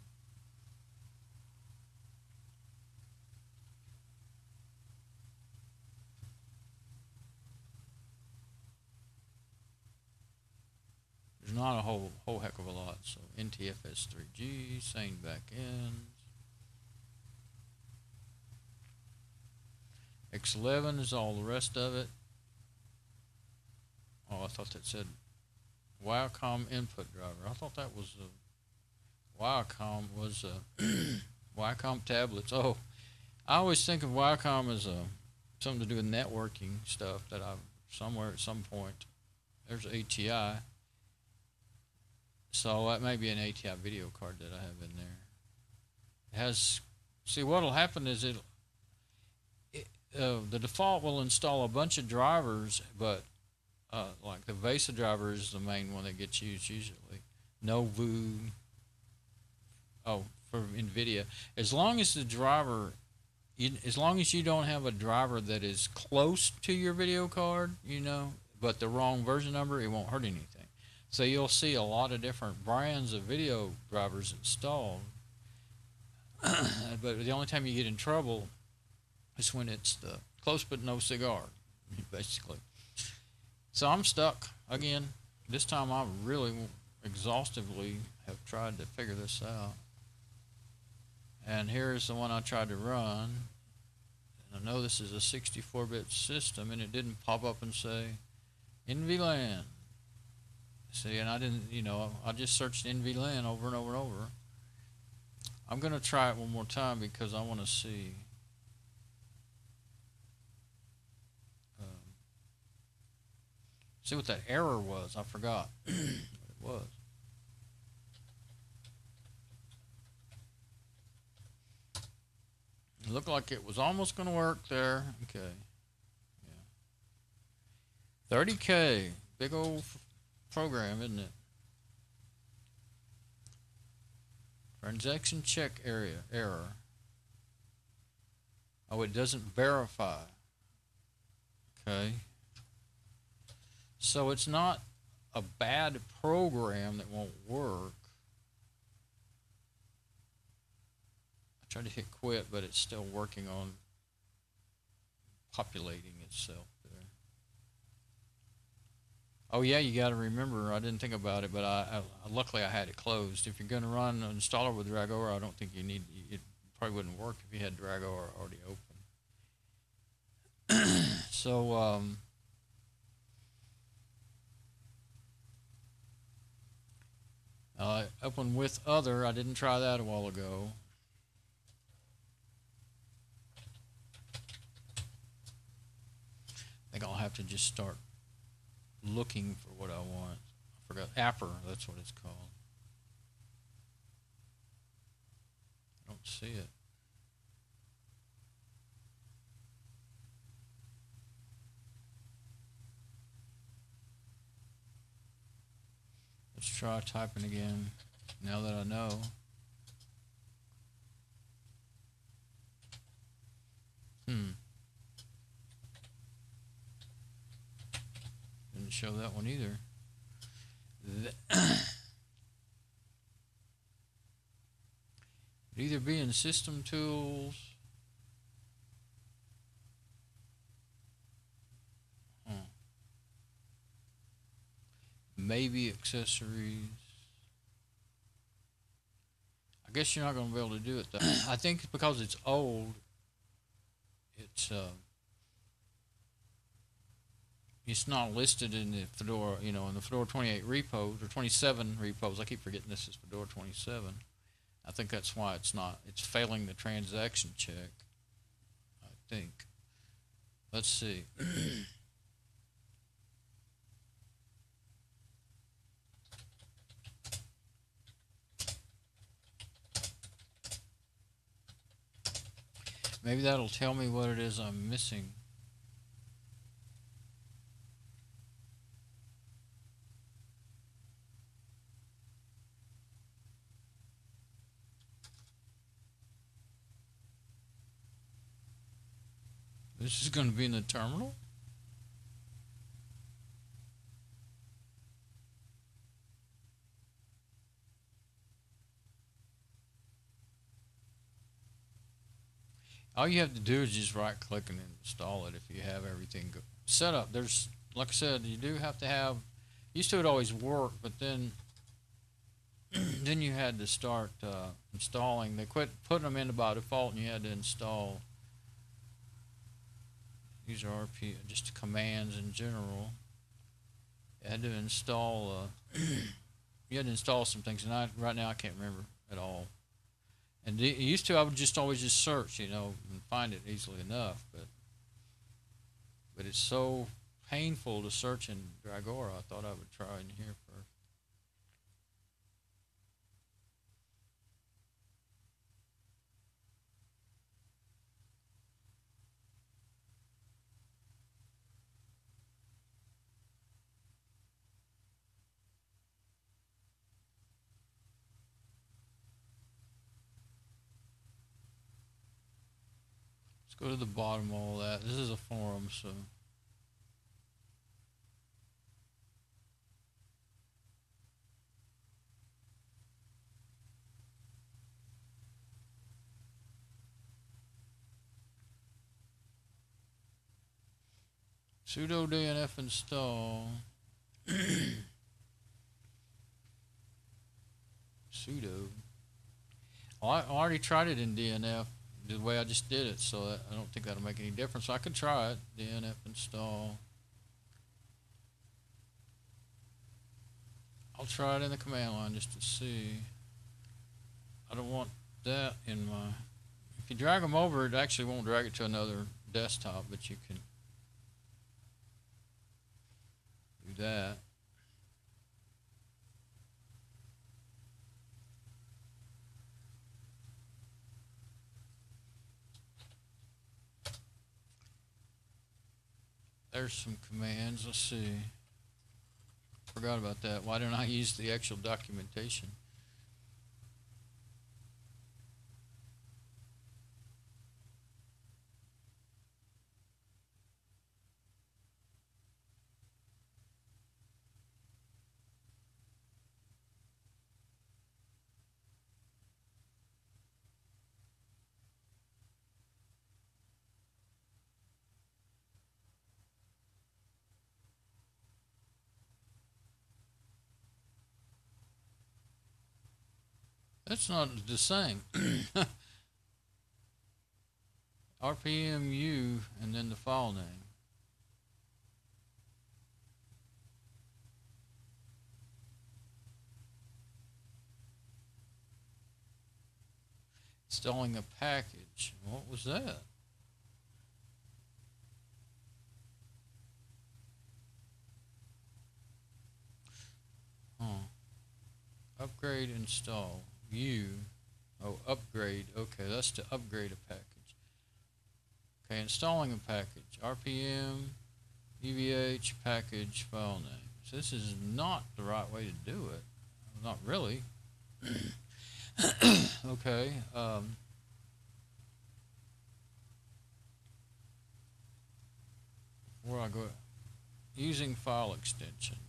There's not a whole heck of a lot. So NTFS3G, sane backends. X11 is all the rest of it. Oh, I thought that said Wiacom input driver. I thought that was a Wiacom was a Wiacom tablets. Oh, I always think of Wiacom as something to do with networking stuff that I've somewhere at some point There's ATI. So that may be an ATI video card that I have in there. It has, see what'll happen is the default will install a bunch of drivers, but like the VESA driver is the main one that gets used usually. Novu, for NVIDIA. As long as the driver, as long as you don't have a driver that is close to your video card, you know, but the wrong version number, it won't hurt anything. So you'll see a lot of different brands of video drivers installed. But the only time you get in trouble is when it's the close but no cigar, basically. So I'm stuck again. This time I really exhaustively have tried to figure this out. And here's the one I tried to run. And I know this is a 64-bit system, and it didn't pop up and say NVLAN. See, and I didn't, you know, I just searched NVLAN over and over and over. I'm going to try it one more time because I want to see. See what that error was. I forgot what it was. It looked like it was almost going to work there. Okay. Yeah. 30K. Big old program, isn't it? Transaction check error. Oh, it doesn't verify. Okay. So it's not a bad program that won't work. I tried to hit quit, but it's still working on populating itself there. Oh yeah, you got to remember, I didn't think about it, but luckily I had it closed. If you're going to run an installer with Dragora, I don't think you need, it probably wouldn't work if you had Dragora already open. So, open with other, I didn't try that a while ago. I think I'll have to just start looking for what I want. I forgot, Apper, that's what it's called. I don't see it. Let's try typing again, now that I know. Didn't show that one either. It'd either be in System Tools. Maybe accessories. I guess you're not going to be able to do it though. I think because it's old, it's not listed in the Fedora, you know, in the Fedora 28 repos or 27 repos. I keep forgetting this is Fedora 27. I think that's why it's not. It's failing the transaction check, I think. Let's see. Maybe that'll tell me what it is I'm missing. This is going to be in the terminal? All you have to do is just right click and install it if you have everything set up. There's, like I said, you do have to have, used to it always work, but then then you had to start installing. They quit putting them in by default and you had to install. These are RP, just commands in general. You had to install, you had to install some things, and right now I can't remember at all. And used to, I would just always just search, you know, and find it easily enough, but it's so painful to search in Dragora, I thought I would try in here first. Let's go to the bottom of all that. This is a forum, so. Sudo DNF install. Sudo. Oh, I already tried it in DNF the way I just did it, so I don't think that'll make any difference. So I could try it. DNF install. I'll try it in the command line just to see. I don't want that in my. If you drag them over, it actually won't drag it to another desktop, but you can do that. There's some commands. Let's see. Forgot about that. Why didn't I use the actual documentation? That's not the same. RPMU and then the file name. Installing a package. What was that? Upgrade install. Upgrade. Okay, that's to upgrade a package. Okay, installing a package. RPM, UVH, package, file name. So this is not the right way to do it. Not really. Okay. Where I go? Using file extensions.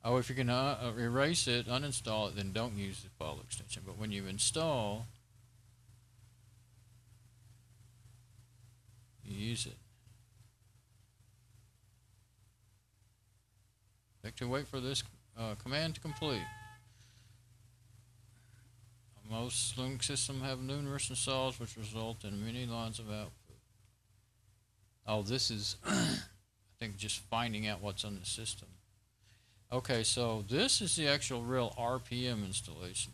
Oh, if you can erase it, uninstall it, then don't use the file extension. But when you install, you use it. Take to wait for this command to complete. Most Linux systems have numerous installs, which result in many lines of output. Oh, this is, I think, just finding out what's on the system. Okay, so this is the actual real RPM installation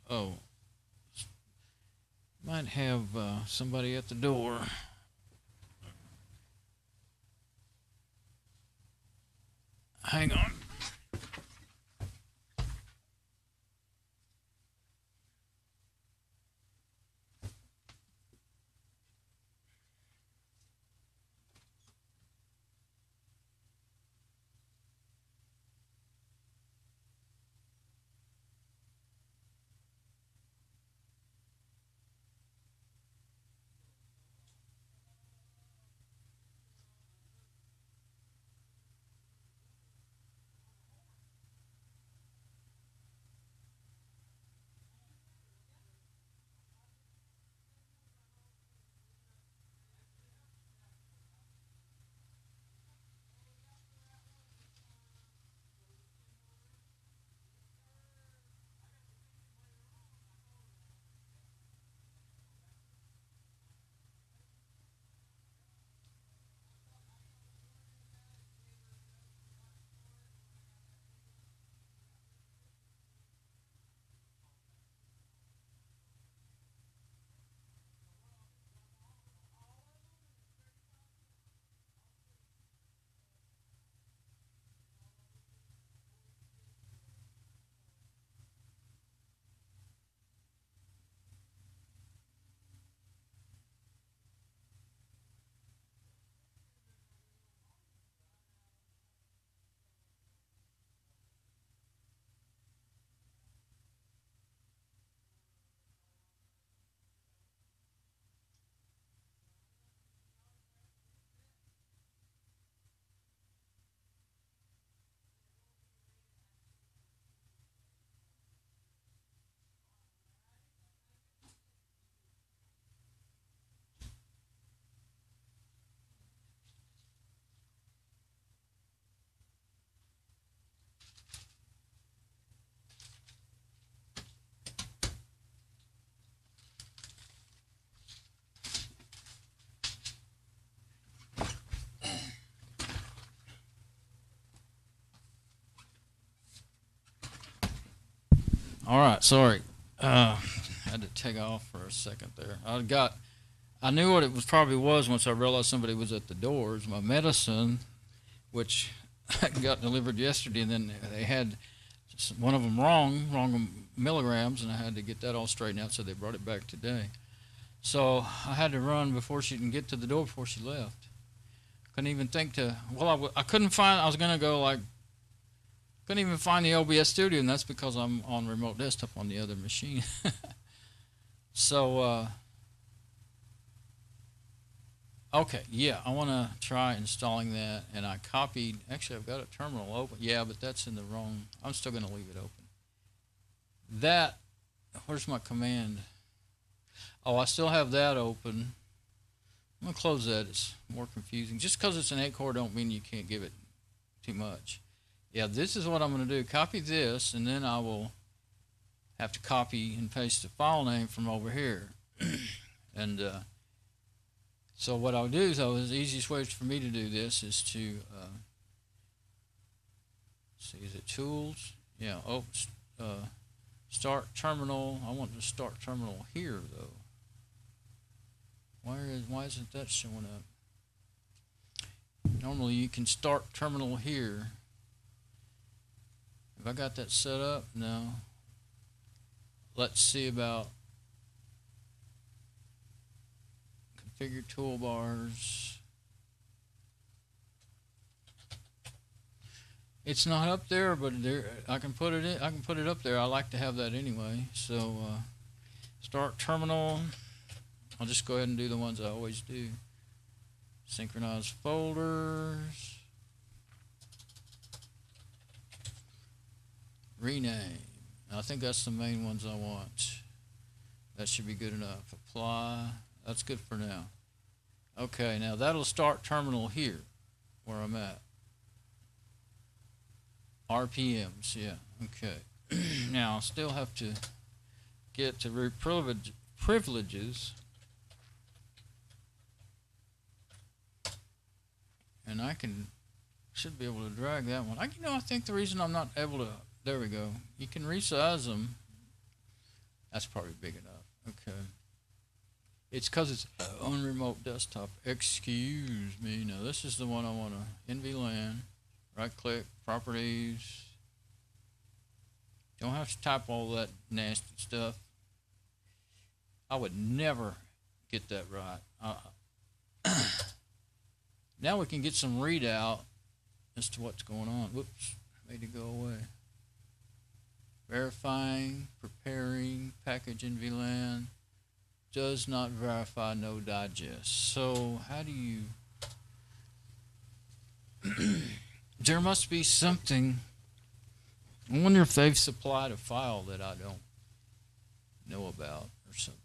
command. Oh, might have somebody at the door. Hang on. All right, sorry. Had to take off for a second there. I knew what it was probably was once I realized somebody was at the door. It was my medicine, which got delivered yesterday, and then they had one of them wrong milligrams, and I had to get that all straightened out, so they brought it back today. So I had to run before she can get to the door before she left. Couldn't even think to, well, I couldn't find, I was going to go like, couldn't even find the OBS studio, and that's because I'm on remote desktop on the other machine. So, okay, yeah, I want to try installing that, and I copied, actually I've got a terminal open, yeah, but that's in the wrong, I'm still going to leave it open. That, where's my command? Oh, I still have that open. I'm going to close that, it's more confusing. Just because it's an 8-core don't mean you can't give it too much. Yeah, this is what I'm going to do. Copy this, and then I will have to copy and paste the file name from over here. And so what I'll do is, the easiest way for me to do this is to, see, is it Tools? Yeah, Start Terminal. I want to start terminal here, though. Why isn't that showing up? Normally you can start terminal here. Have I got that set up? No. Let's see about configure toolbars. It's not up there, but I can put it in. I can put it up there. I like to have that anyway. So start terminal. I'll just go ahead and do the ones I always do. Synchronize folders. Rename. I think that's the main ones I want. That should be good enough. Apply. That's good for now. Okay, now that'll start terminal here, where I'm at. RPMs, yeah, okay. Now I still have to get to root privileges. And I should be able to drag that one. I think the reason I'm not able to, there we go. You can resize them. That's probably big enough. Okay. It's because it's on remote desktop. Excuse me. Now this is the one I want to, NVLAN. Right click, properties. Don't have to type all that nasty stuff. I would never get that right. Now we can get some readout as to what's going on. Whoops, made it go away. Verifying, preparing, package in VLAN. Does not verify, no digest. So how do you... There must be something. I wonder if they've supplied a file that I don't know about or something.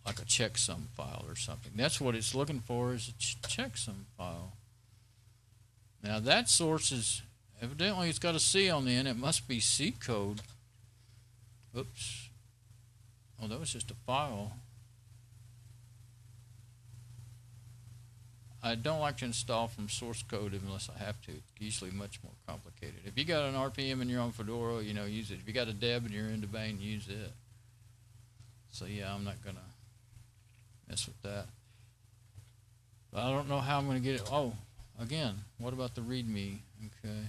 Like a checksum file or something. That's what it's looking for, is a checksum file. Now that source is, evidently it's got a C on the end. It must be C code. Oops. Oh, that was just a file. I don't like to install from source code unless I have to. It's usually much more complicated. If you got an RPM and you're on Fedora, use it. If you got a deb and you're in Domain, use it. So yeah, I'm not gonna mess with that. But I don't know how I'm gonna get it. Oh, again, what about the README? Okay.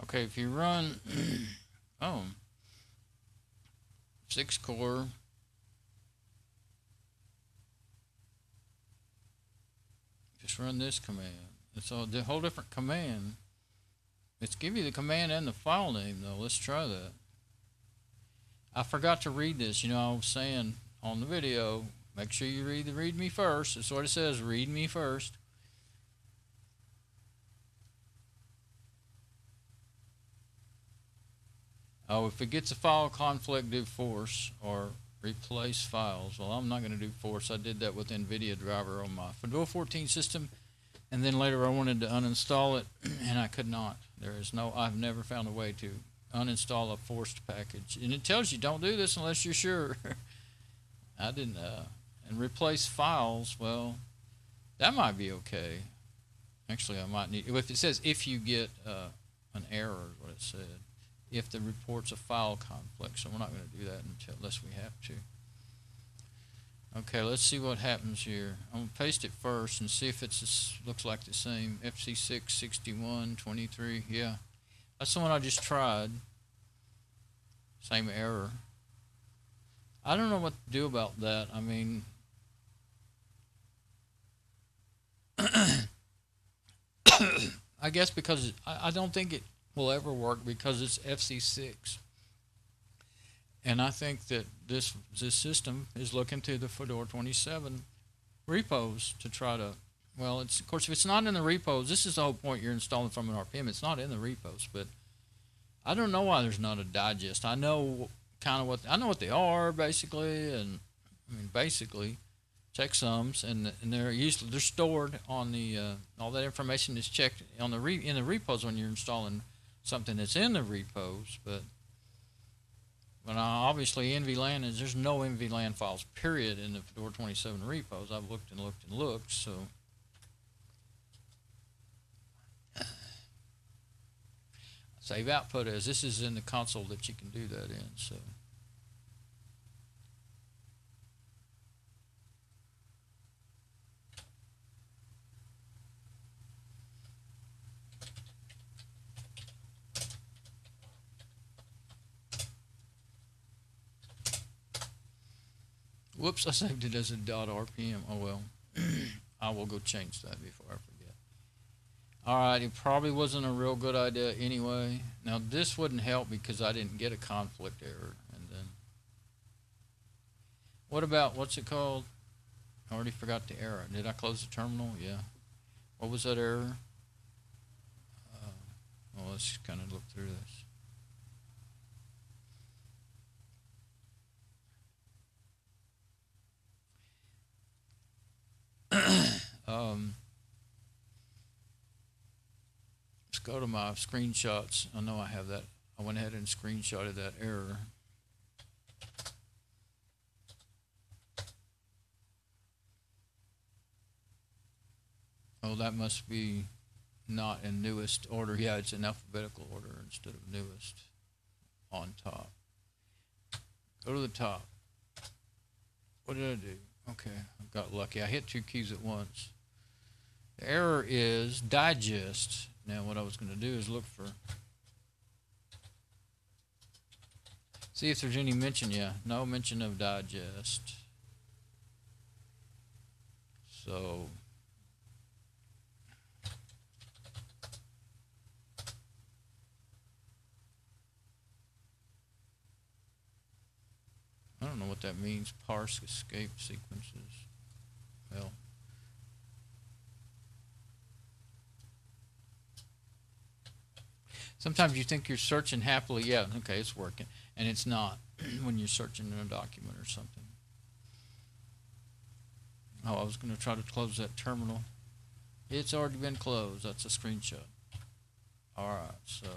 Okay, if you run 6-core, just run this command. It's a whole different command. It's give you the command and the file name though. Let's try that. I forgot to read this. I was saying on the video, make sure you read the README first. That's what it says, README first. Oh, if it gets a file conflict, do force or replace files. Well, I'm not going to do force. I did that with NVIDIA driver on my Fedora 14 system, and then later I wanted to uninstall it, and I could not. I've never found a way to uninstall a forced package. And it tells you don't do this unless you're sure. I didn't, and replace files, well, that might be okay. Actually, I might need, if it says if you get an error, is what it said. If the reports a file conflict, so we're not going to do that unless we have to. Okay, let's see what happens here. I'm going to paste it first and see if it looks like the same. FC6 61 23. Yeah, that's the one I just tried. Same error. I don't know what to do about that. I mean, I guess because I don't think it will ever work because it's FC6. And I think that this system is looking to the Fedora 27 repos to try to, well, of course, if it's not in the repos, this is the whole point. You're installing from an RPM. It's not in the repos, but I don't know why there's not a digest. I know what they are basically, and I mean basically checksums, and they're stored on the all that information is checked on in the repos when you're installing something that's in the repos. But obviously NVLAN there's no NVLAN files period in the Fedora 27 repos. I've looked and looked and looked, so save output as this is in the console that you can do that in. So whoops, I saved it as a .rpm. Oh well. I will go change that before I forget. Alright, it probably wasn't a real good idea anyway. Now this wouldn't help because I didn't get a conflict error. And then what about, what's it called? I already forgot the error. Did I close the terminal? Yeah. What was that error? Well, let's kind of look through this. Let's go to my screenshots. I know I have that. I went ahead and screenshotted that error. Oh, that must be not in newest order. Yeah, it's in alphabetical order instead of newest on top. Go to the top. What did I do? Okay, I got lucky. I hit two keys at once. The error is digest. Now what I was going to do is look for, see if there's any mention. Yeah, no mention of digest. So I don't know what that means. Parse escape sequences. Well, sometimes you think you're searching happily. Yeah, okay, it's working. And it's not when you're searching in a document or something. Oh, I was going to try to close that terminal. It's already been closed. That's a screenshot. Alright, so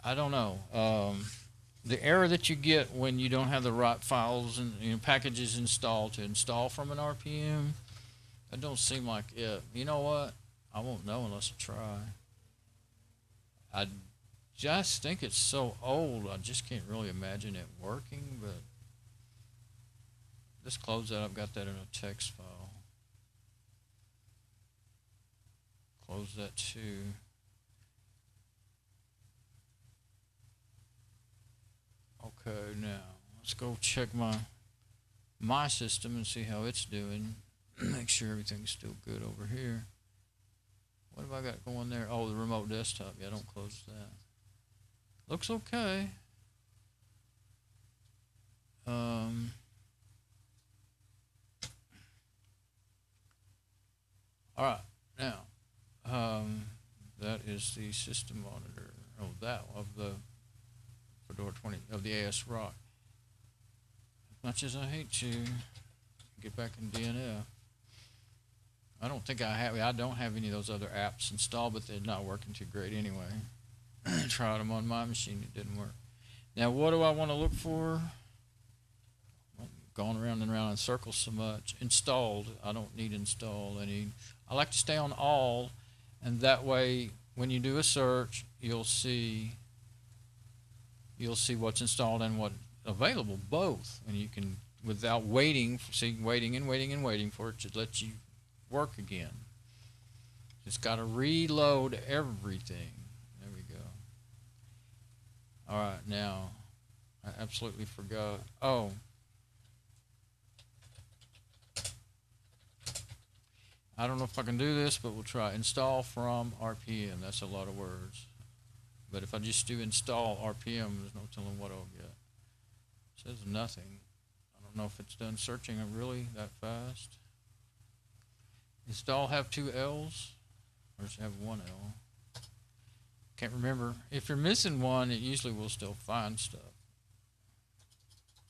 I don't know. The error that you get when you don't have the right files and packages installed to install from an RPM, that don't seem like it. You know what? I won't know unless I try. I just think it's so old, I just can't really imagine it working, but just close that. I've got that in a text file. Close that too. Okay, now let's go check my system and see how it's doing. Make sure everything's still good over here. What have I got going there? Oh, the remote desktop. Yeah, don't close that. Looks okay. All right, now that is is the system monitor. Oh, that of the Fedora 20 of the ASRock. As much as I hate to get back in DNF, I don't think I don't have any of those other apps installed, but they're not working too great anyway. Tried them on my machine, it didn't work. Now, what do I want to look for? I'm going around and around in circles so much. Installed. I don't need install. I like to stay on all, and that way, when you do a search, you'll see what's installed and what's available, both, and you can, without waiting for it to let you work again. Just got to reload everything. There we go. All right, now I absolutely forgot. Oh, I don't know if I can do this, but we'll try. Install from RPM. That's a lot of words. But if I just do install RPM, there's no telling what I'll get. It says nothing. I don't know if it's done searching it really that fast. Install have 2 L's? Or does it have 1 L? Can't remember. If you're missing one, it usually will still find stuff.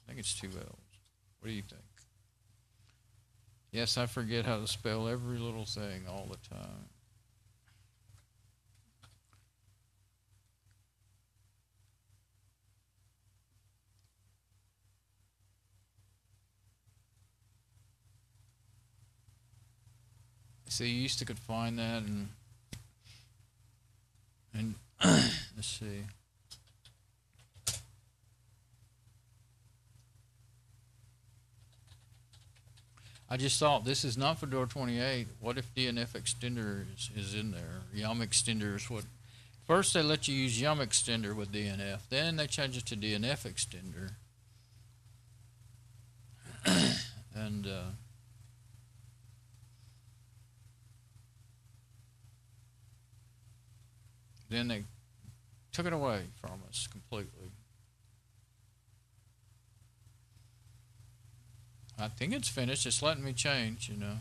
I think it's 2 L's. What do you think? Yes, I forget how to spell every little thing all the time. See, you used to could find that and let's see. I just thought, this is not Fedora 28. What if DNF extender is in there? Yum extender is what. First they let you use Yum extender with DNF. Then they change it to DNF extender. And then they took it away from us completely. I think it's finished. It's letting me change, you know.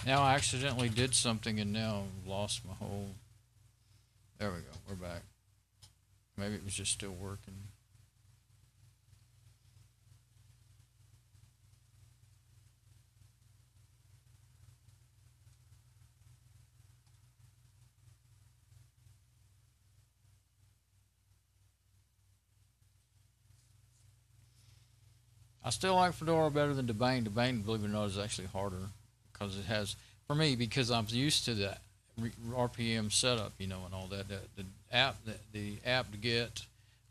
Now I accidentally did something and now lost my whole... There we go. We're back. Maybe it was just still working. I still like Fedora better than Debian. Debian, believe it or not, is actually harder because it has, for me, because I'm used to that RPM setup, you know, and all that. The app to get,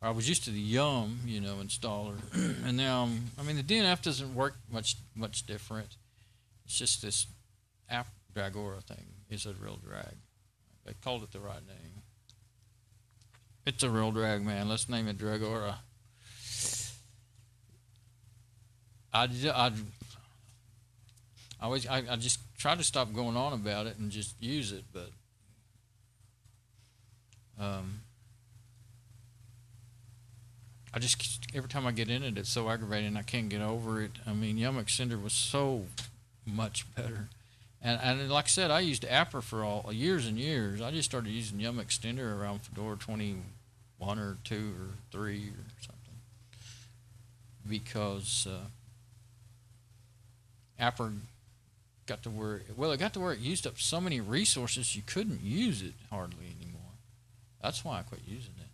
or I was used to the Yum, you know, installer, and now I mean the DNF doesn't work much different. It's just this app Dragora thing is a real drag. They called it the right name. It's a real drag, man. Let's name it Dragora. I just try to stop going on about it and just use it, but I just, every time I get in it, it's so aggravating. I can't get over it. I mean, Yum Extender was so much better, and like I said, I used Apper for years and years. I just started using Yum Extender around Fedora 21 or 2 or 3 or something, because Apper got to where, well, it got to where it used up so many resources you couldn't use it hardly anymore. That's why I quit using it.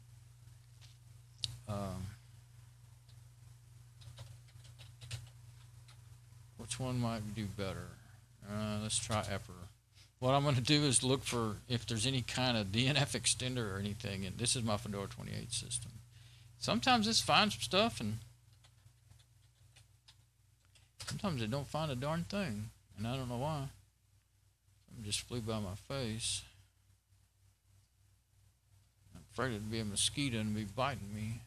Which one might do better? Let's try Apper. What I'm going to do is look for if there's any kind of DNF extender or anything, and this is my Fedora 28 system. Sometimes this finds some stuff, and sometimes it don't find a darn thing, and I don't know why. Something just flew by my face. I'm afraid it'd be a mosquito and be biting me.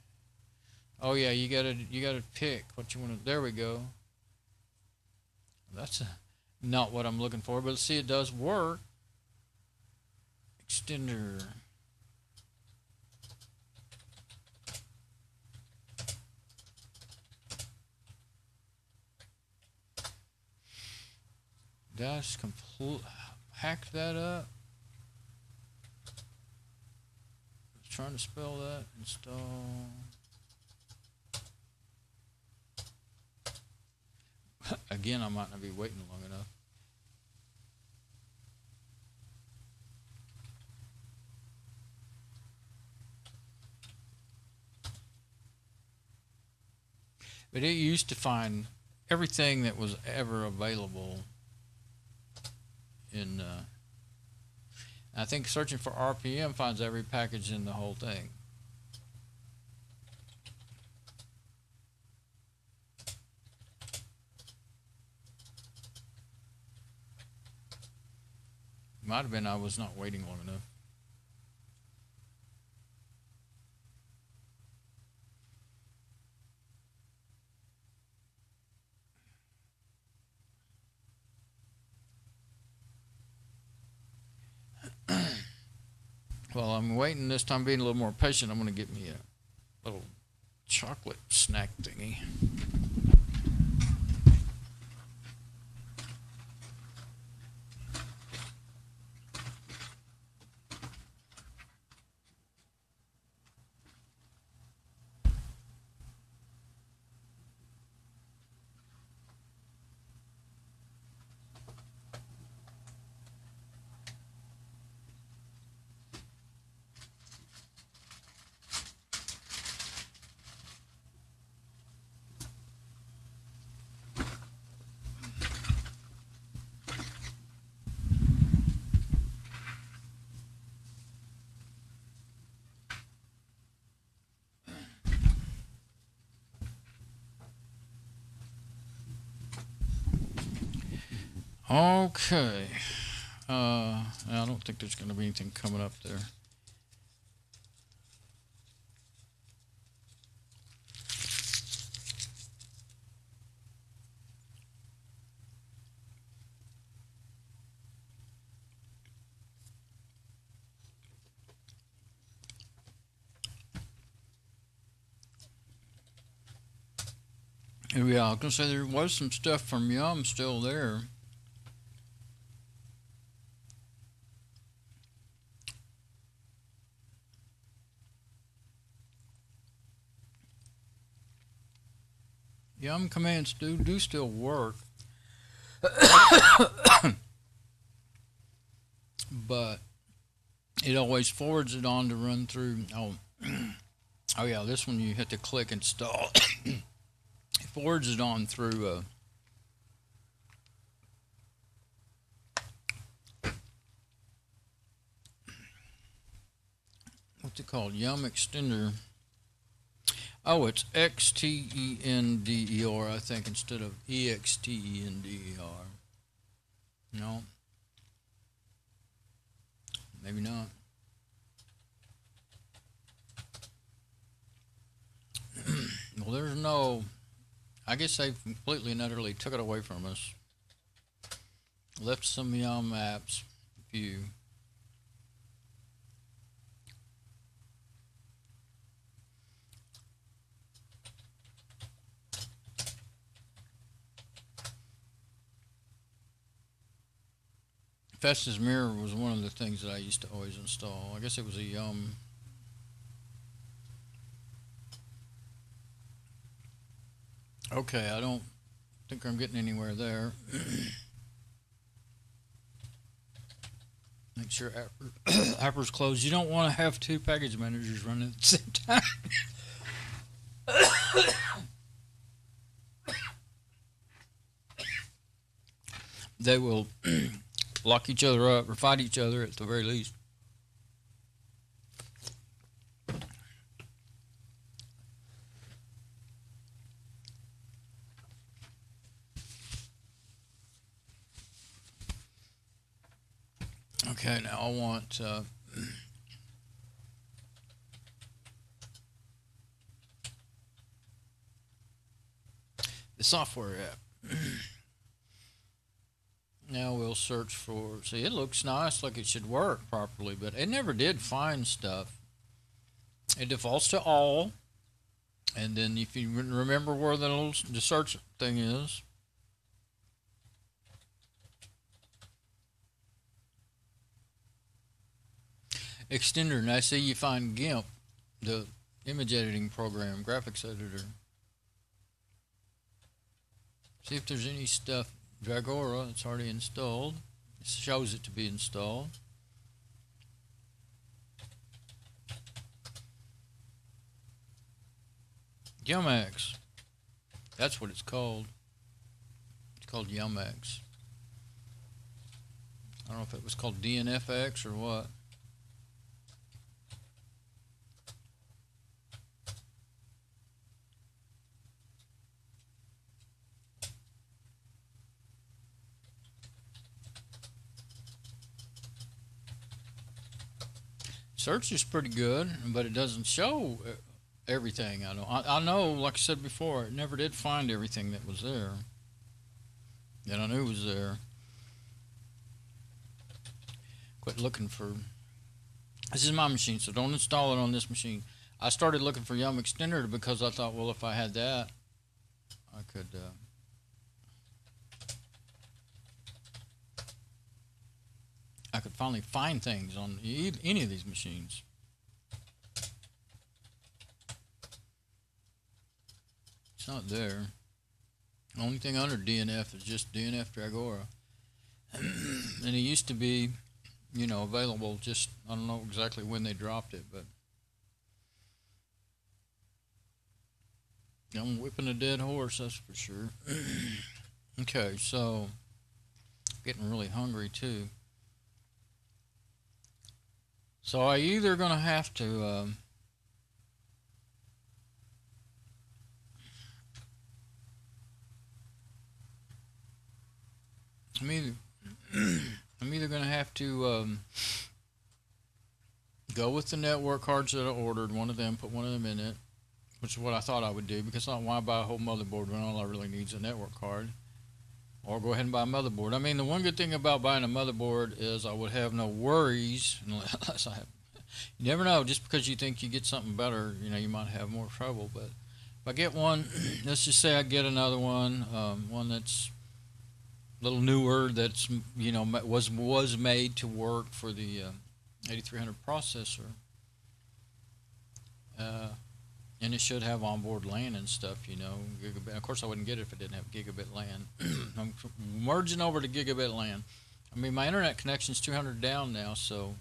Oh yeah, you gotta pick what you want to. There we go. That's not what I'm looking for, but see, it does work. extender. Dash complete. Hack that up. I was trying to spell that. Install. Again, I might not be waiting long enough. But it used to find everything that was ever available in, I think searching for RPM finds every package in the whole thing. Might have been I was not waiting long enough. Well, I'm waiting this time, being a little more patient. I'm going to get me a little chocolate snack thingy. Okay. I don't think there's going to be anything coming up there. Yeah, I was going to say there was some stuff from Yum still there. Yum commands do still work, but it always forwards it on to run through. Oh yeah, this one you hit to click install. It forwards it on through what's it called? Yum extender. Oh, it's XTENDER, I think, instead of EXTENDER. No. Maybe not. Well, there's no... I guess they completely and utterly took it away from us. Left some Yum apps. Few. Festus Mirror was one of the things that I used to always install. I guess it was a Yum. Okay, I don't think I'm getting anywhere there. Make sure Apper's closed. You don't want to have two package managers running at the same time. They will lock each other up or fight each other at the very least. Okay, now I want the software app. Now we'll search for, see, it looks nice, like it should work properly, but it never did find stuff. It defaults to all, and then if you remember where the search thing is, extender, and I see you find GIMP, the image editing program, graphics editor. See if there's any stuff. Fedora, it's already installed. It shows it to be installed. Yumax. That's what it's called. It's called Yumax. I don't know if it was called DNFX or what. Search is pretty good, but it doesn't show everything. I know, like I said before, it never did find everything that was there that I knew was there. Quit looking for. This is my machine, so don't install it on this machine. I started looking for Yum Extender because I thought, well, if I had that, I could. I could finally find things on any of these machines. It's not there. The only thing under DNF is just DNF Dragora. And it used to be, you know, available just, I don't know exactly when they dropped it, but I'm whipping a dead horse, that's for sure. Okay, so getting really hungry too. So I either gonna have to I'm either gonna have to go with the network cards that I ordered, one of them, put one of them in it, which is what I thought I would do, because I don't want to buy a whole motherboard when all I really need is a network card. Or go ahead and buy a motherboard. I mean, the one good thing about buying a motherboard is I would have no worries unless I have. You never know. Just because you think you get something better, you know, you might have more trouble. But if I get one, let's just say I get another one, one that's a little newer, that's, you know, was made to work for the 8300 processor, and it should have onboard LAN and stuff, you know, gigabit. Of course, I wouldn't get it if it didn't have gigabit LAN. I'm merging over to gigabit LAN. I mean, my internet connection's 200 down now, so,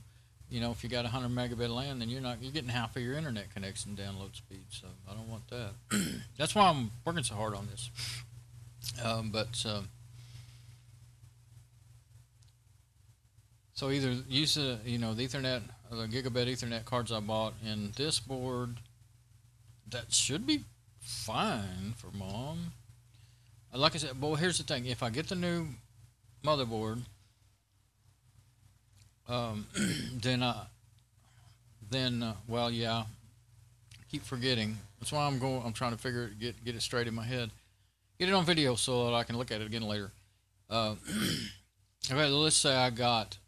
you know, if you got 100 megabit LAN, then you're getting half of your internet connection download speed. So I don't want that. That's why I'm working so hard on this. So either use the, you know, the Ethernet, the gigabit Ethernet cards I bought in this board. That should be fine for Mom. Like I said, well, here's the thing. If I get the new motherboard, well, yeah, keep forgetting. That's why I'm trying to get it straight in my head. Get it on video so that I can look at it again later. Okay, let's say I got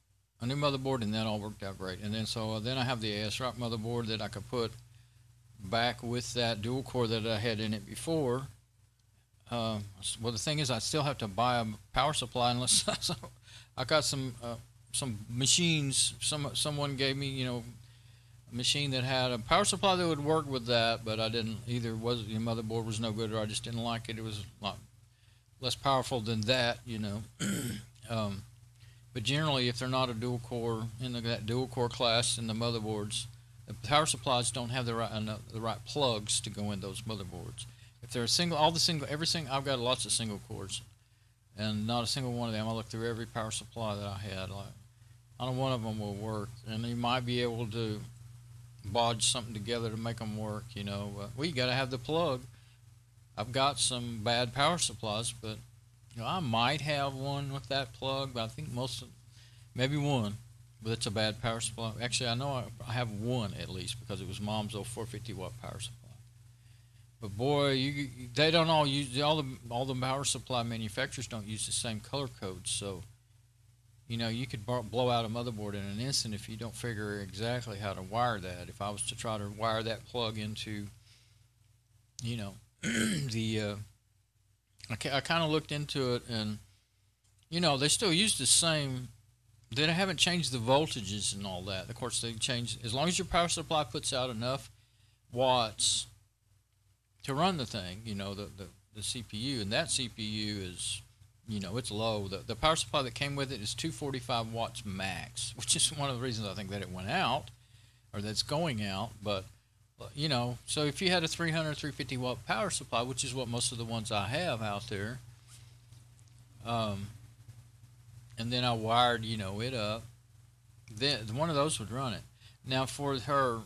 a new motherboard and that all worked out great. And then then I have the ASRock motherboard that I could put back with that dual core that I had in it before. Well, the thing is, I still have to buy a power supply unless I got some machines. Someone gave me, you know, a machine that had a power supply that would work with that, but I didn't. Either was the motherboard was no good, or I just didn't like it. It was a lot less powerful than that, you know. But generally, if they're not a dual core in that dual core class in the motherboards, the power supplies don't have the right plugs to go in those motherboards. If they're everything, I've got lots of single cores, and not a single one of them. I looked through every power supply that I had. Like, not one of them will work, and you might be able to bodge something together to make them work. You know, well, you got to have the plug. I've got some bad power supplies, but you know, I might have one with that plug, but I think maybe one. But it's a bad power supply. Actually, I know I have one at least because it was Mom's old 450 watt power supply. But boy, they don't all use all the power supply manufacturers don't use the same color codes. So you know, you could blow out a motherboard in an instant if you don't figure exactly how to wire that. If I was to try to wire that plug into, you know, the I kind of looked into it, and you know, they still use the same. They haven't changed the voltages and all that. Of course, they change as long as your power supply puts out enough watts to run the thing. You know, the CPU, and that CPU is, you know, it's low. The power supply that came with it is 245 watts max, which is one of the reasons I think that it went out, or that's going out. But you know, so if you had a 300, 350 watt power supply, which is what most of the ones I have out there, and then I wired, you know, it up, then one of those would run it. Now for her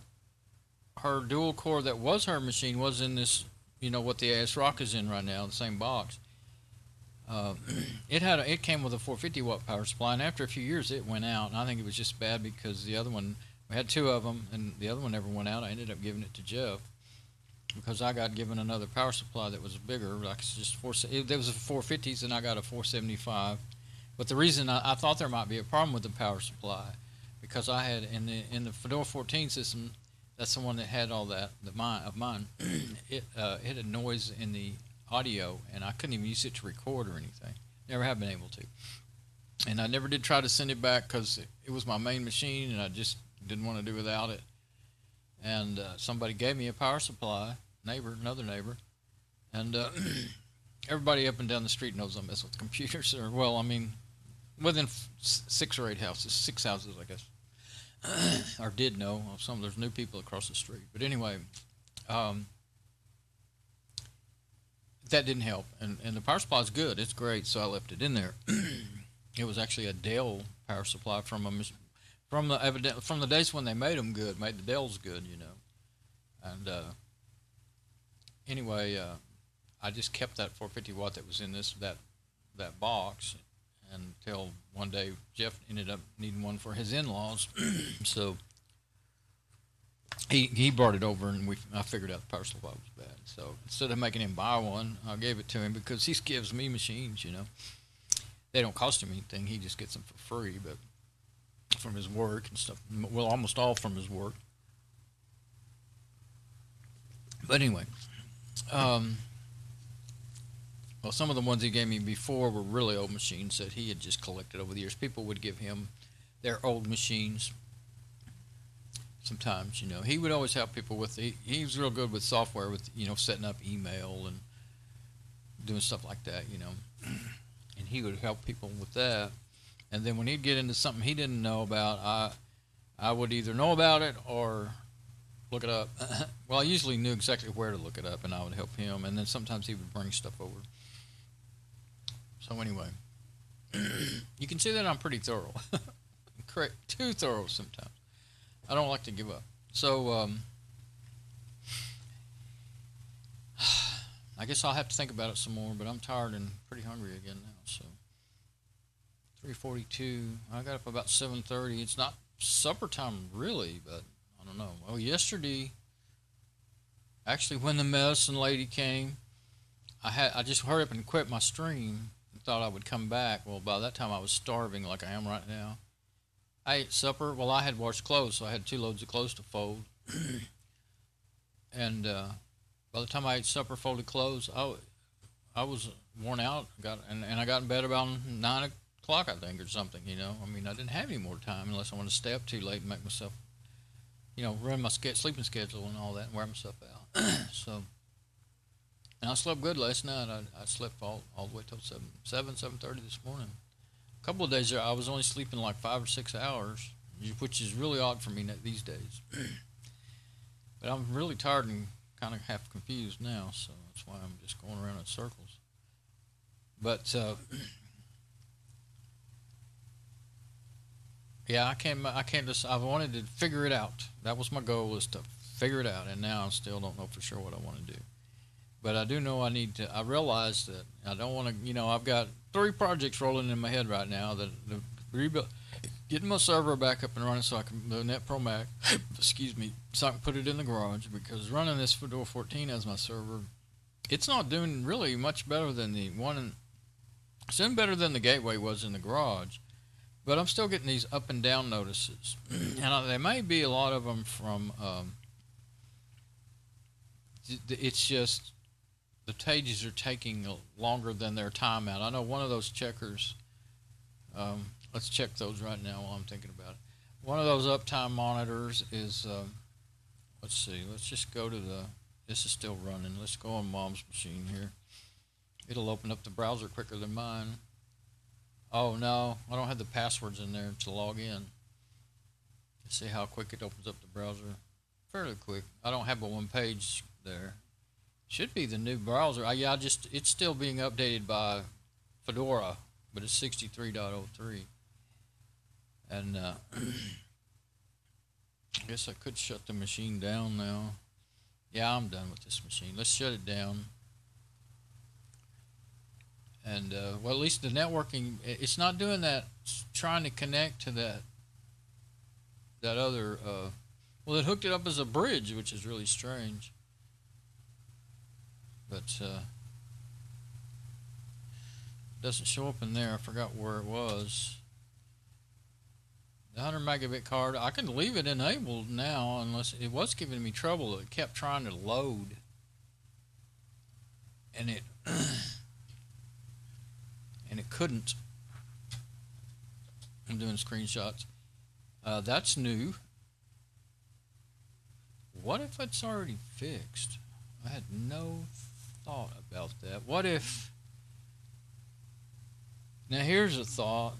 dual core that was her machine was in this, you know, what the ASRock is in right now, the same box. It came with a 450 watt power supply, and after a few years it went out, and I think it was just bad because the other one, we had two of them, and the other one never went out. I ended up giving it to Jeff because I got given another power supply that was bigger, like just there was a 450s, and I got a 475. But the reason I thought there might be a problem with the power supply, because I had in the Fedora 14 system, that's the one that had all that mine. It had noise in the audio, and I couldn't even use it to record or anything. Never have been able to. And I never did try to send it back because it was my main machine, and I just didn't want to do without it. And somebody gave me a power supply, another neighbor, and everybody up and down the street knows I mess with computers. Or, well, I mean, within 6 or 8 houses, 6 houses, I guess, or did know. There's new people across the street. But anyway, that didn't help. And the power supply is good. It's great, so I left it in there. It was actually a Dell power supply from the days when they made them good, made the Dells good, you know. And anyway, I just kept that 450 watt that was in that box until one day Jeff ended up needing one for his in-laws. So he brought it over, and I figured out the power supply was bad. So instead of making him buy one, I gave it to him because he gives me machines, you know. They don't cost him anything. He just gets them for free, but from his work and stuff. Well, almost all from his work. But anyway, well, some of the ones he gave me before were really old machines that he had just collected over the years. People would give him their old machines. Sometimes, you know, he would always help people with. He was real good with software, with, you know, setting up email and doing stuff like that, you know. And he would help people with that. And then when he'd get into something he didn't know about, I would either know about it or look it up. Well, I usually knew exactly where to look it up, and I would help him. And then sometimes he would bring stuff over. So anyway, you can see that I'm pretty thorough. Correct, too thorough sometimes. I don't like to give up. So I guess I'll have to think about it some more, but I'm tired and pretty hungry again now. So 3:42. I got up about 7:30. It's not supper time really, but I don't know. Well, yesterday, actually, when the medicine lady came, I just hurried up and quit my stream and thought I would come back. Well, by that time I was starving like I am right now. I ate supper. Well, I had washed clothes, so I had 2 loads of clothes to fold. And by the time I ate supper, folded clothes, I was worn out. I got in bed about 9 o'clock, I think, or something. You know, I mean, I didn't have any more time unless I wanted to stay up too late and make myself, you know, run my sleeping schedule and all that, and wear myself out. So, and I slept good last night. I slept all the way till 7:30 this morning. A couple of days there, I was only sleeping like 5 or 6 hours, which is really odd for me these days. But I'm really tired and kind of half confused now, so that's why I'm just going around in circles. But yeah, I can't just. I wanted to figure it out. That was my goal, was to figure it out, and now I still don't know for sure what I want to do. But I do know I need to. I realize that I don't want to. You know, I've got 3 projects rolling in my head right now. That the rebuild, getting my server back up and running so I can the NetPro Mac. Excuse me, so I can put it in the garage, because running this Fedora 14 as my server, it's not doing really much better than the one. It's doing better than the gateway was in the garage, But I'm still getting these up and down notices. And there may be a lot of them from, it's just the pages are taking longer than their timeout. I know one of those checkers, let's check those right now while I'm thinking about it. One of those uptime monitors is, let's see, let's just go to this is still running. Let's go on Mom's machine here. It'll open up the browser quicker than mine. Oh no, I don't have the passwords in there to log in. Let's see how quick it opens up the browser. Fairly quick. I don't have but one page there. Should be the new browser. Yeah, it's still being updated by Fedora, but it's 63.03. And I guess I could shut the machine down now. Yeah, I'm done with this machine. Let's shut it down. And well, at least the networking, it's not doing that. It's trying to connect to that other. Well, it hooked it up as a bridge, which is really strange. But it doesn't show up in there. I forgot where it was. The 100 megabit card, I can leave it enabled now, unless it was giving me trouble. It kept trying to load, and it couldn't. I'm doing screenshots. That's new. What if it's already fixed? I had no thought about that. What if... Now here's a thought.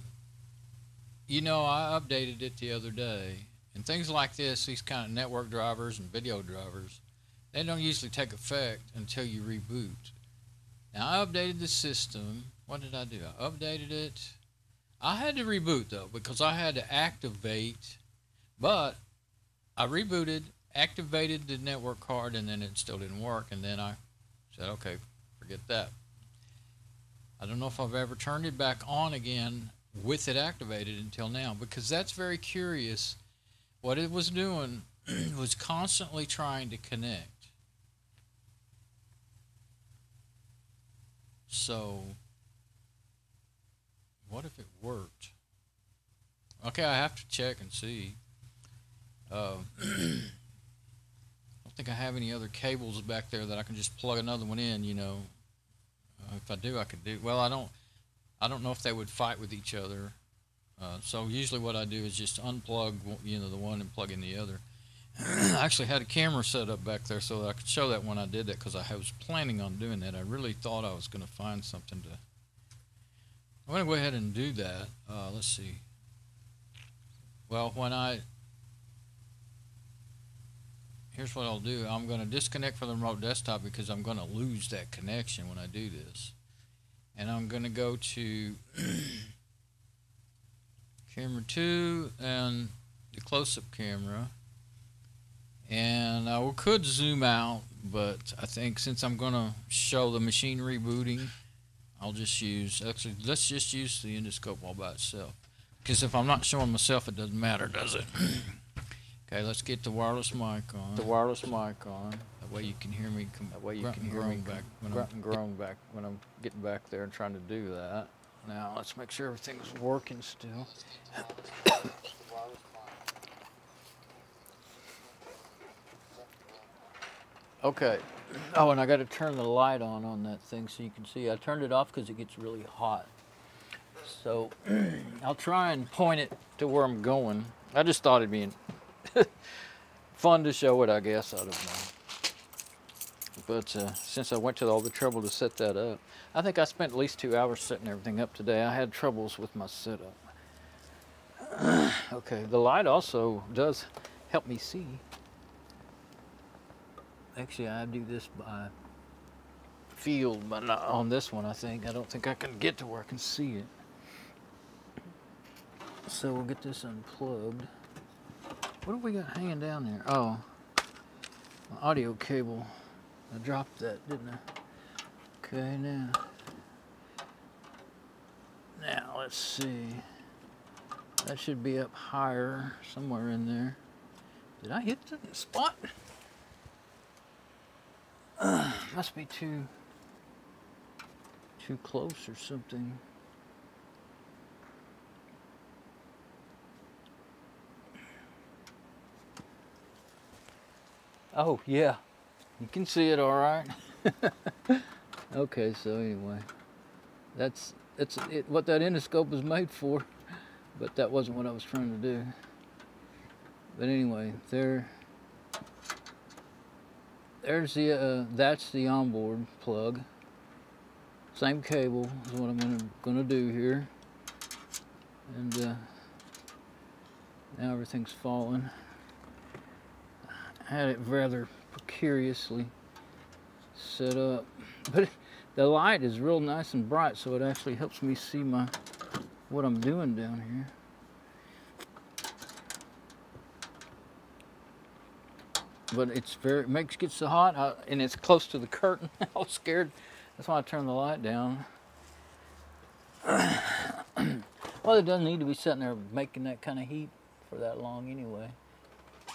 You know, I updated it the other day, and things like this, these kind of network drivers and video drivers, they don't usually take effect until you reboot. Now I updated the system. What did I do? I updated it. I had to reboot though, because I had to activate, but I rebooted, activated the network card, and then it still didn't work, and then I said, okay, forget that. I don't know if I've ever turned it back on again with it activated until now, because that's very curious. What it was doing was constantly trying to connect. So what if it worked? Okay, I have to check and see. I don't think I have any other cables back there that I can just plug another one in, you know. If I do, I could do, well, I don't know if they would fight with each other. So usually what I do is just unplug, you know, the one and plug in the other. I actually had a camera set up back there so that I could show that when I did that, because I was planning on doing that. I really thought I was going to find something to... I'm going to go ahead and do that. Let's see. Well, here's what I'll do. I'm going to disconnect from the remote desktop, because I'm going to lose that connection when I do this. And I'm going to go to camera 2 and the close-up camera. And I could zoom out, but I think since I'm going to show the machine rebooting, I'll just use, actually, let's just use the endoscope all by itself. Because if I'm not showing myself, it doesn't matter, does it? Okay, let's get the wireless mic on. The wireless mic on. That way you can hear me. That way you can hear me back when I'm getting back there and trying to do that. Now let's make sure everything's working still. Okay. Oh, and I got to turn the light on that thing so you can see. I turned it off because it gets really hot. So I'll try and point it to where I'm going. I just thought it'd be fun to show it, I guess. I don't know. But since I went to all the trouble to set that up, I think I spent at least 2 hours setting everything up today. I had troubles with my setup. Okay, the light also does help me see. Actually, I do this by field, but not on this one, I think. I don't think I can get to where I can see it. So we'll get this unplugged. What have we got hanging down there? Oh, my audio cable. I dropped that, didn't I? Okay, now let's see. That should be up higher, somewhere in there. Did I hit the spot? Must be too close or something. Oh yeah, you can see it all right. Okay, so anyway, that's what that endoscope was made for, but that wasn't what I was trying to do. But anyway, there's the that's the onboard plug. Same cable is what I'm gonna do here, and now everything's falling. I had it rather precariously set up, but the light is real nice and bright, so it actually helps me see what I'm doing down here. But it's gets so hot, and it's close to the curtain. I was scared. That's why I turned the light down. Well, it doesn't need to be sitting there making that kind of heat for that long anyway.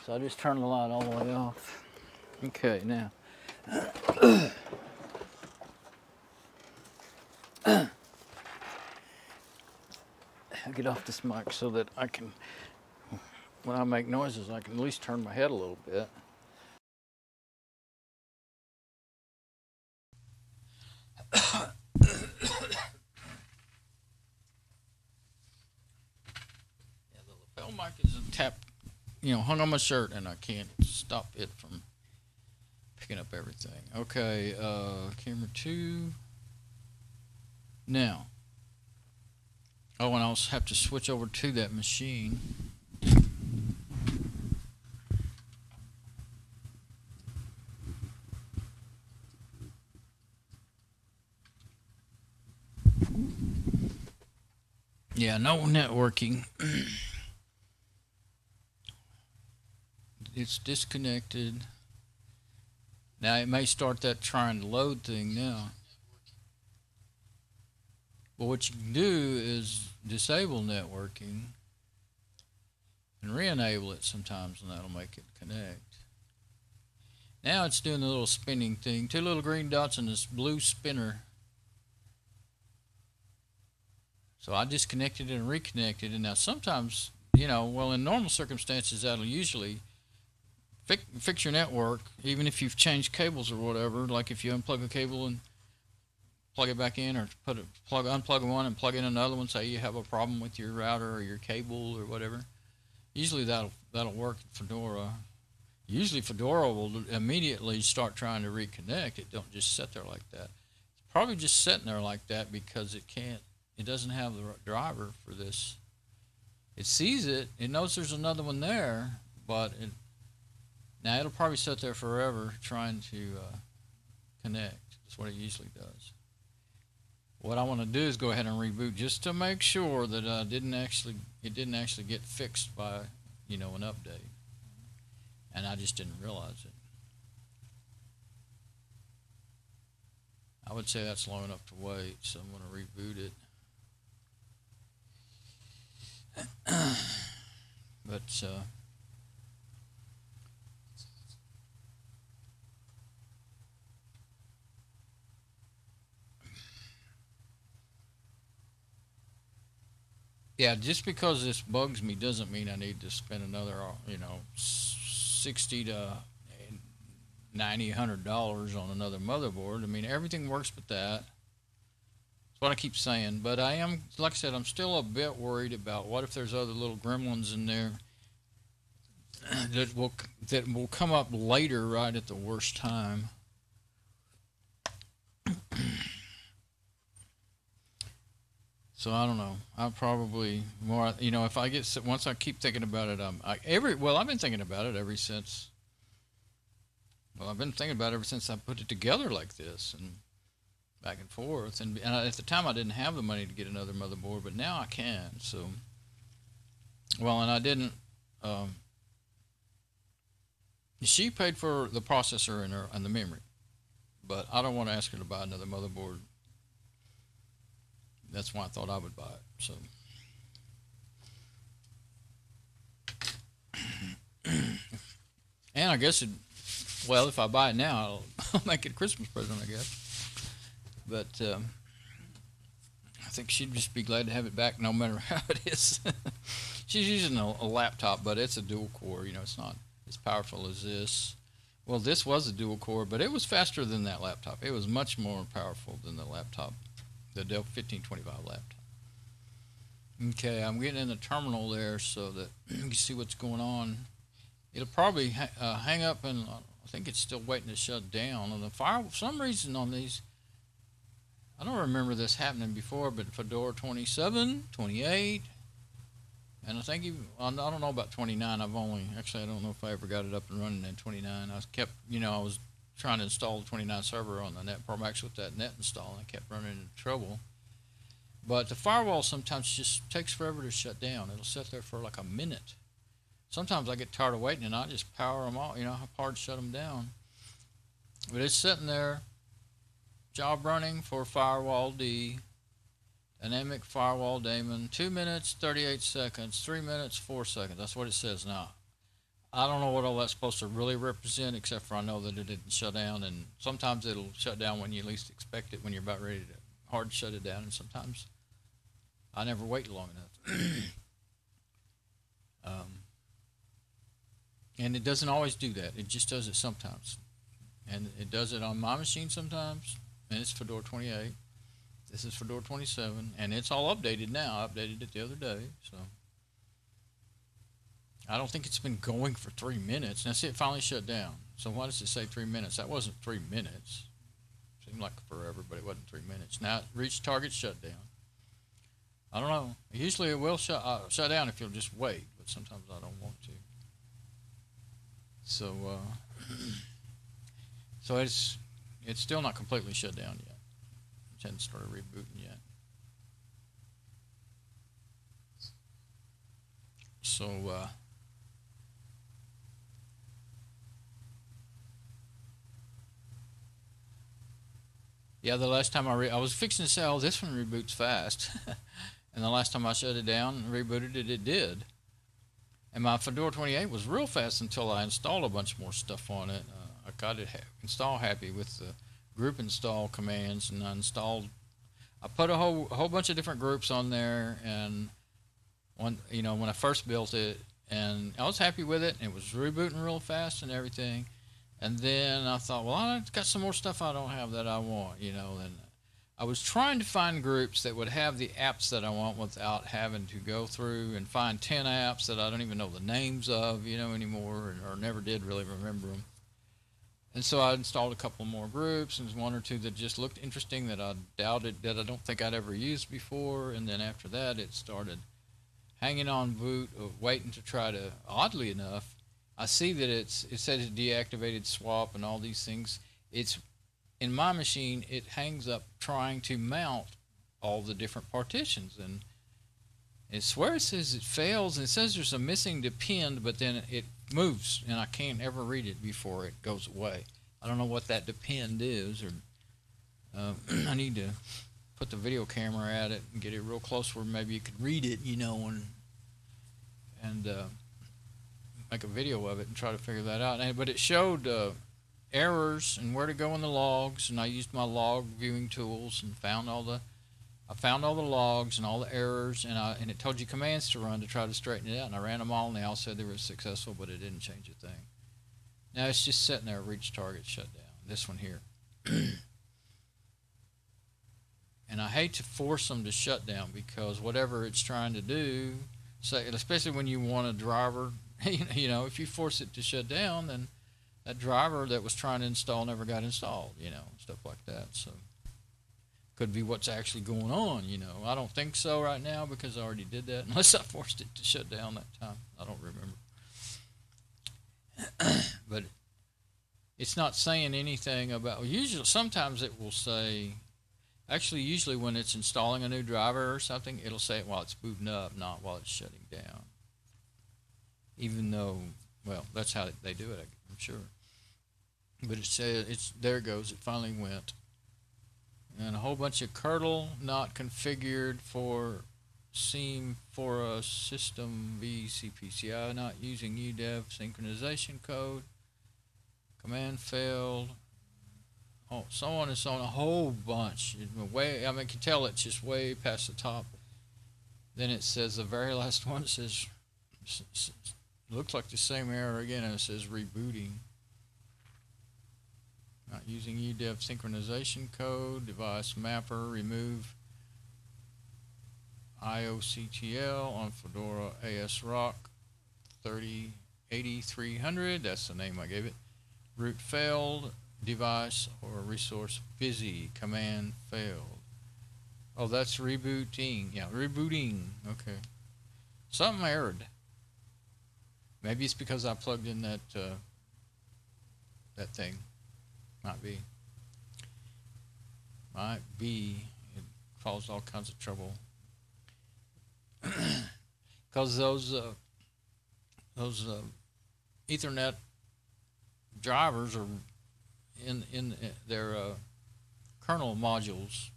So I just turned the light all the way off. Okay, now. I'll get off this mic so that I can, when I make noises, I can at least turn my head a little bit. Yeah, the lapel mic is tapped, hung on my shirt, and I can't stop it from picking up everything. Okay, camera 2. Now, and I'll have to switch over to that machine. Yeah, no networking. It's disconnected. Now it may start that trying to load thing now. But what you can do is disable networking and re-enable it sometimes, and that'll make it connect. Now it's doing the little spinning thing. 2 little green dots and this blue spinner. So I disconnected it and reconnected, and now sometimes, well, in normal circumstances, that'll usually fix your network, even if you've changed cables or whatever. Like if you unplug a cable and plug it back in, or unplug one and plug in another one. Say you have a problem with your router or your cable or whatever. Usually that'll work in Fedora. Usually Fedora will immediately start trying to reconnect. It don't just sit there like that. It's probably just sitting there like that because it doesn't have the driver for this. It sees it. It knows there's another one there, but now it'll probably sit there forever trying to connect. That's what it usually does. What I want to do is go ahead and reboot just to make sure that it didn't actually get fixed by an update, and I just didn't realize it. I would say that's long enough to wait, so I'm going to reboot it. But yeah, just because this bugs me doesn't mean I need to spend another, $60 to $90, $100 on another motherboard. I mean, everything works with that. That's what I keep saying. But I am, like I said, I'm still a bit worried about what if there's other little gremlins in there that will come up later, right at the worst time. So I don't know. I'll probably more. If I get once I keep thinking about it, I've been thinking about it ever since. Well, I've been thinking about it ever since I put it together like this, and back and forth. And at the time, I didn't have the money to get another motherboard, but now I can. So, well, and I didn't. She paid for the processor and the memory, but I don't want to ask her to buy another motherboard. That's why I thought I would buy it. So, and I guess if I buy it now, I'll make it a Christmas present, I guess. But I think she'd just be glad to have it back, no matter how it is. She's using a laptop, but it's a dual core. It's not as powerful as this. Well, this was a dual core, but it was faster than that laptop. It was much more powerful than the laptop, the Dell 1525 laptop. Okay, I'm getting in the terminal there so that you can see what's going on. It'll probably hang up, and I think it's still waiting to shut down. And the fire, for some reason on these, I don't remember this happening before, but Fedora 27, 28, and I think even, I don't know about 29. I don't know if I ever got it up and running in 29. I kept, I was trying to install the 29 server on the Net Pro Max with that net install, and I kept running into trouble. But the firewall sometimes just takes forever to shut down. It'll sit there for like a minute. Sometimes I get tired of waiting and I just power them off, hard shut them down. But it's sitting there, job running for Firewall D, Dynamic Firewall Daemon, 2 minutes, 38 seconds, 3 minutes, 4 seconds. That's what it says now. I don't know what all that's supposed to really represent, except for I know that it didn't shut down, and sometimes it'll shut down when you least expect it, when you're about ready to hard shut it down, and sometimes I never wait long enough. And it doesn't always do that. It just does it sometimes. And it does it on my machine sometimes, and it's Fedora 28. This is Fedora 27, and it's all updated now. I updated it the other day, so I don't think it's been going for 3 minutes. Now, see, it finally shut down. So why does it say 3 minutes? That wasn't 3 minutes. Seemed like forever, but it wasn't 3 minutes. Now it reached target shutdown. I don't know. Usually it will shut down if you'll just wait, but sometimes I don't want to. So, so it's still not completely shut down yet. It hasn't started rebooting yet. So, yeah, the last time I was fixing to say, oh, this one reboots fast. And the last time I shut it down and rebooted it, it did. And my Fedora 28 was real fast until I installed a bunch more stuff on it. I got it install happy with the group install commands, and I put a whole bunch of different groups on there, and when I first built it, and I was happy with it, and it was rebooting real fast and everything. And then I thought, well, I've got some more stuff I don't have that I want, and I was trying to find groups that would have the apps that I want without having to go through and find 10 apps that I don't even know the names of, anymore, or never did really remember them. And so I installed a couple more groups, and one or two that just looked interesting that I doubted, that I don't think I'd ever used before. And then after that, it started hanging on boot, waiting to try to, oddly enough, I see that it says deactivated swap and all these things. In my machine, it hangs up trying to mount all the different partitions, and it swears it says it fails, and it says there's a missing depend, but then it moves, and I can't ever read it before it goes away. I don't know what that depend is, or I need to put the video camera at it and get it real close where maybe you could read it, and make a video of it and try to figure that out. But it showed errors and where to go in the logs, and I used my log viewing tools and found all the logs and all the errors, and it told you commands to run to try to straighten it out, and I ran them all, and they all said they were successful, but it didn't change a thing. Now it's just sitting there, reach target, shut down. This one here. And I hate to force them to shut down, because whatever it's trying to do, say, especially when you want a driver, if you force it to shut down, then that driver that was trying to install never got installed, stuff like that. So could be what's actually going on, I don't think so right now, because I already did that, unless I forced it to shut down that time. I don't remember. But it's not saying anything about, sometimes it will say, actually usually when it's installing a new driver or something, it'll say it while it's booting up, not while it's shutting down. Even though, well, that's how they do it, I'm sure. But it says, there it goes, it finally went. And a whole bunch of kernel not configured for seam for a system vCPCI, not using UDEV synchronization code. Command failed. Oh, so on and so on, a whole bunch. I can tell it's just way past the top. Then it says, the very last one says, looks like the same error again, and it says rebooting. Not using UDEV synchronization code, device mapper, remove IOCTL on Fedora ASRock 308300, that's the name I gave it. Root failed, device or resource busy, command failed. Oh, that's rebooting. Yeah, rebooting. Okay. Something errored. Maybe it's because I plugged in that that thing. Might be. Might be. It caused all kinds of trouble. Because those Ethernet drivers are in their kernel modules.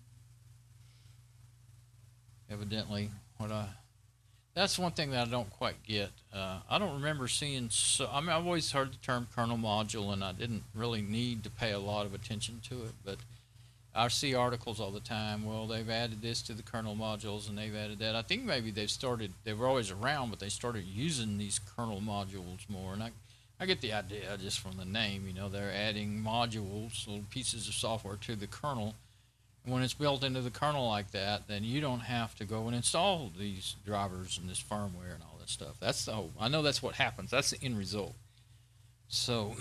Evidently, that's one thing that I don't quite get. I don't remember seeing. I mean, I've always heard the term kernel module, and I didn't really need to pay a lot of attention to it. But I see articles all the time. Well, they've added this to the kernel modules, and they've added that. I think maybe they were always around, but they started using these kernel modules more. And I get the idea just from the name. You know, they're adding modules, little pieces of software to the kernel. When it's built into the kernel like that, then you don't have to go and install these drivers and this firmware and all that stuff. That's the whole. I know that's what happens. That's the end result. So,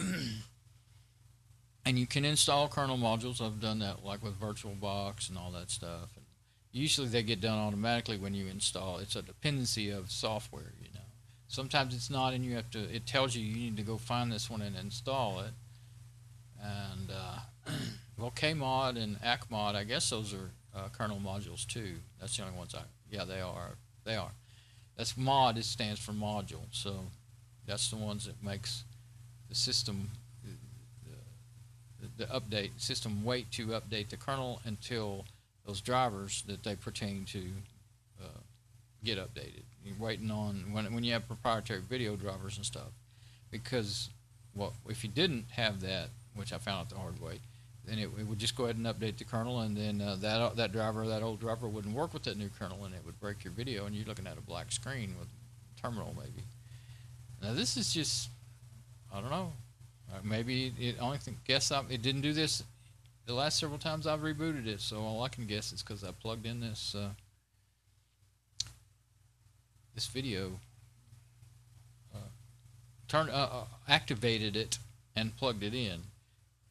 and you can install kernel modules. I've done that, like with VirtualBox and all that stuff. And usually they get done automatically when you install. It's a dependency of software, you know. Sometimes it's not, and you have to. It tells you need to go find this one and install it. And well, Kmod and ACMod, I guess those are kernel modules too. That's the only ones yeah, they are. They are. That's mod. It stands for module. So that's the ones that makes the system, the update system wait to update the kernel until those drivers that they pertain to get updated. You're waiting on when you have proprietary video drivers and stuff, because if you didn't have that, which I found out the hard way, then it would just go ahead and update the kernel, and then that old driver wouldn't work with that new kernel, and it would break your video, and you're looking at a black screen with a terminal maybe. Now this is just, I don't know, maybe it didn't do this the last several times I've rebooted it, so all I can guess is because I plugged in this this video, activated it and plugged it in.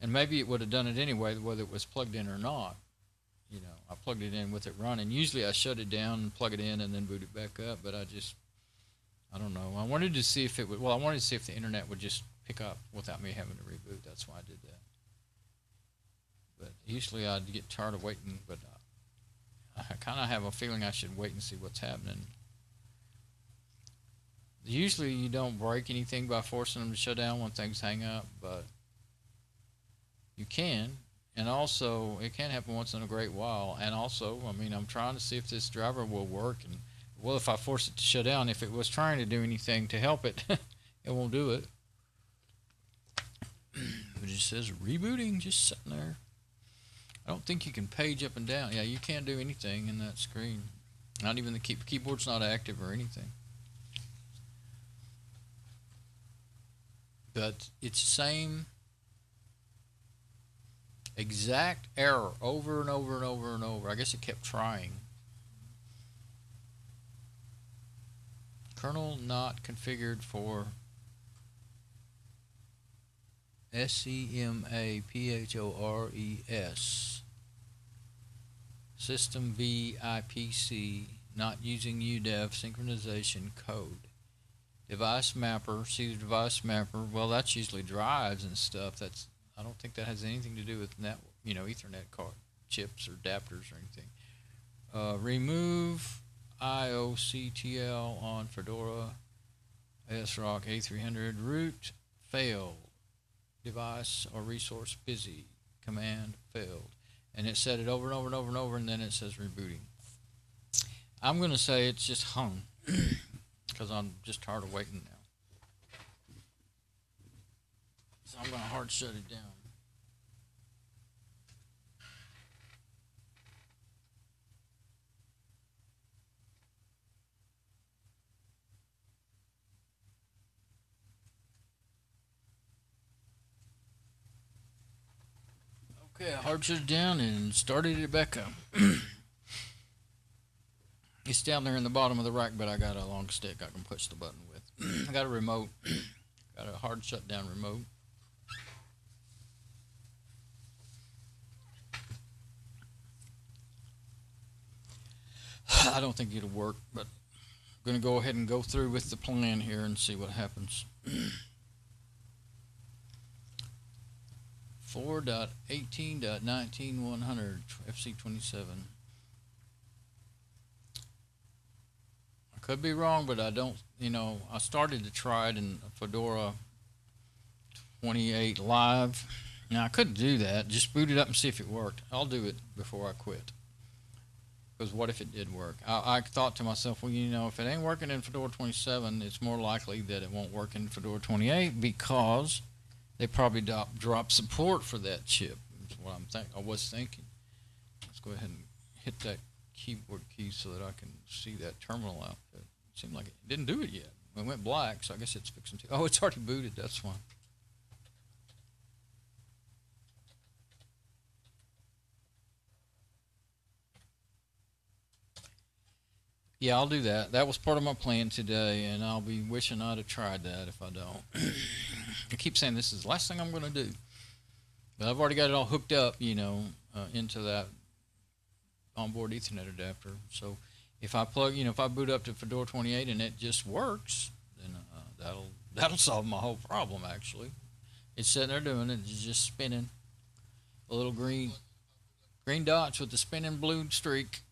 And maybe it would have done it anyway, whether it was plugged in or not. You know, I plugged it in with it running. Usually I shut it down and plug it in and then boot it back up, but I don't know. I wanted to see if I wanted to see if the internet would just pick up without me having to reboot. That's why I did that. But usually I'd get tired of waiting, but I kind of have a feeling I should wait and see what's happening. Usually you don't break anything by forcing them to shut down when things hang up, but you can, and also it can happen once in a great while. And also, I mean, I'm trying to see if this driver will work, and well, if I force it to shut down, if it was trying to do anything to help it, it won't do it. It just says rebooting, just sitting there. I don't think you can page up and down. Yeah, you can't do anything in that screen. Not even the keyboard's not active or anything. But it's the same exact error over and over and over and over. I guess it kept trying. Kernel not configured for SEMAPHORES. System V IPC not using UDEV synchronization code. Device mapper, see the device mapper. Well, that's usually drives and stuff. I don't think that has anything to do with Ethernet card chips or adapters or anything. Remove IOCTL on Fedora ASRock A300. Root failed. Device or resource busy. Command failed. And it said it over and over and over and over, and then it says rebooting. I'm going to say it's just hung because I'm just tired of waiting now. So I'm going to hard shut it down. Okay, I hard shut it down and started it back up. It's down there in the bottom of the rack, but I got a long stick I can push the button with. I got a remote, got a hard shut down remote. I don't think it'll work, but I'm going to go ahead and go through with the plan here and see what happens. 4.18.19.100 FC27. I could be wrong, but I don't, I started to try it in Fedora 28 Live. Now, I could do that, just boot it up and see if it worked. I'll do it before I quit. Because what if it did work? I thought to myself, well, if it ain't working in Fedora 27, it's more likely that it won't work in Fedora 28 because they probably drop support for that chip. That's what I was thinking. Let's go ahead and hit that keyboard key so that I can see that terminal output. It seemed like it didn't do it yet. It went black, so I guess it's fixing to. Oh, it's already booted. That's why. Yeah, I'll do that. That was part of my plan today, and I'll be wishing I'd have tried that if I don't. I keep saying this is the last thing I'm going to do. But I've already got it all hooked up, into that onboard Ethernet adapter. So if I plug, if I boot up to Fedora 28 and it just works, then that'll solve my whole problem, actually. It's sitting there doing it. It's just spinning. A little green dots with the spinning blue streak.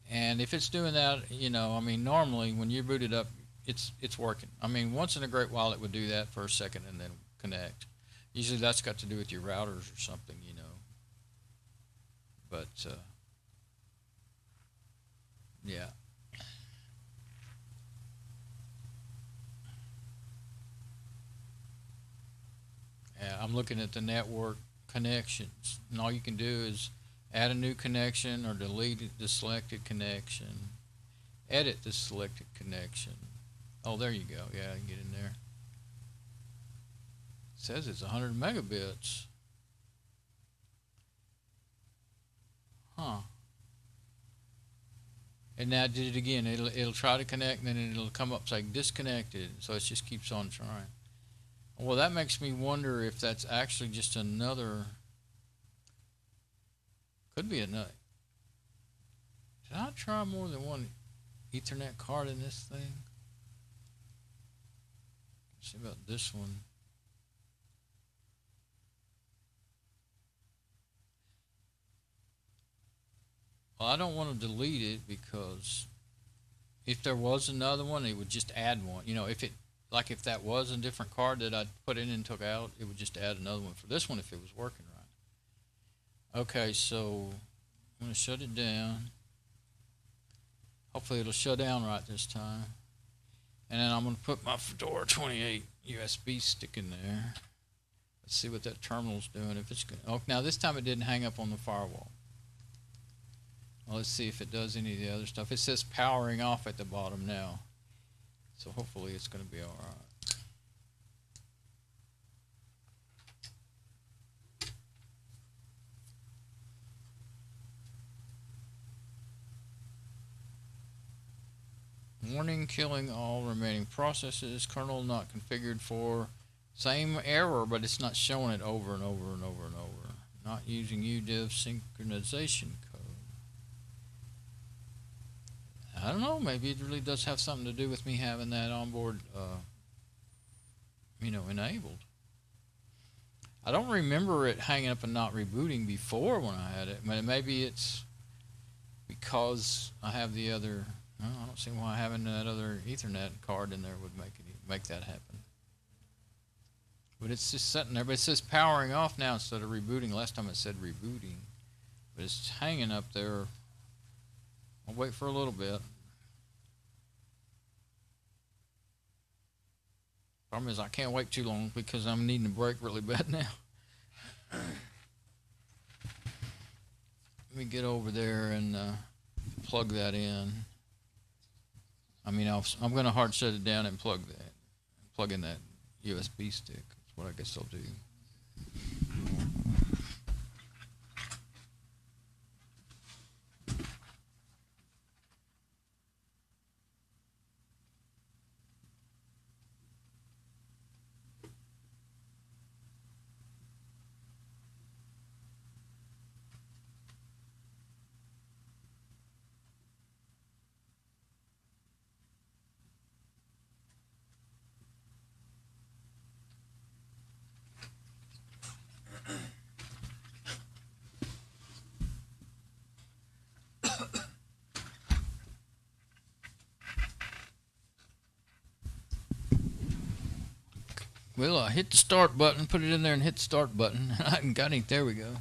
And if it's doing that, normally when you boot it up, it's working. Once in a great while it would do that for a second and then connect. Usually that's got to do with your routers or something, But, yeah. I'm looking at the network connections, and all you can do is add a new connection or delete the selected connection. Edit the selected connection. Oh, there you go. Yeah, I can get in there. It says it's 100 megabits. Huh. And now I did it again. It'll try to connect, and then it'll come up saying disconnected. So it just keeps on trying. Well, that makes me wonder if that's actually just another. Could be another. Did I try more than one Ethernet card in this thing? Let's see about this one. Well, I don't want to delete it because if there was another one, it would just add one. If that was a different card that I put in and took out, it would just add another one for this one if it was working right. Okay, so I'm going to shut it down. Hopefully it'll shut down right this time. And then I'm going to put my Fedora 28 USB stick in there. Let's see what that terminal's doing. If it's good. Oh, now this time it didn't hang up on the firewall. Well, let's see if it does any of the other stuff. It says powering off at the bottom now. So hopefully it's going to be all right. Warning, killing all remaining processes. Kernel not configured for. Same error, but it's not showing it over and over and over and over. Not using UDIV synchronization code. I don't know. Maybe it really does have something to do with me having that onboard, enabled. I don't remember it hanging up and not rebooting before when I had it. But maybe it's because I have the other. No, I don't see why having that other Ethernet card in there would make that happen. But it's just sitting there. But it says powering off now instead of rebooting. Last time it said rebooting. But it's hanging up there. I'll wait for a little bit. Problem is I can't wait too long because I'm needing a break really bad now. Let me get over there and plug that in. I'm going to hard shut it down and plug in that USB stick. That's what I guess I'll do. Well, I hit the start button, put it in there and hit the start button. I haven't got it. There we go.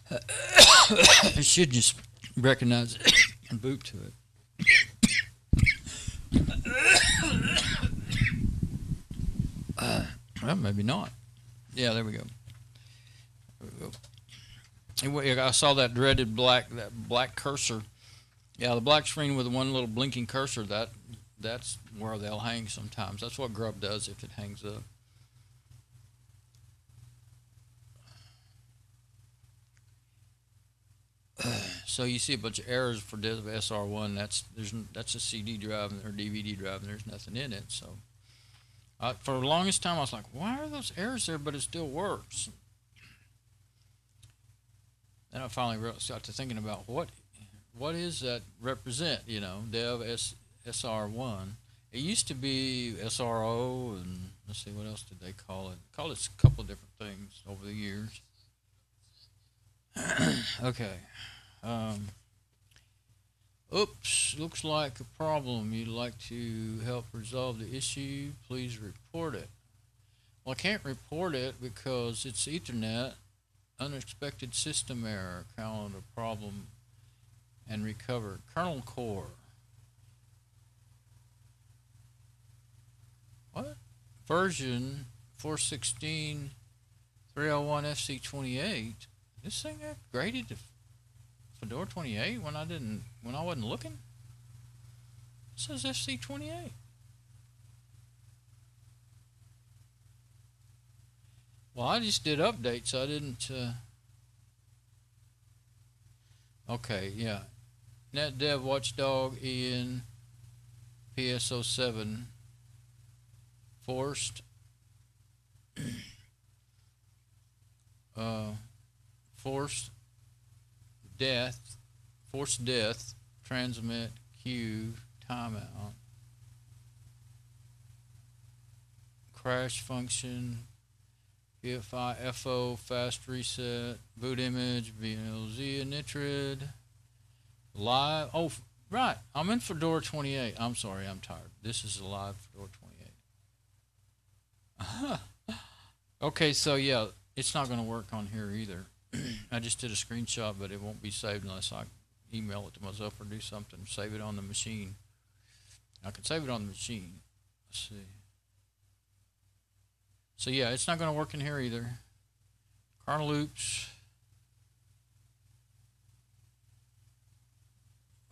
It should just recognize it and boot to it. Well, maybe not. Yeah, there we go. Anyway, I saw that dreaded black cursor. Yeah, the black screen with the one little blinking cursor. That's where they'll hang sometimes. That's what Grub does if it hangs up. So you see a bunch of errors for SR1. That's a CD drive or DVD drive, and there's nothing in it. So for the longest time, I was like, why are those errors there? But it still works. Then I finally got to thinking about what is that represent? You know, Dev SR1. It used to be SRO, and let's see, what else did they call it? Called it a couple of different things over the years. Okay. Oops, looks like a problem. You'd like to help resolve the issue, please report it. Well, I can't report it because it's Ethernet. Unexpected system error, calendar problem, and recovered. Kernel core. What? Version 416 301 FC28. This thing upgraded to Fedora 28 when I wasn't looking? It says FC28. Well, I just did updates. I didn't. Okay, yeah. NetDev Watchdog in PS07 forced death, transmit queue timeout, crash function. PFI FO fast reset, boot image, BLZ Nitrid, live. Oh, right. I'm in Fedora 28. I'm sorry, I'm tired. This is a live Fedora 28. Okay, so yeah, it's not going to work on here either. I just did a screenshot, but it won't be saved unless I email it to myself or do something. Save it on the machine. I can save it on the machine. Let's see. So yeah, it's not going to work in here either. Kernel loops.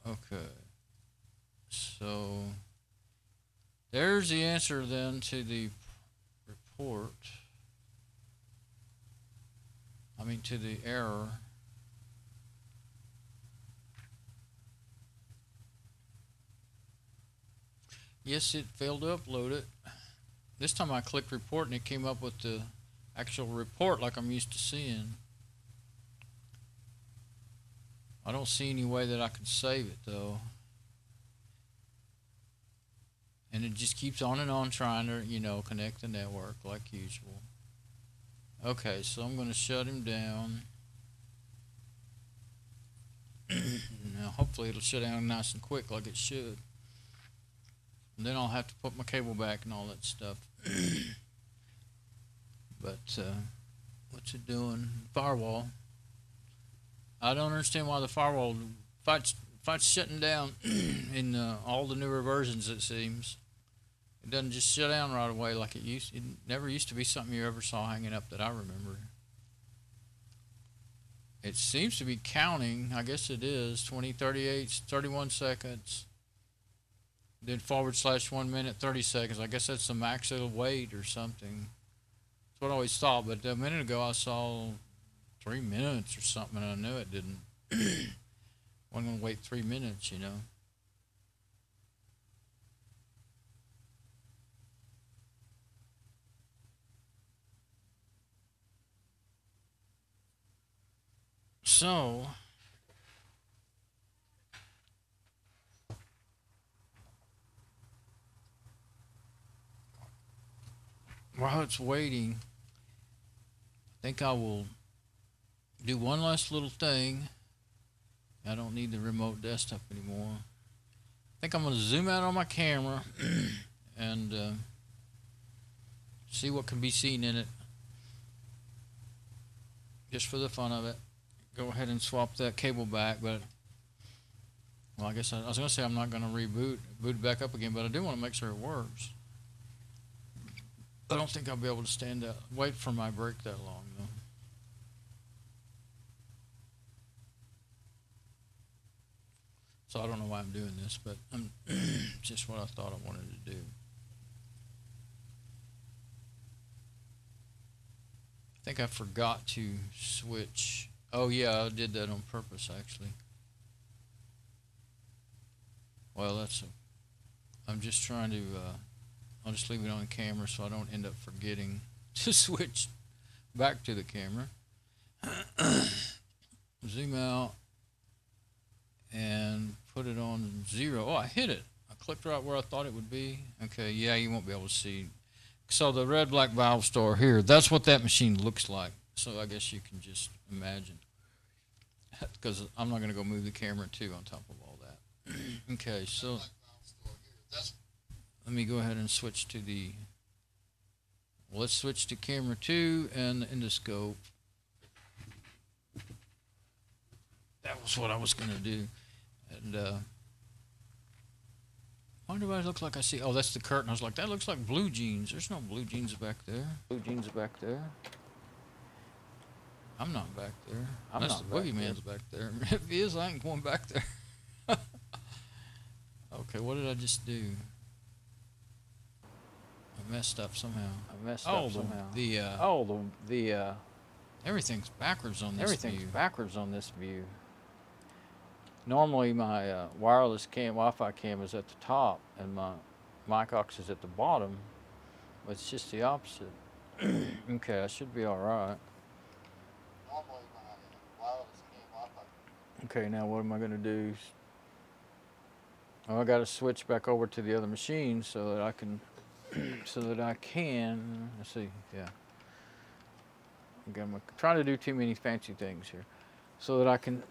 Okay. So there's the answer then to the report. To the error. Yes, it failed to upload it. This time I clicked report and it came up with the actual report like I'm used to seeing. I don't see any way that I can save it though. And it just keeps on and on trying to, connect the network like usual. Okay, so I'm going to shut him down. Now hopefully it'll shut down nice and quick like it should. And then I'll have to put my cable back and all that stuff. But what's it doing? Firewall. I don't understand why the firewall fights shutting down in all the newer versions, it seems. It doesn't just shut down right away like it used. It never used to be something you ever saw hanging up that I remember. It seems to be counting. I guess it is 20, 38, 31 seconds. Then /1 minute 30 seconds. I guess that's the max it'll wait or something. That's what I always thought. But a minute ago I saw 3 minutes or something, and I knew it didn't. Wasn't gonna wait 3 minutes, So while it's waiting, I think I will do one last little thing. I don't need the remote desktop anymore. I think I'm going to zoom out on my camera and see what can be seen in it, just for the fun of it. Go ahead and swap that cable back, but well, I guess I was going to say I'm not going to boot it back up again, but I do want to make sure it works. I don't think I'll be able to wait for my break that long, though. So I don't know why I'm doing this, but just what I thought I wanted to do. I think I forgot to switch. Oh yeah, I did that on purpose, actually. Well, I'm just trying to, I'll just leave it on camera so I don't end up forgetting to switch back to the camera. Zoom out and put it on 0. Oh, I hit it. I clicked right where I thought it would be. Okay, yeah, you won't be able to see. So the red black valve star here, that's what that machine looks like. So I guess you can just imagine. Because I'm not going to go move the camera too on top of all that. Okay, so let me go ahead and switch to let's switch to camera 2 and the endoscope. That was what I was going to do. And why do I look like I see? Oh, that's the curtain. I was like, that looks like blue jeans. There's no blue jeans back there. Blue jeans back there. I'm not back there. Unless the boogeyman's back there. If he is, I ain't going back there. Okay, what did I just do? I messed up somehow. Everything's backwards on this view. Everything's backwards on this view. Normally my wireless Wi-Fi cam is at the top and my mic aux is at the bottom, but it's just the opposite. Okay, I should be all right. Normally my wireless cam Wi-Fi. Okay, now what am I going to do? Oh, I got to switch back over to the other machine so that I can, let's see, yeah. Okay, I'm trying to do too many fancy things here, so that I can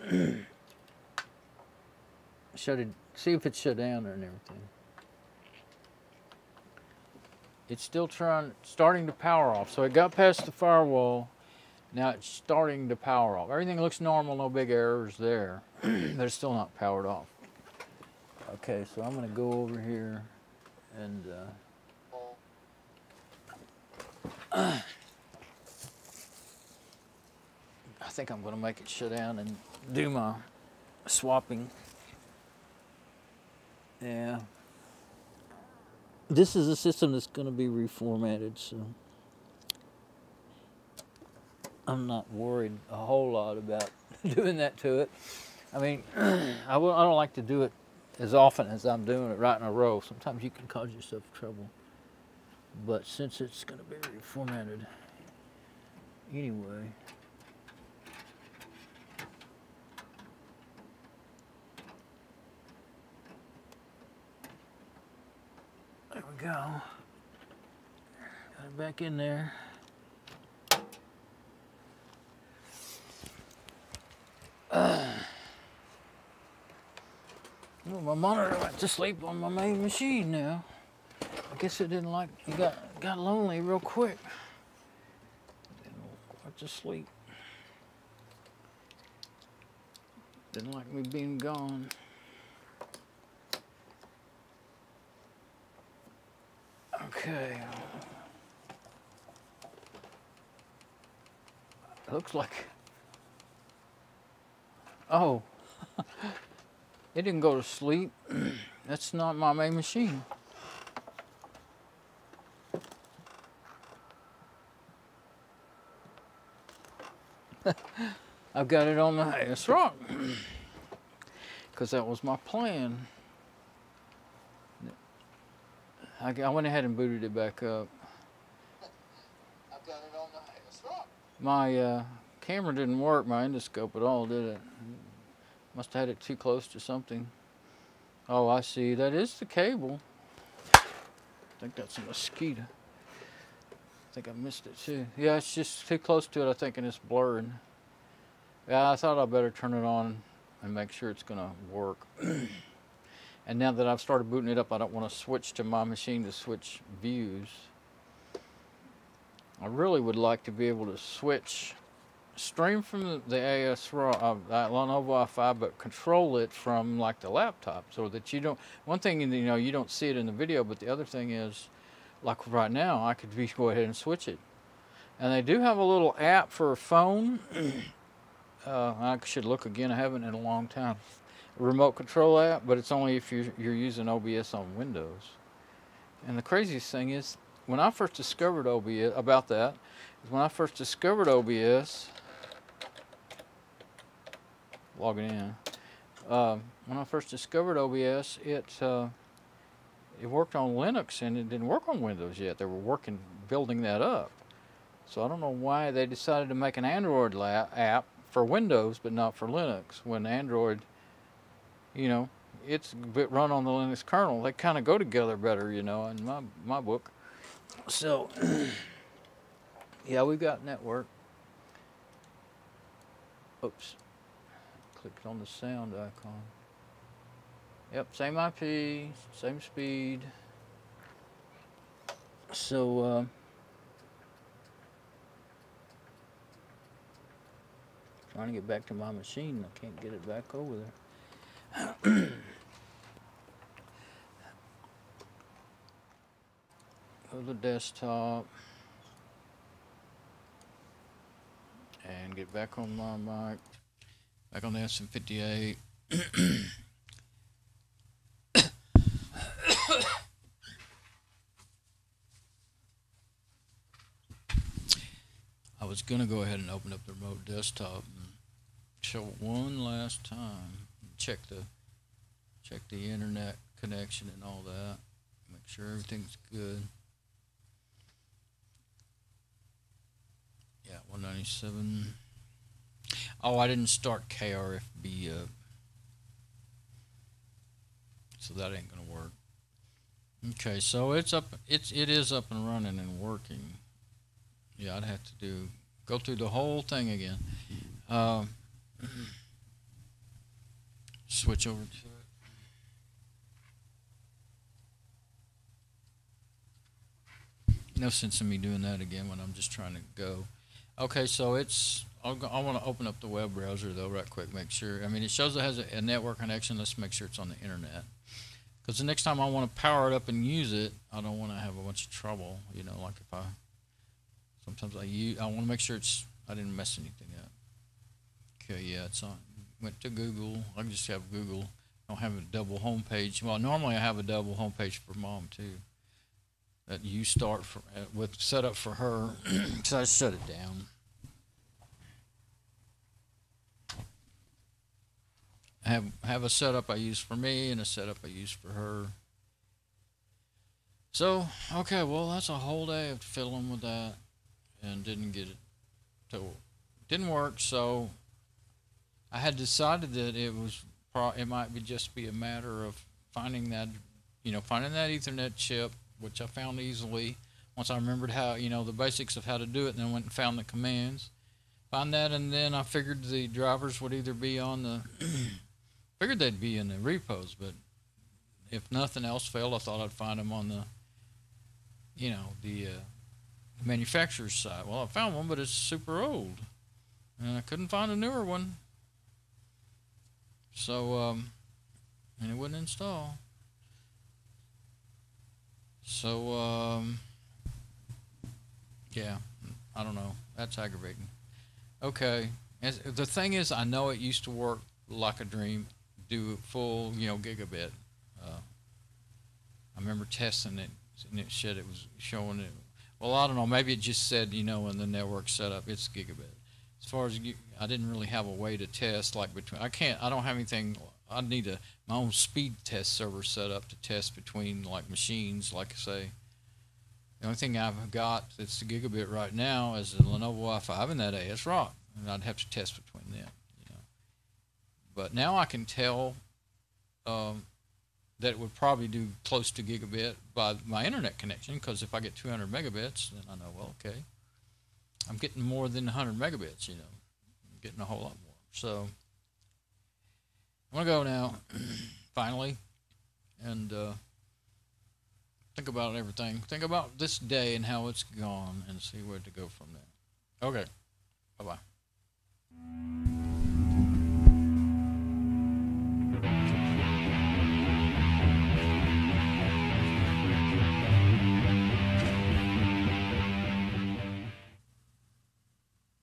see if it's shut down and everything. It's still starting to power off. So it got past the firewall. Now it's starting to power off. Everything looks normal, no big errors there, but it's still not powered off. Okay, so I'm going to go over here and I think I'm going to make it shut down and do my swapping. Yeah. This is a system that's going to be reformatted, so I'm not worried a whole lot about doing that to it. I mean, I don't like to do it as often as I'm doing it right in a row. Sometimes you can cause yourself trouble. But since it's going to be reformatted anyway, there we go. Got it back in there. Well, my monitor went to sleep on my main machine now. I guess it didn't like, it got lonely real quick. Didn't went to sleep. Didn't like me being gone. Okay. Looks like, oh. It didn't go to sleep. That's not my main machine. I've got it on the ASRock because that was my plan. I went ahead and booted it back up. I've got it on the ASRock. My camera didn't work, my endoscope at all, did it? Must have had it too close to something. Oh, I see. That is the cable. I think that's a mosquito. I think I missed it too. Yeah, it's just too close to it, I think, and it's blurred. Yeah, I thought I'd better turn it on and make sure it's going to work. And now that I've started booting it up, I don't want to switch to my machine to switch views. I really would like to be able to stream from the ASRock, Lenovo Wi-Fi, but control it from like the laptop, so that you don't. One thing, you know, you don't see it in the video, but the other thing is, like right now, I could go ahead and switch it. And they do have a little app for a phone. I should look again. I haven't in a long time. A remote control app, but it's only if you're using OBS on Windows. And the craziest thing is, when I first discovered OBS, when I first discovered OBS, logging in. When I first discovered OBS, it worked on Linux and it didn't work on Windows yet. They were building that up. So I don't know why they decided to make an Android app for Windows, but not for Linux. When Android, you know, it's run on the Linux kernel. They kind of go together better, you know, in my book. So, yeah, we got network. Oops. Clicked on the sound icon. Yep, same IP, same speed. So, trying to get back to my machine. I can't get it back over there. Go to the desktop. And get back on my mic. Back on the SM58. I was going to go ahead and open up the remote desktop and show it one last time. Check the internet connection and all that. Make sure everything's good. Yeah, 197. Oh, I didn't start KRFB up, so that ain't gonna work. Okay, so it is up and running and working. Yeah, I'd have to go through the whole thing again. Switch over to it. No sense in me doing that again when I'm just trying to go. Okay, so I want to open up the web browser though right quick, make sure. I mean, it shows it has a network connection. Let's make sure it's on the internet. Because the next time I want to power it up and use it, I don't want to have a bunch of trouble. You know, like if sometimes I want to make sure I didn't mess anything up. Okay, yeah, it's on. Went to Google. I can just have Google. I don't have a double home page. Well, normally I have a double home page for Mom too. That you start with set up for her. So I shut it down. I have a setup I use for me and a setup I use for her. So, okay, well, that's a whole day of fiddling with that and didn't get it didn't work. So I had decided that it might just be a matter of finding that Ethernet chip, which I found easily once I remembered how, the basics of how to do it, and then went and found the commands. Find that, and then I figured the drivers would either be figured they'd be in the repos, but if nothing else failed, I thought I'd find them on the manufacturer's site. Well, I found one, but it's super old, and I couldn't find a newer one. So, and it wouldn't install. So, yeah, I don't know. That's aggravating. Okay. The thing is, I know it used to work like a dream, do full, gigabit. I remember testing it, and it was showing it. Well, I don't know. Maybe it just said, in the network setup, it's gigabit. As far as I didn't really have a way to test, like I don't have anything. I need my own speed test server set up to test between like machines. Like I say, the only thing I've got that's a gigabit right now is the Lenovo i5 and that ASRock, and I'd have to test between them. But now I can tell that it would probably do close to gigabit by my internet connection, because if I get 200 megabits, then I know, well, okay, I'm getting more than 100 megabits, I'm getting a whole lot more. So I'm going to go now, finally, and think about everything. Think about this day and how it's gone, and see where to go from there. Okay. Bye bye.